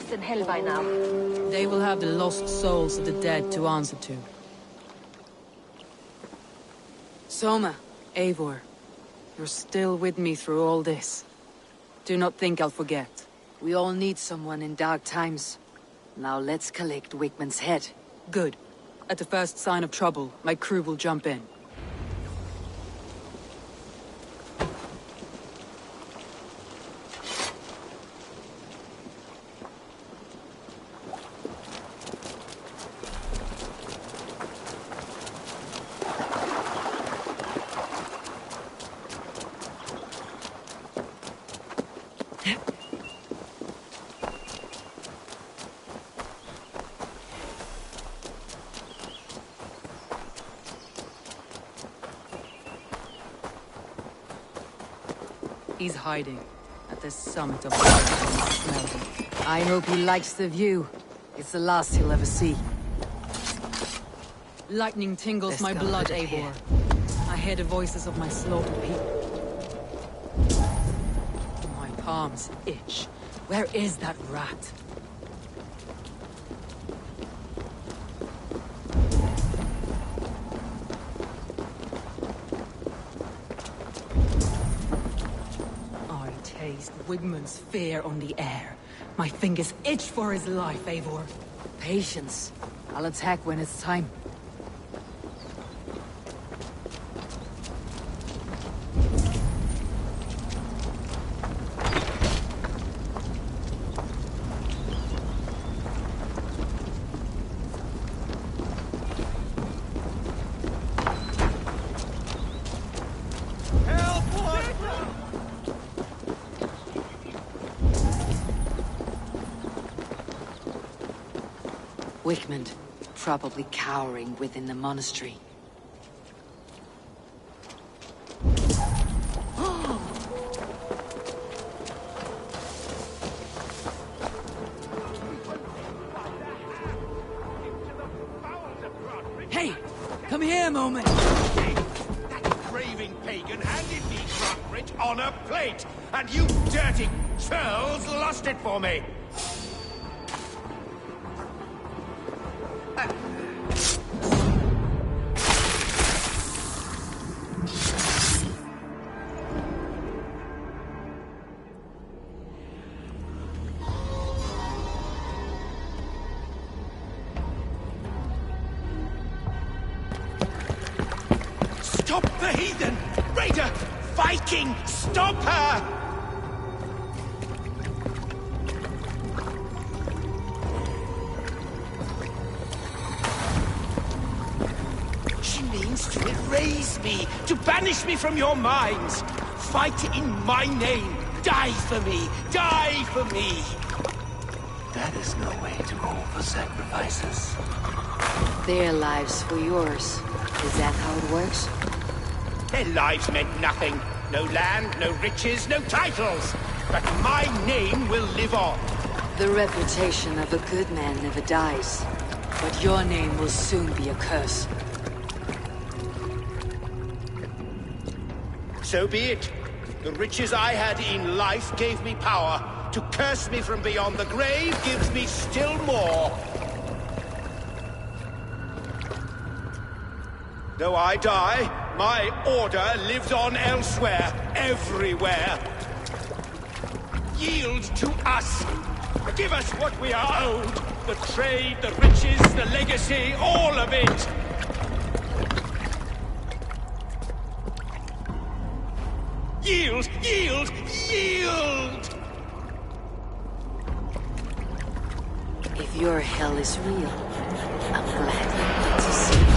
gates in hell by now. They will have the lost souls of the dead to answer to. Soma, Eivor, you're still with me through all this. Do not think I'll forget. We all need someone in dark times. Now let's collect Wigman's head. Good. At the first sign of trouble, my crew will jump in. He's hiding at the summit of the mountain. I hope he likes the view. It's the last he'll ever see. Lightning tingles my blood, Eivor. I hear the voices of my slaughtered people. My palms itch. Where is that rat? Wigman's fear on the air. My fingers itch for his life, Eivor. Patience. I'll attack when it's time. Wigman, probably cowering within the monastery. Hey! Come here a moment! That craving pagan handed me Grantbridge on a plate, and you dirty churls lost it for me! Stop the heathen! Raider! Viking! Stop her! She means to erase me, to banish me from your minds. Fight in my name. Die for me. Die for me. That is no way to offer sacrifices. Their lives for yours. Is that how it works? Their lives meant nothing. No land, no riches, no titles. But my name will live on. The reputation of a good man never dies. But your name will soon be a curse. So be it. The riches I had in life gave me power. To curse me from beyond the grave gives me still more. Though I die, my order lives on elsewhere, everywhere. Yield to us. Give us what we are owed. The trade, the riches, the legacy, all of it. Yield! Yield! Yield! If your hell is real, I'm glad you get to see it.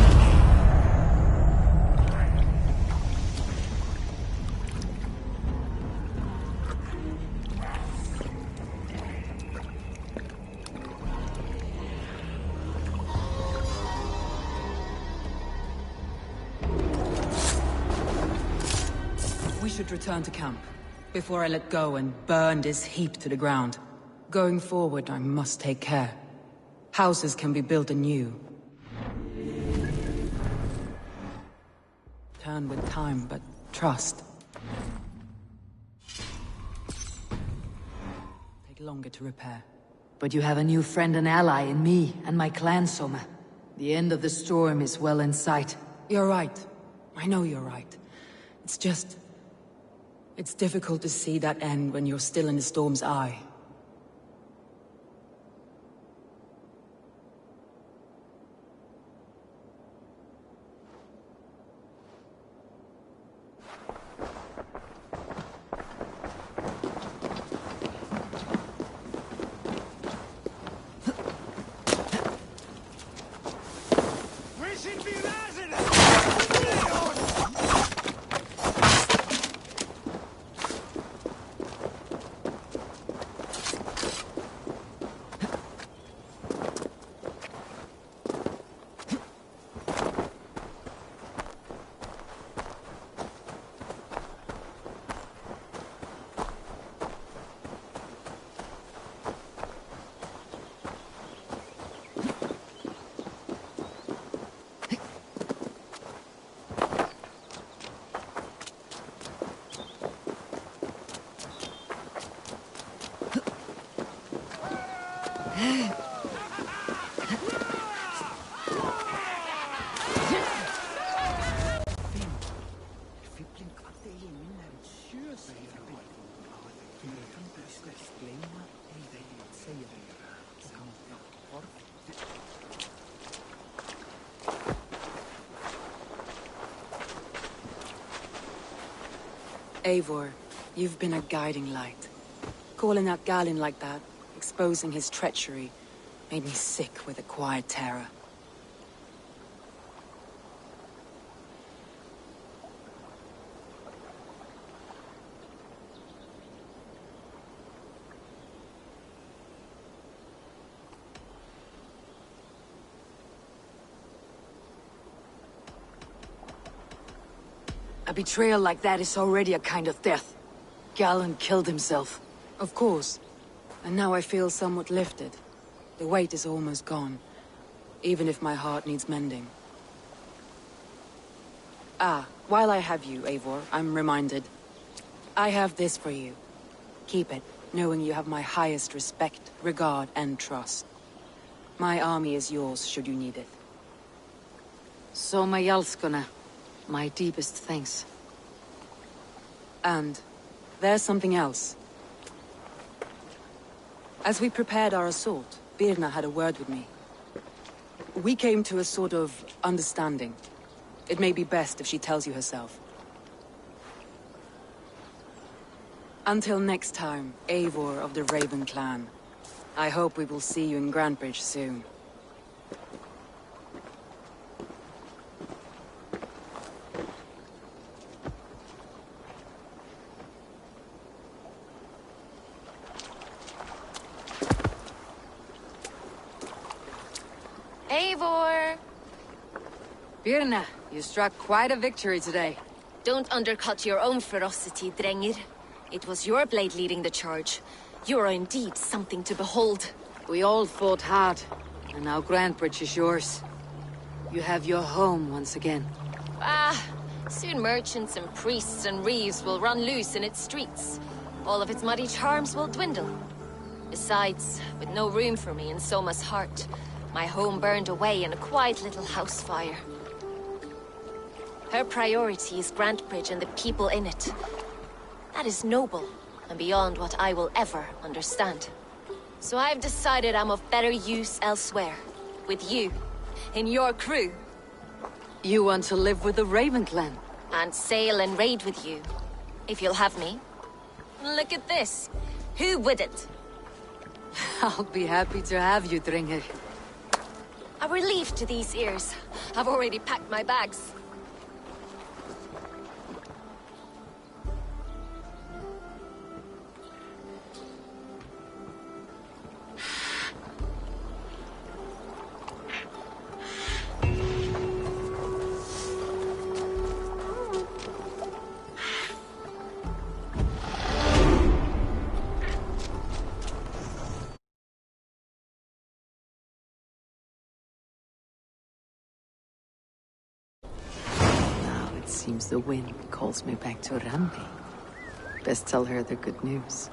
We should return to camp, before I let go and burn this heap to the ground. Going forward, I must take care. Houses can be built anew. Turn with time, but trust. Take longer to repair. But you have a new friend and ally in me and my clan, Soma. The end of the storm is well in sight. You're right. I know you're right. It's just... it's difficult to see that end when you're still in the storm's eye. Eivor, you've been a guiding light. Calling out Galinn like that, exposing his treachery, made me sick with a quiet terror. A betrayal like that is already a kind of death. Galinn killed himself. Of course. And now I feel somewhat lifted. The weight is almost gone, even if my heart needs mending. Ah, while I have you, Eivor, I'm reminded. I have this for you. Keep it, knowing you have my highest respect, regard, and trust. My army is yours, should you need it. Soma Jalskona. My deepest thanks. And there's something else. As we prepared our assault, Birna had a word with me. We came to a sort of understanding. It may be best if she tells you herself. Until next time, Eivor of the Raven clan. I hope we will see you in Grantebridge soon. Eivor! Birna, you struck quite a victory today. Don't undercut your own ferocity, Drengir. It was your blade leading the charge. You are indeed something to behold. We all fought hard, and now Grantebridge is yours. You have your home once again. Soon merchants and priests and reeves will run loose in its streets. All of its muddy charms will dwindle. Besides, with no room for me in Soma's heart, my home burned away in a quiet little house fire. Her priority is Grantebridge and the people in it. That is noble, and beyond what I will ever understand. So I've decided I'm of better use elsewhere. With you, in your crew. You want to live with the Raven clan? And sail and raid with you, if you'll have me. Look at this. Who wouldn't? I'll be happy to have you, Drengir. A relief to these ears. I've already packed my bags. Seems the wind calls me back to Randi. Best tell her the good news.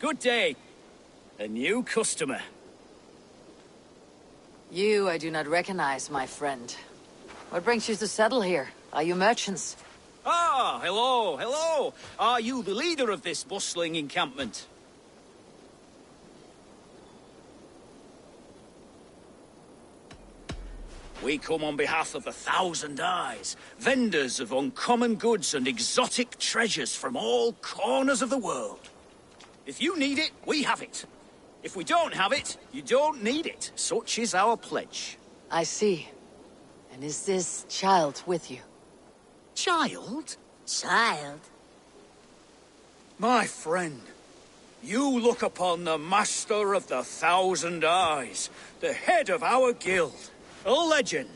Good day. A new customer. You I do not recognize, my friend. What brings you to settle here? Are you merchants? Ah, hello, hello. Are you the leader of this bustling encampment? We come on behalf of 1,000 Eyes, vendors of uncommon goods and exotic treasures from all corners of the world. If you need it, we have it. If we don't have it, you don't need it. Such is our pledge. I see. And is this child with you? Child? Child? My friend, you look upon the master of the 1,000 Eyes, the head of our guild, a legend,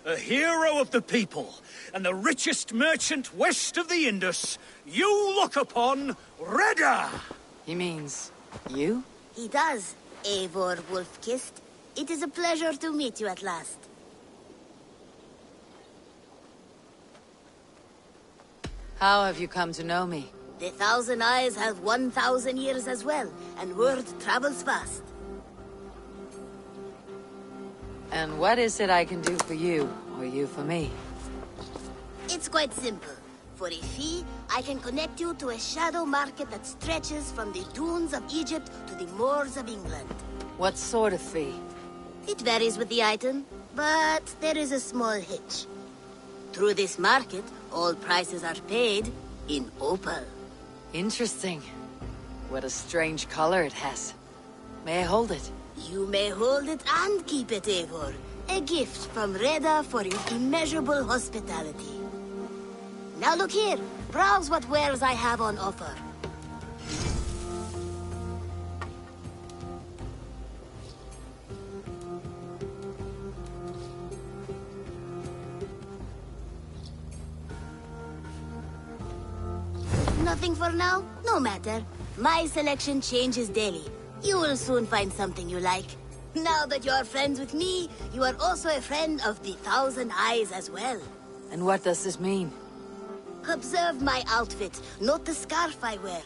a hero of the people, and the richest merchant west of the Indus. You look upon Reda! He means you? He does, Eivor Wolfkist. It is a pleasure to meet you at last. How have you come to know me? The 1,000 Eyes have 1,000 years as well, and word travels fast. And what is it I can do for you, or you for me? It's quite simple. For a fee, I can connect you to a shadow market that stretches from the dunes of Egypt to the moors of England. What sort of fee? It varies with the item, but there is a small hitch. Through this market, all prices are paid in opal. Interesting. What a strange color it has. May I hold it? You may hold it and keep it, Eivor. A gift from Reda for your immeasurable hospitality. Now look here. Browse what wares I have on offer. Nothing for now? No matter. My selection changes daily. You will soon find something you like. Now that you are friends with me, you are also a friend of the 1,000 Eyes as well. And what does this mean? Observe my outfit, note the scarf I wear.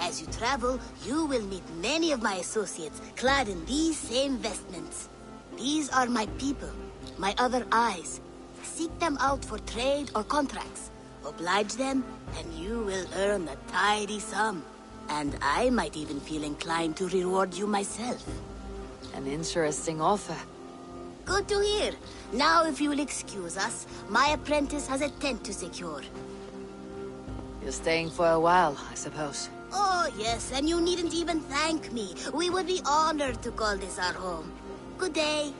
As you travel, you will meet many of my associates, clad in these same vestments. These are my people, my other eyes. Seek them out for trade or contracts. Oblige them, and you will earn a tidy sum. And I might even feel inclined to reward you myself. An interesting offer. Good to hear. Now, if you will excuse us, my apprentice has a tent to secure. You're staying for a while, I suppose. Oh, yes, and you needn't even thank me. We would be honored to call this our home. Good day.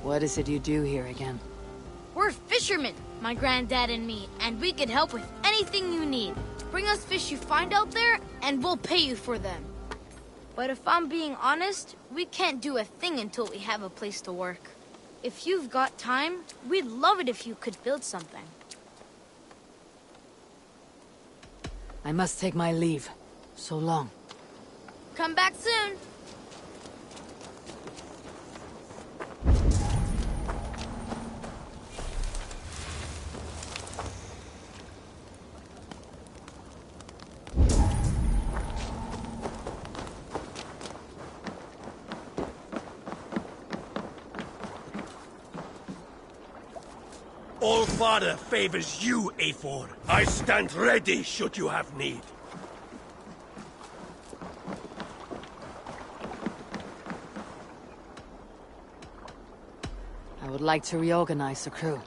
What is it you do here again? We're fishermen, my granddad and me, and we can help with anything you need. Bring us fish you find out there, and we'll pay you for them. But if I'm being honest, we can't do a thing until we have a place to work. If you've got time, we'd love it if you could build something. I must take my leave. So long. Come back soon. All Father favors you, Eivor. I stand ready should you have need. I would like to reorganize the crew.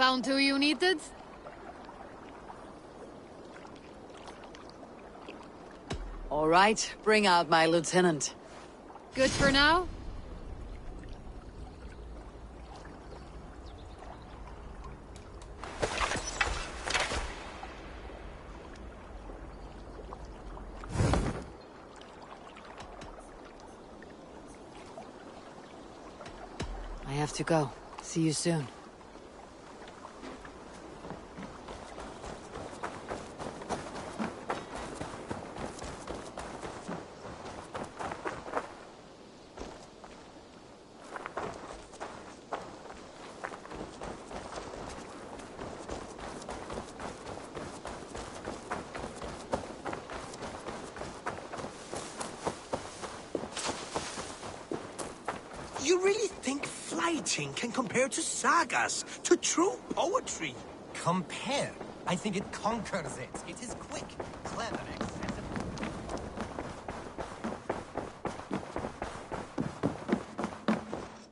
Found who you needed? All right, bring out my lieutenant. Good for now? I have to go. See you soon. You really think fighting can compare to sagas, to true poetry? Compare? I think it conquers it. It is quick, clever, accessible.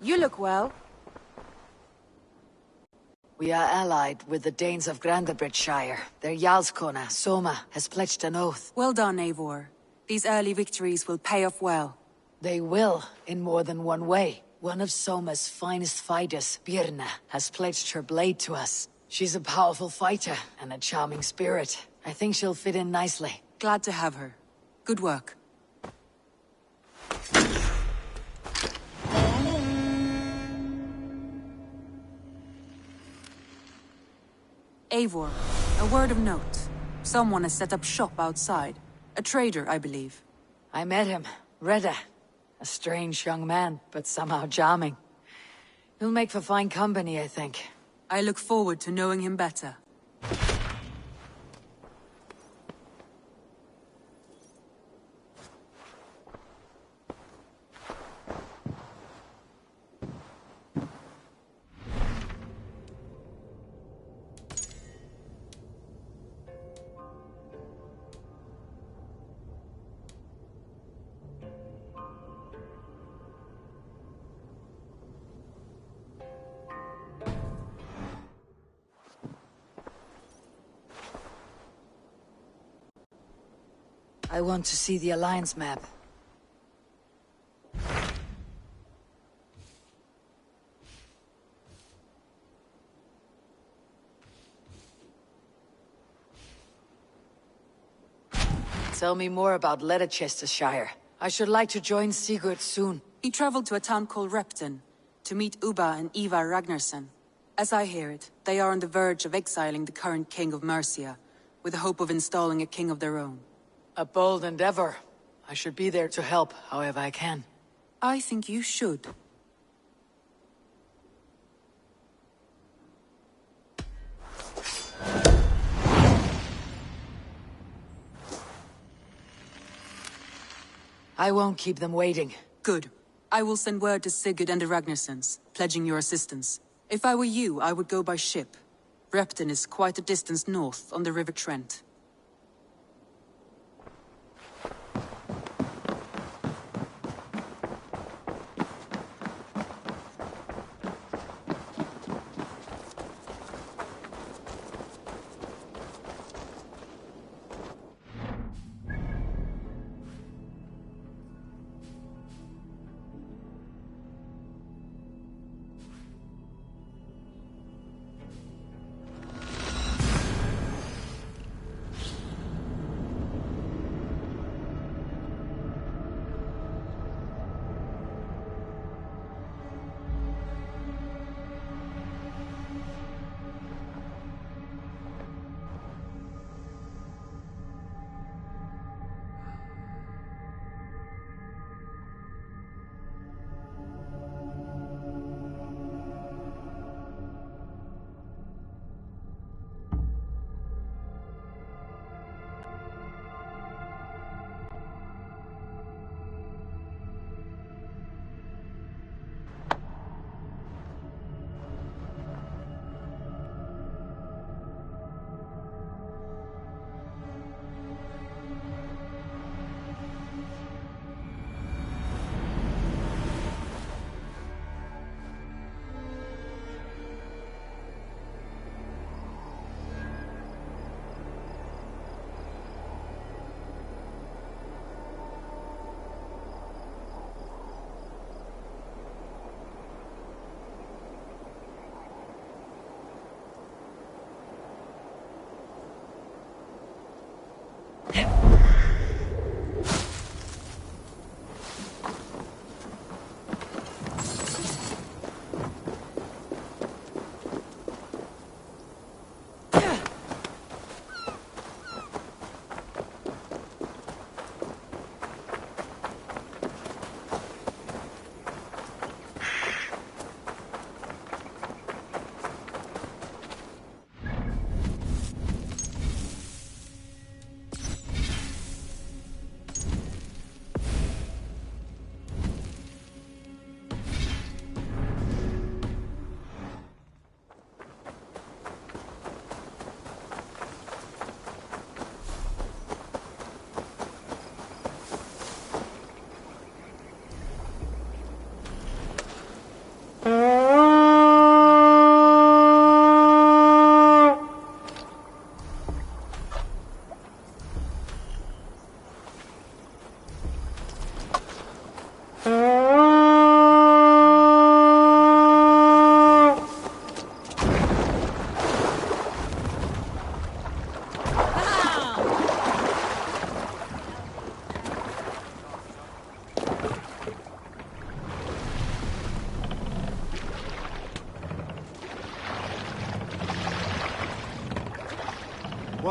You look well. We are allied with the Danes of Grandabridgeshire. Their Jarlskona, Soma, has pledged an oath. Well done, Eivor. These early victories will pay off well. They will, in more than one way. One of Soma's finest fighters, Birna, has pledged her blade to us. She's a powerful fighter and a charming spirit. I think she'll fit in nicely. Glad to have her. Good work. Eivor, a word of note. Someone has set up shop outside. A trader, I believe. I met him, Reda. A strange young man, but somehow charming. He'll make for fine company, I think. I look forward to knowing him better. I want to see the Alliance map. Tell me more about Leicestershire. I should like to join Sigurd soon. He traveled to a town called Repton to meet Ubba and Ivar Ragnarsson. As I hear it, they are on the verge of exiling the current king of Mercia, with the hope of installing a king of their own. A bold endeavor. I should be there to help, however I can. I think you should. I won't keep them waiting. Good. I will send word to Sigurd and the Ragnarssons, pledging your assistance. If I were you, I would go by ship. Repton is quite a distance north on the River Trent.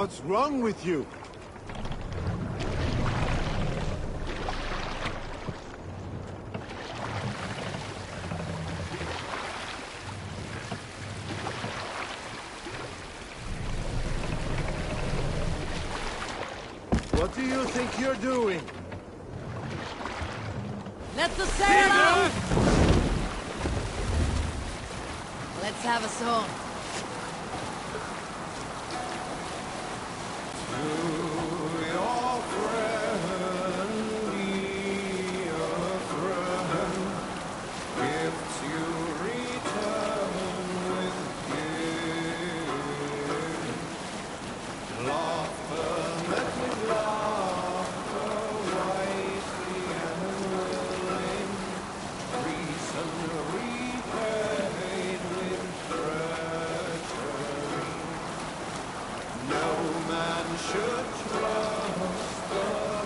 What's wrong with you? What do you think you're doing? Let the sail out! Let's have a song.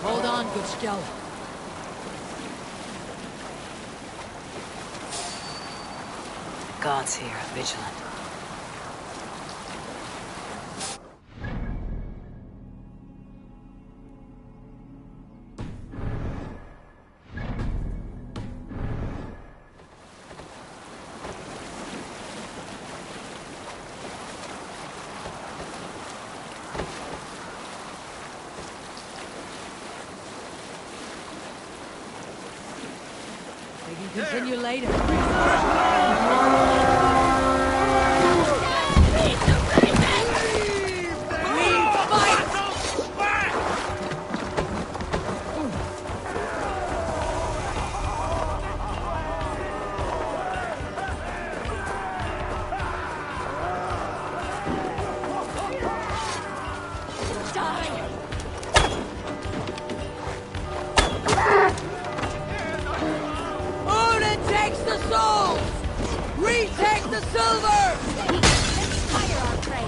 Hold on, good Skell. Guards here, vigilant. We can continue later. Odin takes the souls! We take the silver! Fire our prey.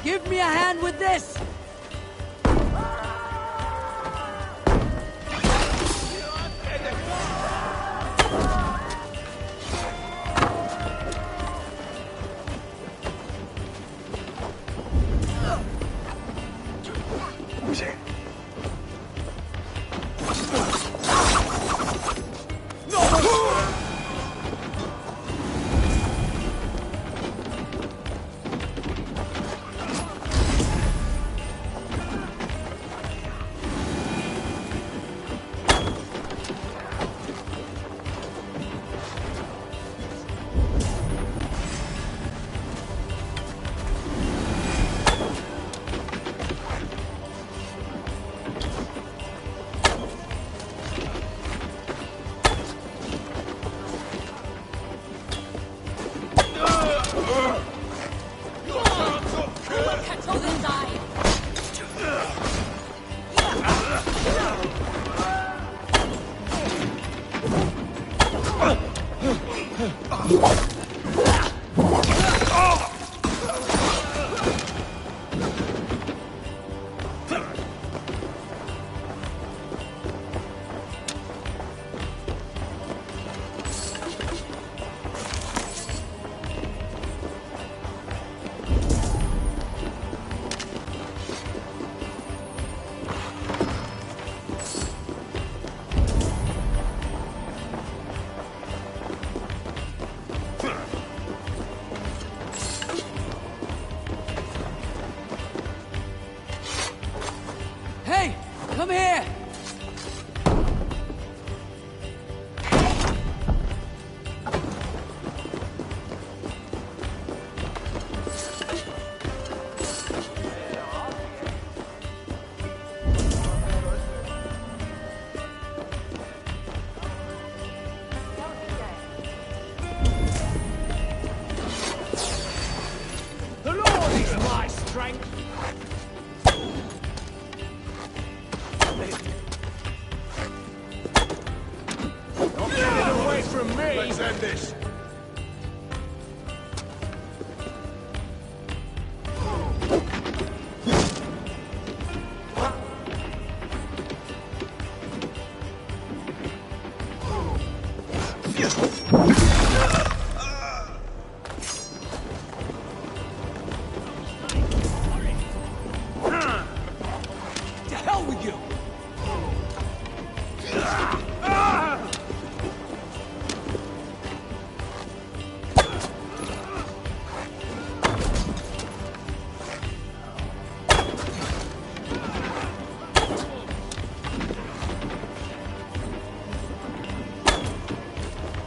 Give me a hand with this! Hey! Come here! The Lord is my strength. Don't get it away from me. Let's end this. To hell with you!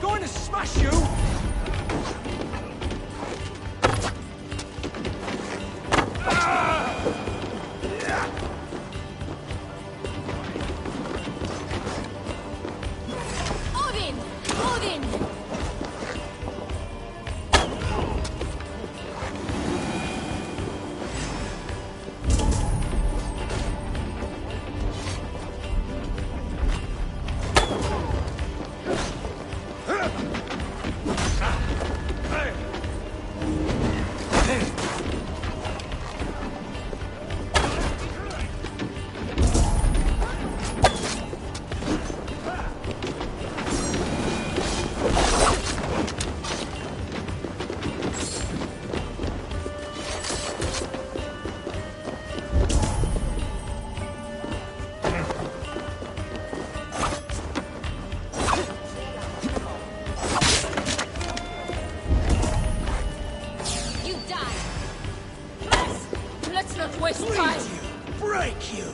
Going to smash you. Odin! Odin! You die! Let's not waste time! Break you!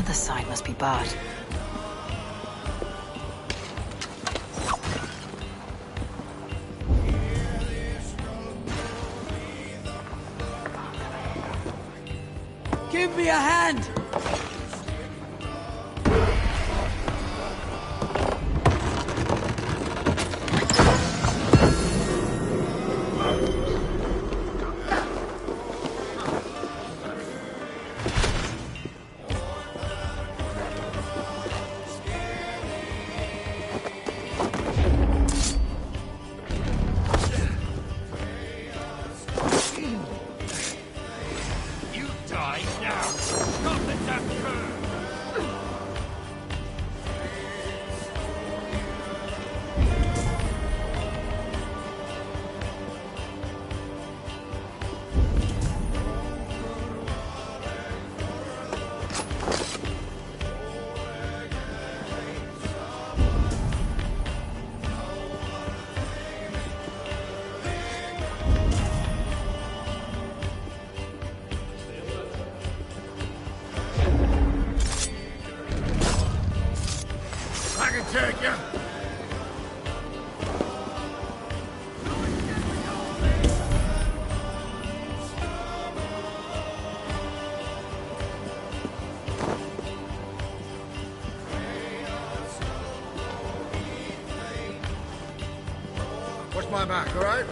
other side must be barred. Give me a hand! Take you. What's my mark, all right?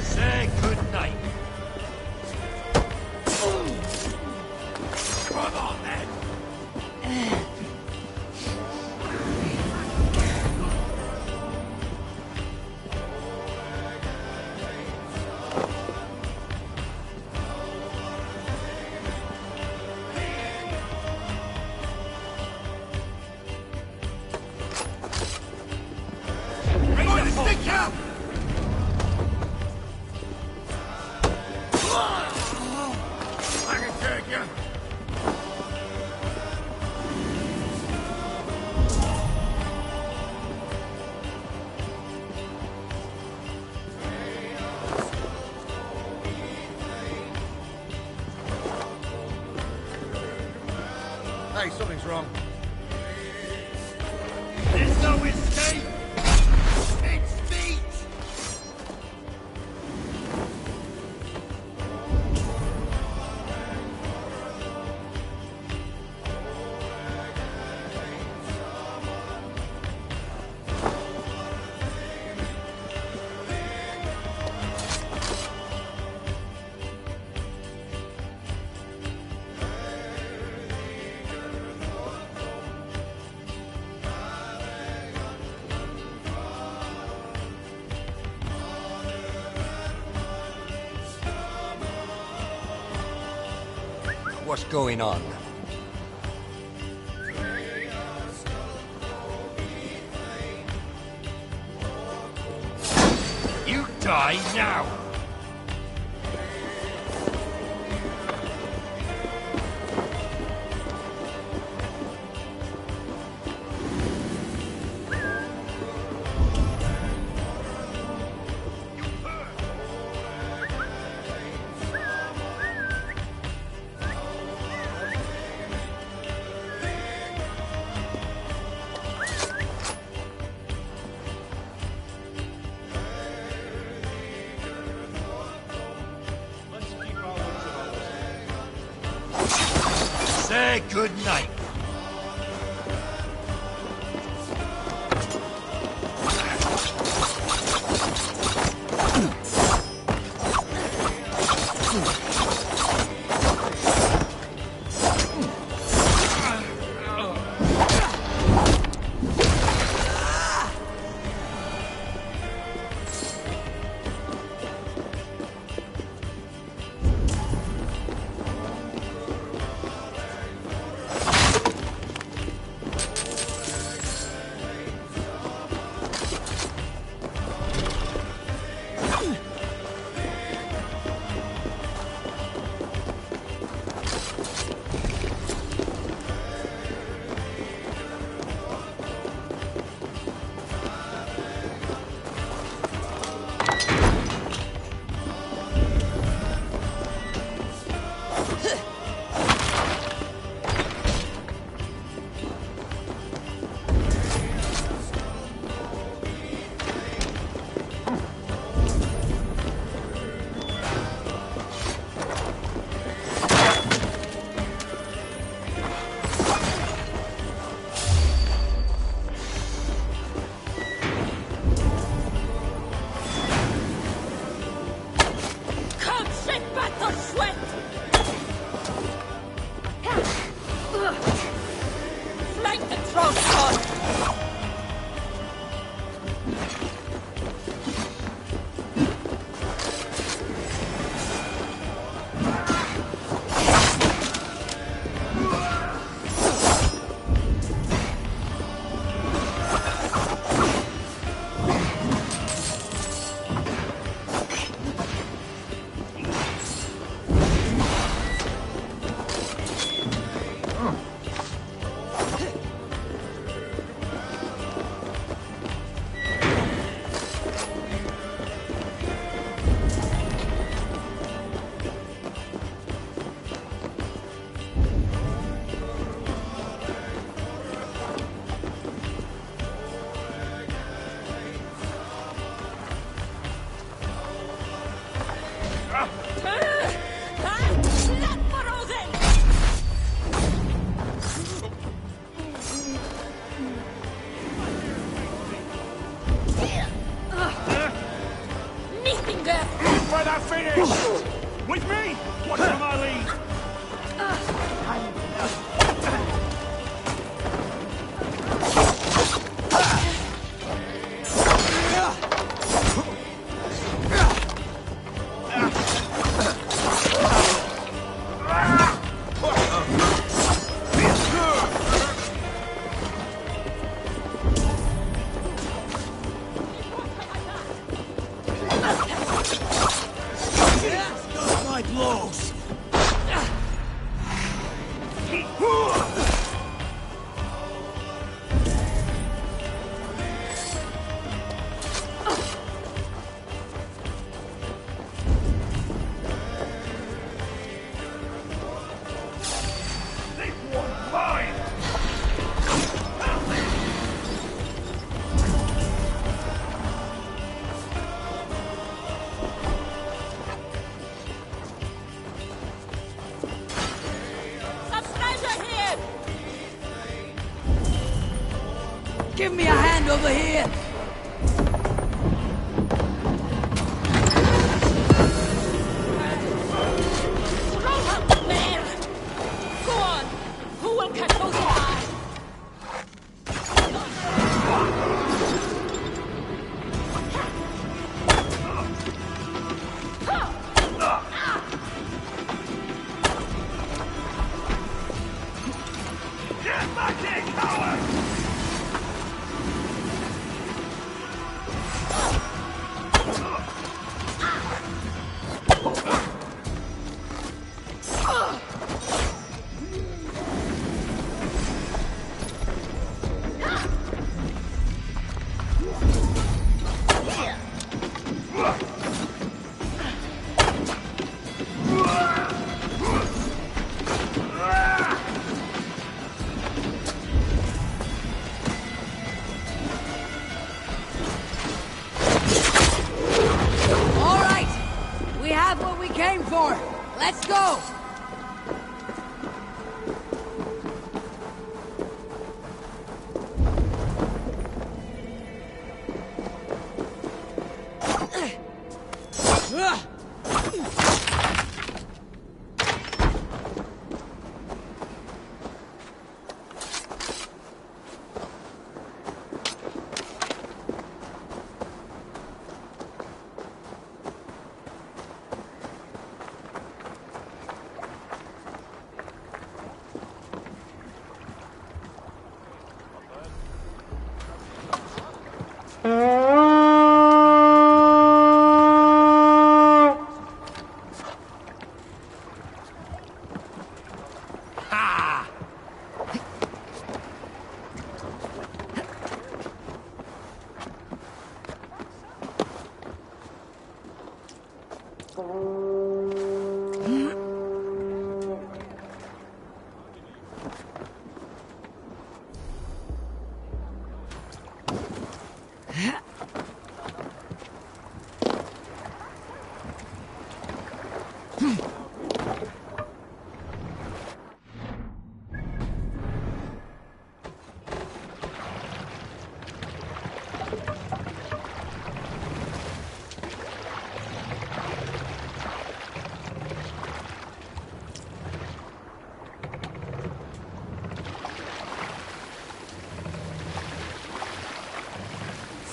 Say good night. Come on, then. Hey, something's wrong. There's no escape! It's meat! What's going on? You die now! Say good night. For the finish! With me! What's on my lead? My blows! Give me a hand over here! Go on! Who will catch those eyes? Get back here, coward! All right! We have what we came for! Let's go!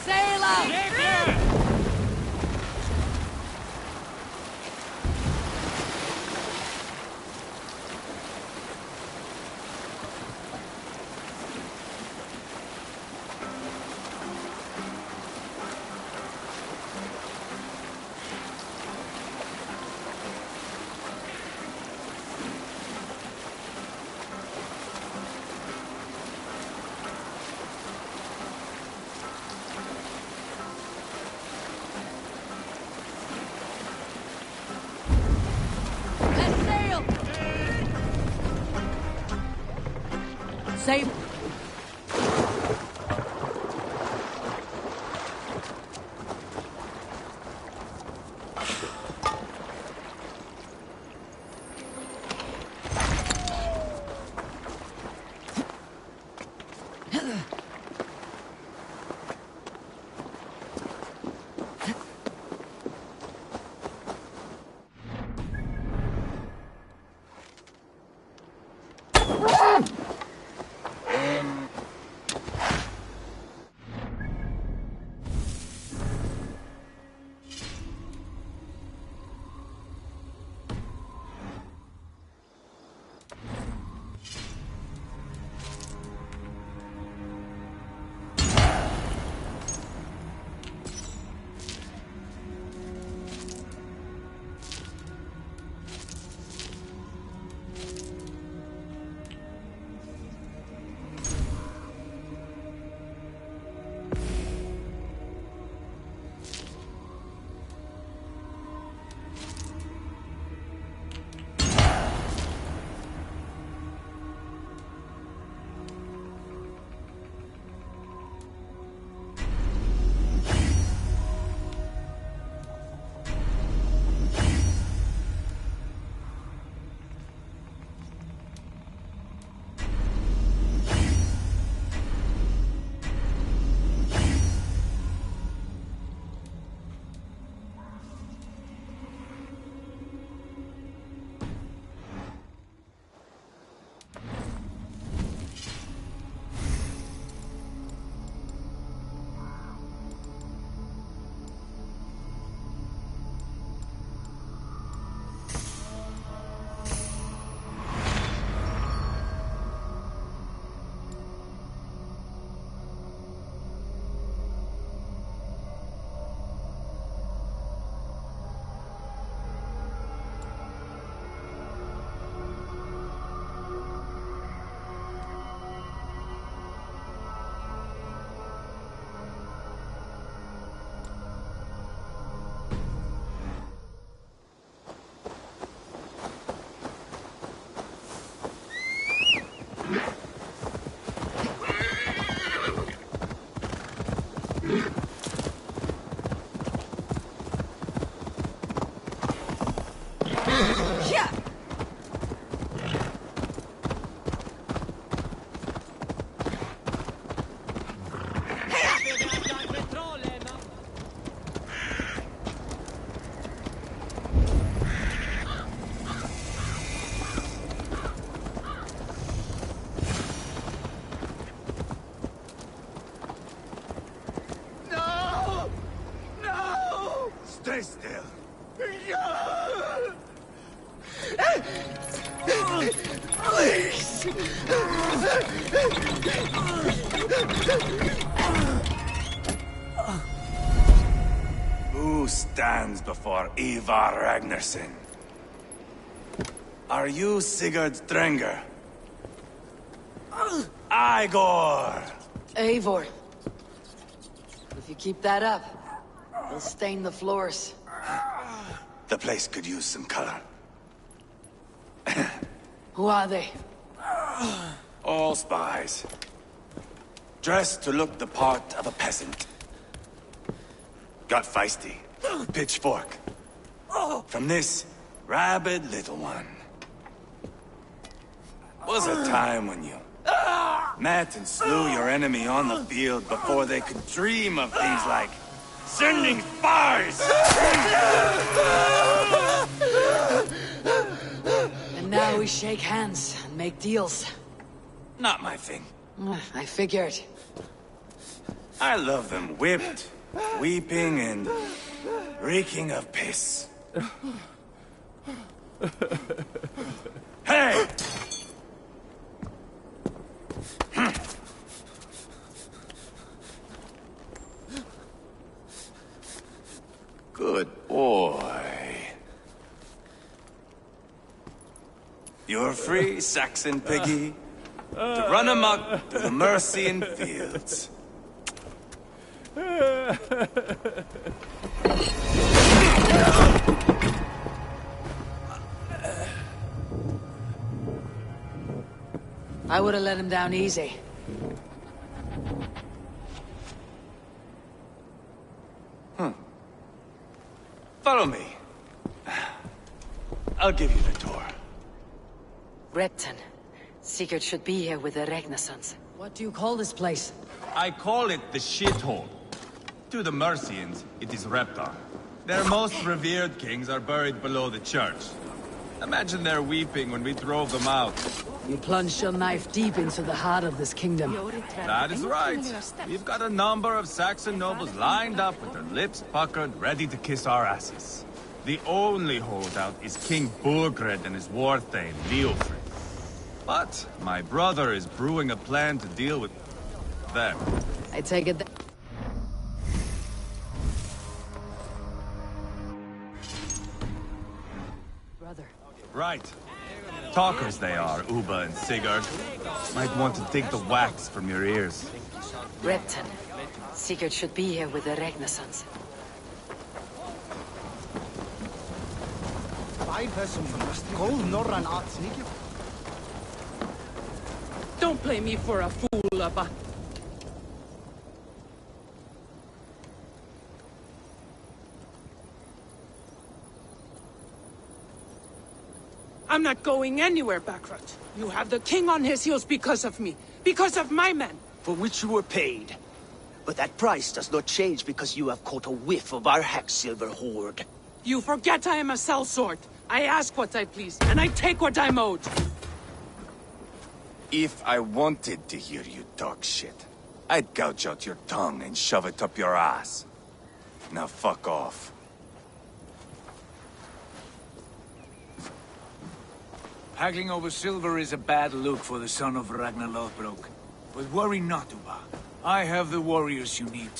Sail out! Save. Yeah. No! No! Stay still. Please! Who stands before Ivar Ragnarsson? Are you Sigurd Drenger? Igor! Eivor. If you keep that up, they'll stain the floors. The place could use some color. Who are they? All spies. Dressed to look the part of a peasant. Got feisty. Pitchfork. From this rabid little one. Was a time when you met and slew your enemy on the field before they could dream of things like sending spies! And now we shake hands and make deals. Not my thing. I figured. I love them whipped, weeping, and reeking of piss. Hey! Good boy. You're free, Saxon piggy, to run amok through the Mercian fields. I would have let him down easy. Follow me. I'll give you the door. Repton. Sigurd should be here with the Regnissance. What do you call this place? I call it the shithole. To the Mercians, it is Reptar. Their most revered kings are buried below the church. Imagine their weeping when we drove them out. You plunged your knife deep into the heart of this kingdom. That is right. We've got a number of Saxon nobles lined up with their lips puckered, ready to kiss our asses. The only holdout is King Burgred and his war thane, Leofrid. But my brother is brewing a plan to deal with them. I take it that... Brother. Right. Talkers they are, Uba and Sigurd. Might want to dig the wax from your ears. Repton. Sigurd should be here with the Regnissance. Don't play me for a fool, Abba. I'm not going anywhere, Backrot. You have the king on his heels because of me. Because of my men. For which you were paid. But that price does not change because you have caught a whiff of our Hacksilver hoard. You forget I am a sellsword. I ask what I please, and I take what I'm owed. If I wanted to hear you talk shit, I'd gouge out your tongue and shove it up your ass. Now fuck off. Haggling over silver is a bad look for the son of Ragnar Lothbrok. But worry not, Uba. I have the warriors you need.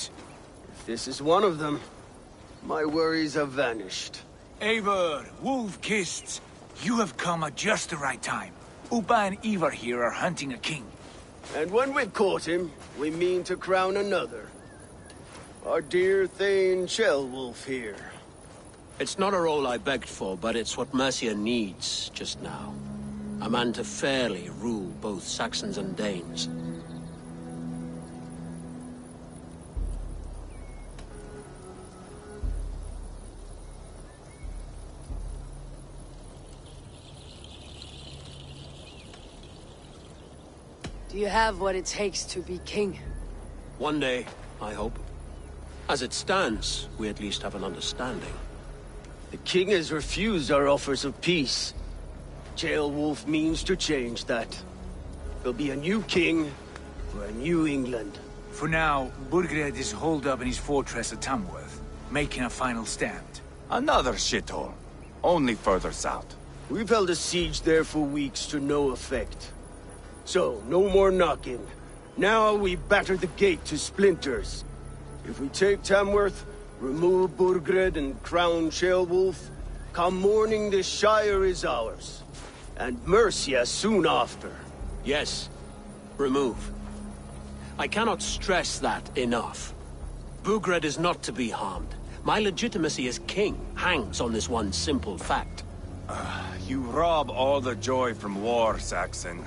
This is one of them. My worries have vanished. Eivor, Wolf-Kissed, you have come at just the right time. Uba and Ivar here are hunting a king. And when we've caught him, we mean to crown another. Our dear Thane Shellwolf here. It's not a role I begged for, but it's what Mercia needs just now. A man to fairly rule both Saxons and Danes. Do you have what it takes to be king? One day, I hope. As it stands, we at least have an understanding. The king has refused our offers of peace. Ceolwulf means to change that. There'll be a new king for a new England. For now, Burgred is holed up in his fortress at Tamworth, making a final stand. Another shithole. Only further south. We've held a siege there for weeks to no effect. So, no more knocking. Now we batter the gate to splinters. If we take Tamworth, remove Burgred and crown Ceolwulf, come morning the Shire is ours. And Mercia soon after. Yes, remove. I cannot stress that enough. Burgred is not to be harmed. My legitimacy as king hangs on this one simple fact. You rob all the joy from war, Saxon.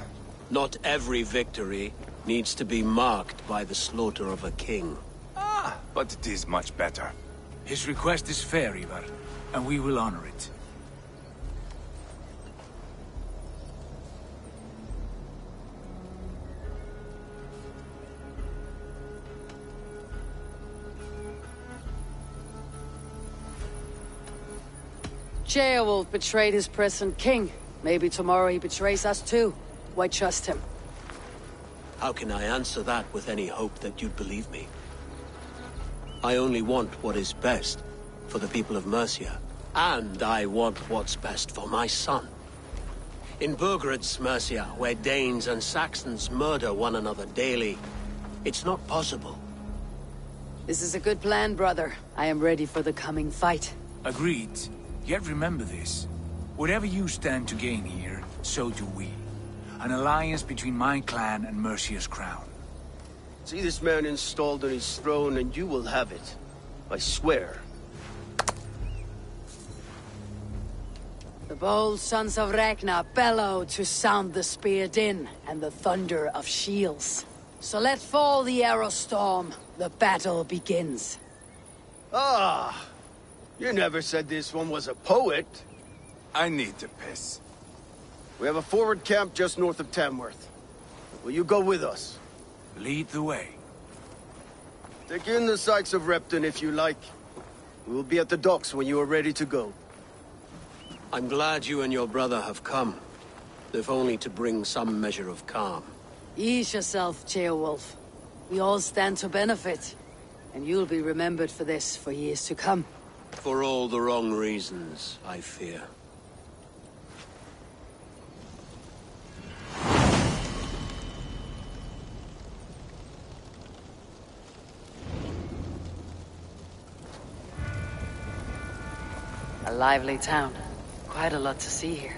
Not every victory needs to be marked by the slaughter of a king. But it is much better. His request is fair, Ivar, and we will honor it. Ceolwulf betrayed his present king. Maybe tomorrow he betrays us too. Why trust him? How can I answer that with any hope that you'd believe me? I only want what is best for the people of Mercia. And I want what's best for my son. In Burgred's Mercia, where Danes and Saxons murder one another daily, it's not possible. This is a good plan, brother. I am ready for the coming fight. Agreed. Yet remember this. Whatever you stand to gain here, so do we. An alliance between my clan and Mercia's crown. See this man installed on his throne and you will have it. I swear. The bold sons of Ragnar bellow to sound the spear din and the thunder of shields. So let fall the arrow storm. The battle begins. Ah! You never said this one was a poet. I need to piss. We have a forward camp just north of Tamworth. Will you go with us? Lead the way. Take in the sights of Repton if you like. We will be at the docks when you are ready to go. I'm glad you and your brother have come, if only to bring some measure of calm. Ease yourself, Ceolwulf. We all stand to benefit. And you'll be remembered for this for years to come. For all the wrong reasons, I fear. A lively town. Quite a lot to see here.